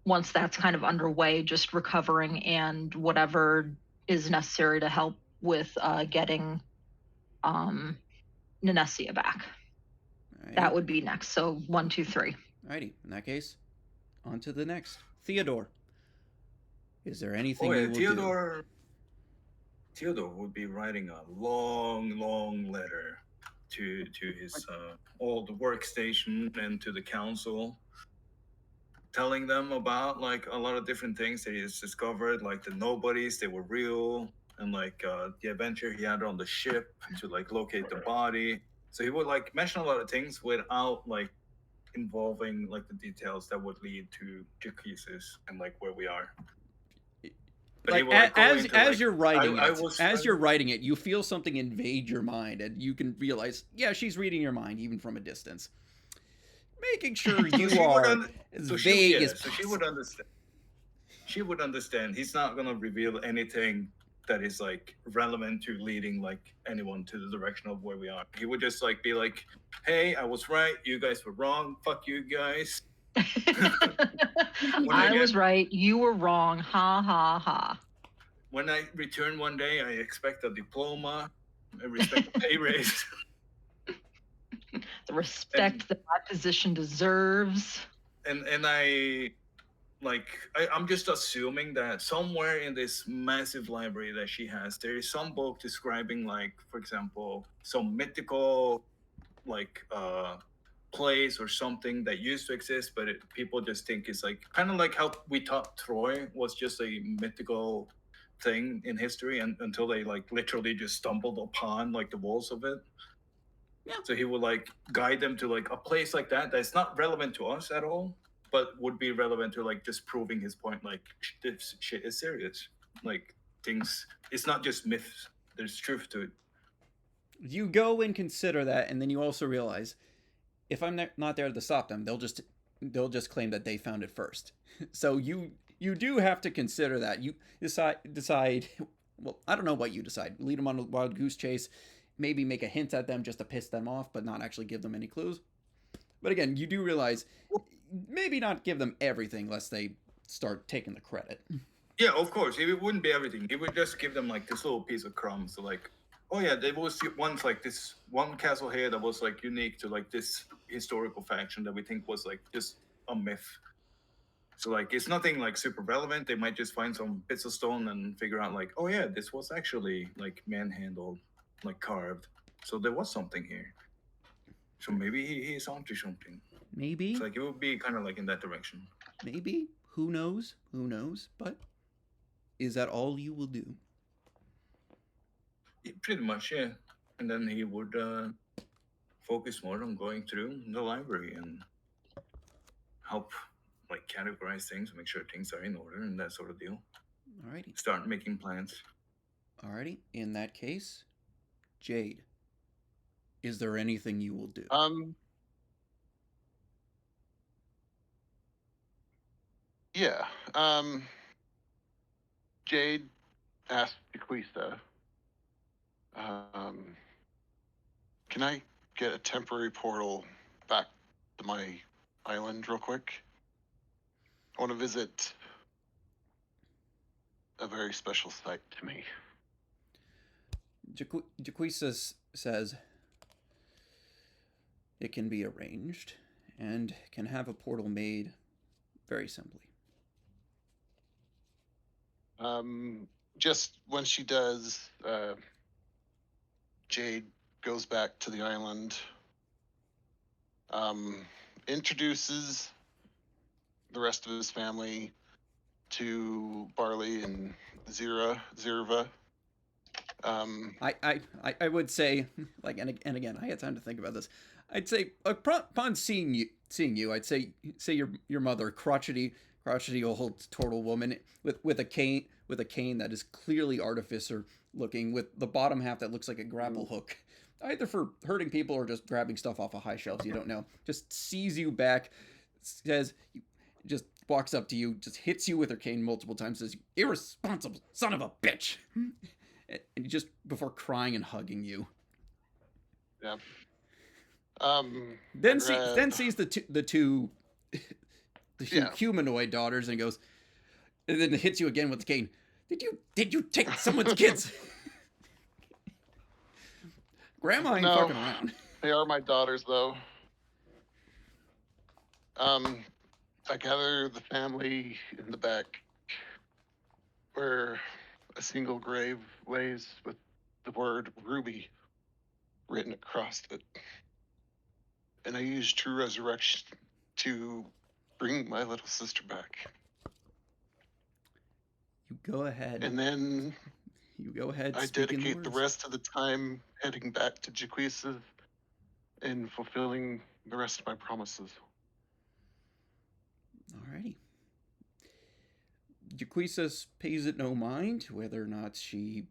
once that's kind of underway, just recovering and whatever is necessary to help with getting Nanessia back. Alrighty. That would be next. So 1, 2, 3. Alrighty. In that case, on to the next. Theodore. Is there anything Oh yeah, you will do? Theodore would be writing a long letter to his old workstation and to the council, telling them about like a lot of different things that he has discovered, like the nobodies, they were real, and like the adventure he had on the ship to like locate the body. So he would like mention a lot of things without like involving like the details that would lead to Jacuisus and like where we are. But he Like, will, like, go as into, as like, you're writing I it, was as trying- you're writing it, you feel something invade your mind, and you can realize, yeah, she's reading your mind even from a distance, making sure So you she would are un- as so vague as so possible. she would understand. She would understand. He's not gonna reveal anything that is like relevant to leading like anyone to the direction of where we are. He would just like be like, "Hey, I was right. You guys were wrong. Fuck you guys." I was right. You were wrong. Ha ha ha. When I return one day, I expect a diploma. I respect a pay raise. The respect that my position deserves. And I'm just assuming that somewhere in this massive library that she has, there is some book describing, like, for example, some mythical like place or something that used to exist, but people just think it's like kind of like how we thought Troy was just a mythical thing in history, and until they like literally just stumbled upon like the walls of it. Yeah. So he would like guide them to like a place like that that's not relevant to us at all, but would be relevant to like just proving his point. Like this shit is serious. Like things, it's not just myths. There's truth to it. You go and consider that, and then you also realize, if I'm not there to stop them, they'll just claim that they found it first. So you do have to consider that. You decide. Well, I don't know what you decide. Lead them on a wild goose chase. Maybe make a hint at them just to piss them off, but not actually give them any clues. But again, you do realize maybe not give them everything lest they start taking the credit. Yeah, of course. It wouldn't be everything. It would just give them like this little piece of crumbs. So like, oh yeah, there was once like this one castle here that was like unique to like this historical faction that we think was like just a myth. So like, it's nothing like super relevant. They might just find some bits of stone and figure out like, oh yeah, this was actually like manhandled, like carved. So there was something here. So maybe he's onto something. Maybe. It's like it would be kind of like in that direction. Maybe. Who knows? Who knows? But is that all you will do? Pretty much, yeah. And then he would focus more on going through the library and help like categorize things, make sure things are in order and that sort of deal. Alrighty. Start making plans. Alrighty. In that case, Jade, is there anything you will do? Yeah. Jade asked Jaquista, can I get a temporary portal back to my island real quick? I want to visit a very special site to me. Jaquisa says it can be arranged and can have a portal made very simply. Just when she does, Jade goes back to the island, introduces the rest of his family to Barley and Zirva. I would say, like, and again, I had time to think about this. I'd say upon seeing you, I'd say your mother, crotchety old turtle woman with a cane that is clearly artificer looking, with the bottom half that looks like a grapple hook, either for hurting people or just grabbing stuff off of high shelves. You don't know. Just sees you back, says, just walks up to you, just hits you with her cane multiple times, says, "Irresponsible son of a bitch," and just before crying and hugging you. Yeah. Then sees the two Yeah. humanoid daughters and goes, and then hits you again with the cane. Did you take someone's kids? Grandma ain't No. fucking around. They are my daughters, though. I gather the family in the back where a single grave lays with the word Ruby written across it. And I use True Resurrection to bring my little sister back. You go ahead. And then You go ahead. I speaking dedicate the words. rest of the time heading back to Jaquisa and fulfilling the rest of my promises. Alrighty. Jaquisa pays it no mind whether or not she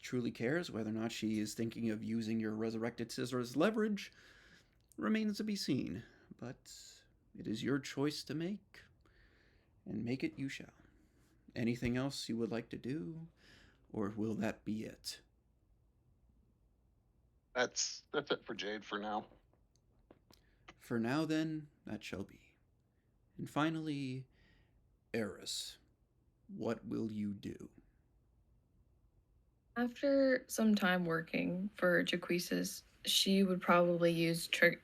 truly cares, whether or not she is thinking of using your resurrected sister as leverage, remains to be seen. But it is your choice to make, and make it you shall. Anything else you would like to do, or will that be it? That's it for Jade for now. For now, then, that shall be. And finally, Eris, what will you do? After some time working for Jaquisas, she would probably use True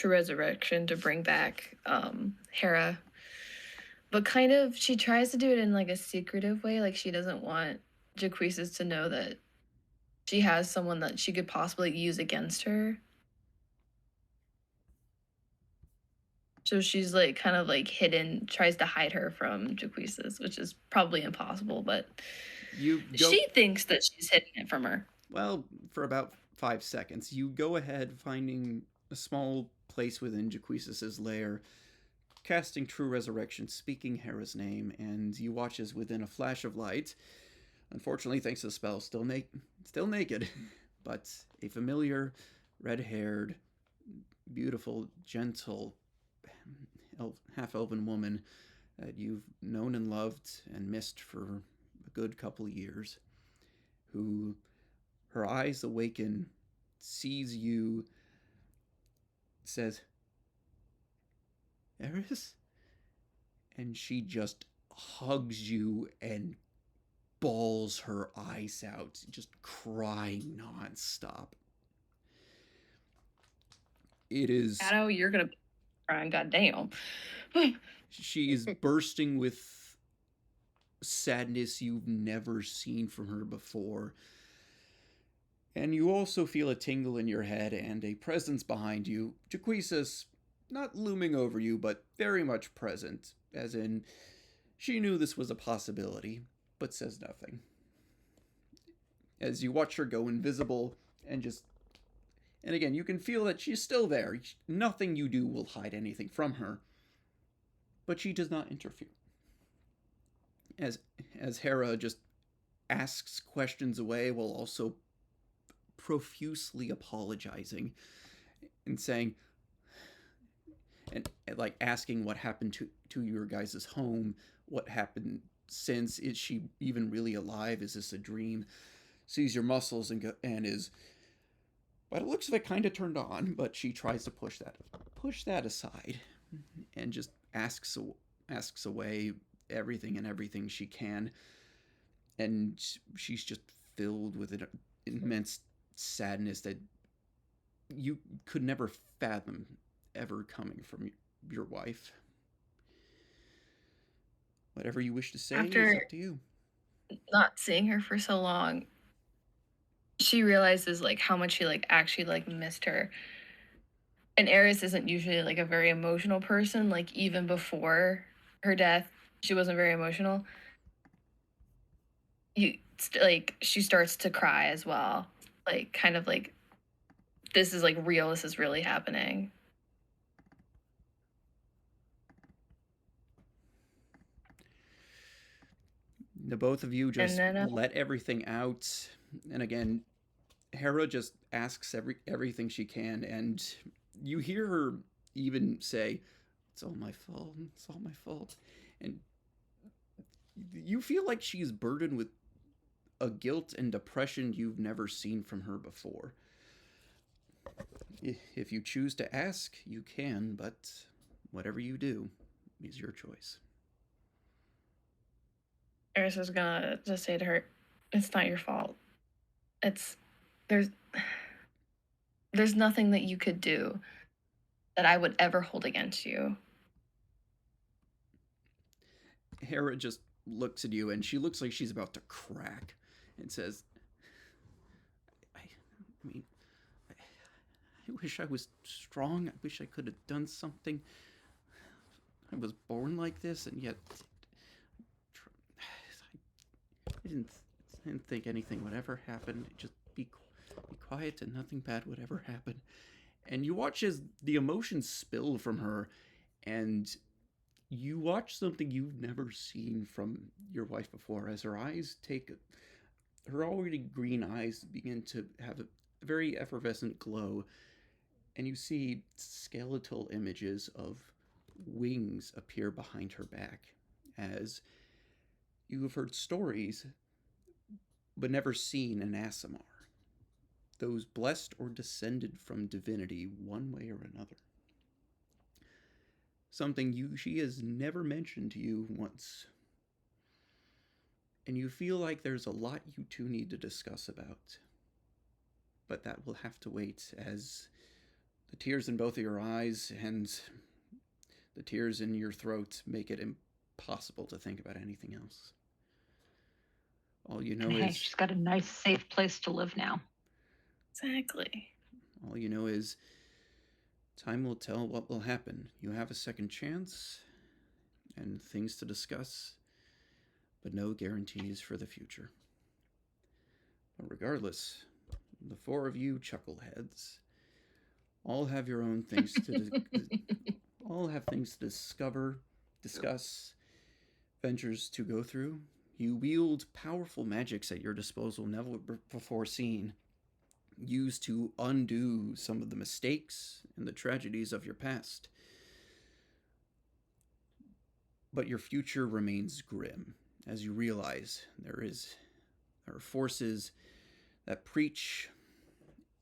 Resurrection to bring back Hera. But kind of, she tries to do it in like a secretive way. Like, she doesn't want Jaquisas to know that she has someone that she could possibly use against her. So she's like kind of like hidden, tries to hide her from Jaquisas, which is probably impossible, but she thinks that she's hiding it from her. Well, for about 5 seconds, you go ahead finding a small place within Jaquisas' lair, casting True Resurrection, speaking Hera's name, and you watch as within a flash of light, unfortunately thanks to the spell, still naked, but a familiar, red-haired, beautiful, gentle, half-elven woman that you've known and loved and missed for a good couple of years, who, her eyes awaken, sees you, says, "Eris?" And she just hugs you and bawls her eyes out, just crying nonstop. It is... Shadow, you're gonna be crying, goddamn. She's bursting with sadness you've never seen from her before. And you also feel a tingle in your head and a presence behind you. Jaquisas, not looming over you, but very much present. As in, she knew this was a possibility, but says nothing. As you watch her go invisible and just... And again, you can feel that she's still there. Nothing you do will hide anything from her. But she does not interfere. As Hera just asks questions away while also profusely apologizing and saying, and like asking what happened to your guys' home, what happened since, is she even really alive, is this a dream? Sees your muscles and is, but it looks like kind of turned on, but she tries to push that aside and just asks away everything she can, and she's just filled with immense sadness that you could never fathom ever coming from your wife. Whatever you wish to say is After up to you. not seeing her for so long, she realizes like how much she like actually like missed her. And Eris isn't usually like a very emotional person. Like even before her death, she wasn't very emotional. Like she starts to cry as well. Like kind of like this is like real. This is really happening. The both of you just then, let everything out, and again, Hera just asks everything she can, and you hear her even say, "It's all my fault. It's all my fault," and you feel like she's burdened with a guilt and depression you've never seen from her before. If you choose to ask, you can, but whatever you do is your choice. Eris is gonna just say to her, "It's not your fault. It's there's there's nothing that you could do that I would ever hold against you." Hera just looks at you, and she looks like she's about to crack, and says, I mean, I wish I was strong. I wish I could have done something. I was born like this, and yet I didn't think anything would ever happen. Just be quiet and nothing bad would ever happen. And you watch as the emotions spill from her, and you watch something you've never seen from your wife before, as her eyes her already green eyes begin to have a very effervescent glow, and you see skeletal images of wings appear behind her back, as you have heard stories but never seen an Aasimar, those blessed or descended from divinity one way or another. Something she has never mentioned to you once. And you feel like there's a lot you two need to discuss about. But that will have to wait, as the tears in both of your eyes and the tears in your throat make it impossible to think about anything else. All you know And hey, is she's got a nice, safe place to live now. Exactly. all you know is time will tell what will happen. You have a second chance and things to discuss, but no guarantees for the future. But regardless, the four of you chuckleheads all have your own things to all have things to discover, discuss, ventures to go through. You wield powerful magics at your disposal never before seen, used to undo some of the mistakes and the tragedies of your past. But your future remains grim, as you realize there are forces that preach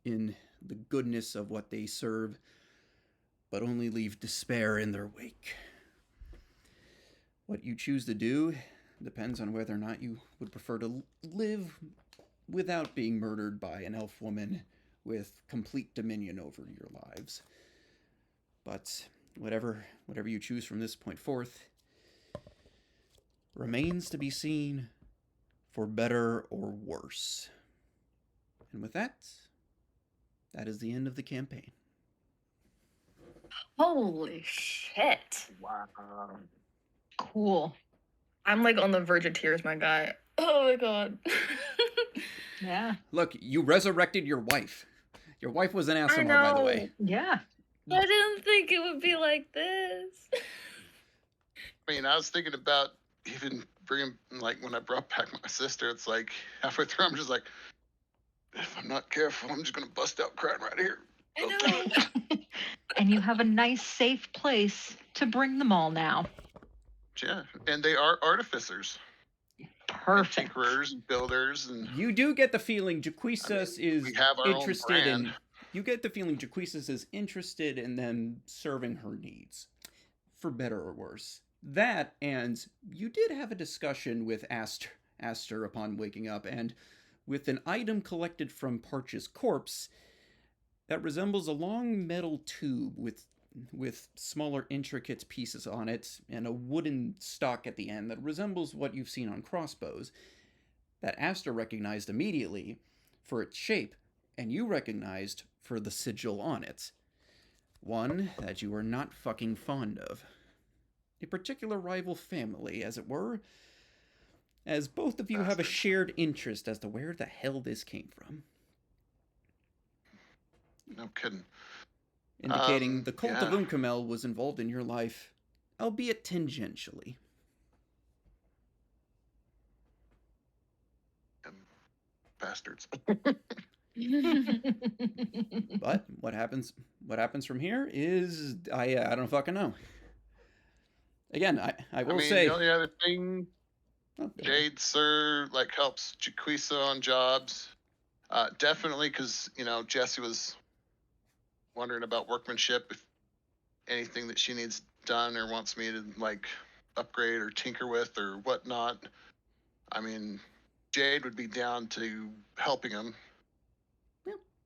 in the goodness of what they serve, but only leave despair in their wake. What you choose to do depends on whether or not you would prefer to live without being murdered by an elf woman with complete dominion over your lives. But whatever you choose from this point forth remains to be seen, for better or worse. And with that is the end of the campaign. Holy shit. Wow. Cool. I'm like on the verge of tears, my guy. Oh my god. Yeah. Look, you resurrected your wife. Your wife was an Aasimar, by the way. Yeah. I didn't think it would be like this. I mean, I was thinking about even bringing, like, when I brought back my sister, it's like halfway through, I'm just like, if I'm not careful, I'm just going to bust out crying right here. I know. And you have a nice, safe place to bring them all now. Yeah, and they are artificers, and Perfect. tinkerers, and builders, and You do get the feeling Jaquisas is we have our own interested in. brand. You get the feeling Jaquisas is interested in them serving her needs, for better or worse. That, and you did have a discussion with Aster upon waking up, and with an item collected from Parch's corpse that resembles a long metal tube with smaller intricate pieces on it and a wooden stock at the end that resembles what you've seen on crossbows that Asta recognized immediately for its shape and you recognized for the sigil on it. One that you are not fucking fond of. A particular rival family, as it were, as both of you have a shared interest as to where the hell this came from. No kidding. Indicating the cult of yeah. Unkamel was involved in your life, albeit tangentially. Bastards. But what happens from here is I don't fucking know. Again, I will say the only other thing, oh, Jade Sir like helps Jaquisa on jobs. Definitely because Jesse was wondering about workmanship, if anything that she needs done or wants me to like upgrade or tinker with or whatnot. I mean, Jade would be down to helping him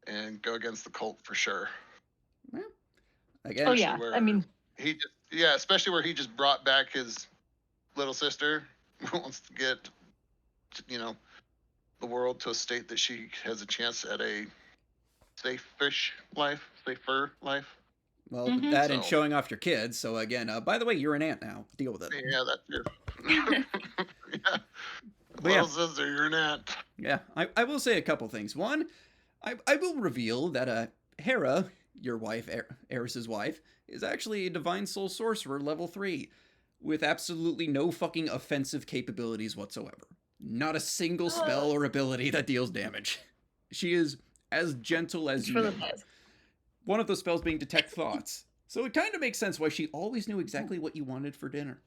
and go against the cult for sure. Again, Oh yeah, I mean, he just especially where he just brought back his little sister who wants to get the world to a state that she has a chance at a safer life. Well, that and showing off your kids. So again, by the way, you're an aunt now. Deal with it. Yeah, that's your yeah. Little sister, you're an aunt. Yeah, I will say a couple things. One, I will reveal that Hera, your wife, Eris's wife, is actually a divine soul sorcerer level 3 with absolutely no fucking offensive capabilities whatsoever. Not a single spell or ability that deals damage. She is as gentle as you know. One of those spells being detect thoughts. So it kind of makes sense why she always knew exactly what you wanted for dinner.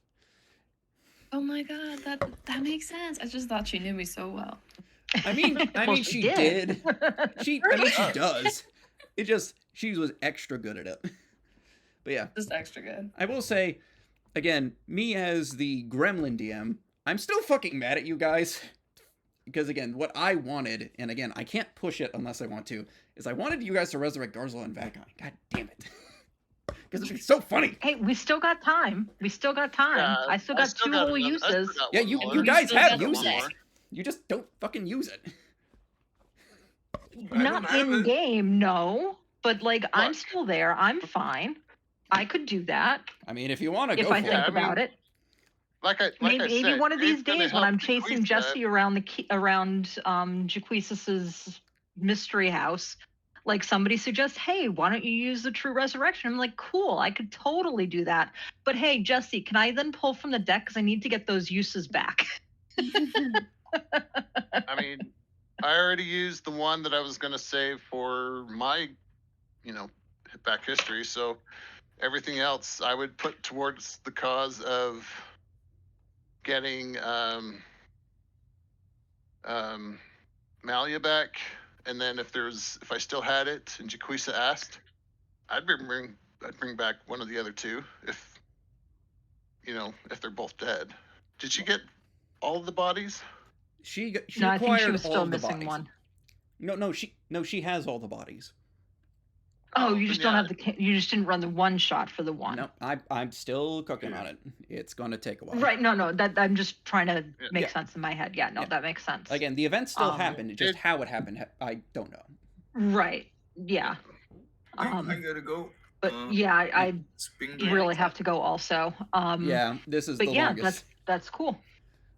Oh my god, that makes sense. I just thought she knew me so well. I mean she did. She does. It just she was extra good at it. But yeah. Just extra good. I will say, again, me as the Gremlin DM, I'm still fucking mad at you guys. Because again, what I wanted, and again, I can't push it unless I want to, is I wanted you guys to resurrect Garzel and Vakai. God damn it. Because it'd be so funny. Hey, we still got time. I still got two whole uses. Yeah, you guys have used it. You just don't fucking use it. Not in game, no. But like, I'm still there. I'm fine. I could do that. I mean, if you want to go if for I think about it. Maybe one of these days when I'm chasing Jesse around Jaquisis's mystery house, like somebody suggests, hey, why don't you use the true resurrection? I'm like, cool, I could totally do that. But hey, Jesse, can I then pull from the deck because I need to get those uses back? I mean, I already used the one that I was going to save for my, back history. So everything else I would put towards the cause of getting Malia back, and then if I still had it and Jaquisa asked, I'd bring back one of the other two if they're both dead. Did she get all of the bodies? She no, I think she acquired was all still of the missing bodies. one. She has all the bodies. Oh, you just don't have you just didn't run the one shot for the one. No, I'm still cooking on it. It's going to take a while. Right, no, that I'm just trying to make sense in my head. Yeah, no, that makes sense. Again, the event still happened. Just how it happened, I don't know. Right, yeah. I gotta go. But yeah, I really have to go also. Yeah, this is but the yeah, longest. that's cool.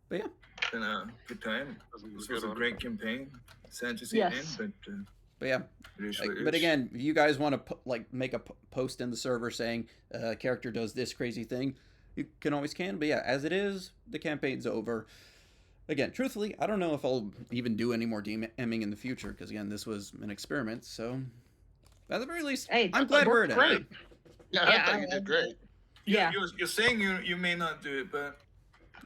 But yeah. It's been a good time. This was a great campaign. Sad to see Yes. it end, but yeah. But again, if you guys want to make a post in the server saying character does this crazy thing, you can always can. But yeah, as it is, the campaign's over. Again, truthfully, I don't know if I'll even do any more DMing in the future because again, this was an experiment. So at the very least, hey, I'm glad we're in it. Yeah, I thought you did great. Yeah. You're saying you may not do it, but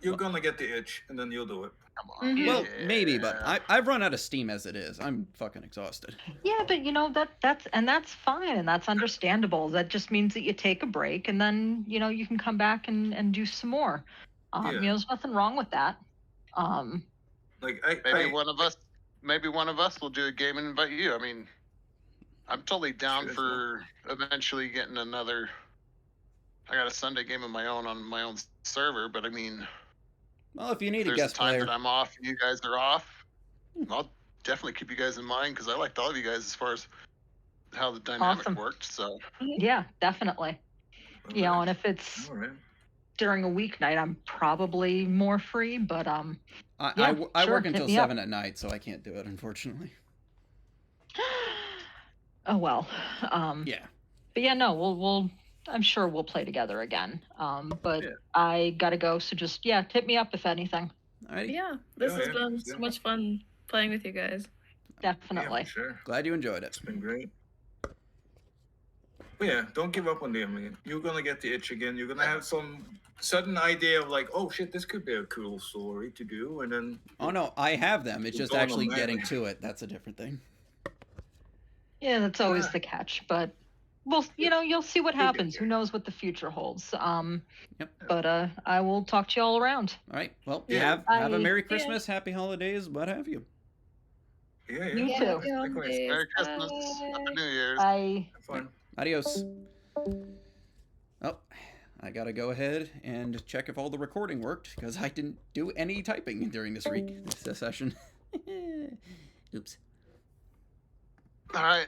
you're gonna get the itch, and then you'll do it. Come on. Mhm. Well, maybe, but I've run out of steam as it is. I'm fucking exhausted. Yeah, but that's fine and that's understandable. That just means that you take a break and then you can come back and do some more. Yeah. There's nothing wrong with that. Like Maybe one of us maybe one of us will do a game and invite you. I mean, I'm totally down Sure, for eventually getting another. I got a Sunday game of my own on my own server, but I mean, Well, if you if need a there's a guest time player, that I'm off and you guys are off, I'll definitely keep you guys in mind because I liked all of you guys as far as how the dynamic Awesome. worked. So Yeah, definitely. You know, and if it's All right. during a weeknight, I'm probably more free. But yeah, I sure, work hit until me up. 7 at night, so I can't do it, unfortunately. Oh well. Yeah. But yeah, no, we'll I'm sure we'll play together again. But Yeah. I gotta go, so just hit me up if anything. Alrighty. Yeah, this Yeah, has yeah, been yeah. so much fun playing with you guys. Yeah, Definitely. for sure. Glad you enjoyed it. It's been great. But yeah, don't give up on them. I mean, you're gonna get the itch again. You're gonna have some sudden idea of like, oh shit, this could be a cool story to do, and then Oh no, I have them. It's You're just going actually on getting that. to it. That's a different thing. Yeah, that's always Ah. the catch. But well, you'll see what You'll get happens. Who there. knows what the future holds. Yep. But I will talk to you all around. All right. Well, Yeah, have a bye. Merry Christmas, Happy Holidays, what have you. Yeah, yeah. You Yeah, too. happy Likewise. holidays. Merry Christmas, Bye. Happy New Year's. Bye. Have fun. Adios. Oh, I gotta go ahead and check if all the recording worked because I didn't do any typing during this session. Oops. All right.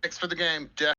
Thanks for the game, Jeff.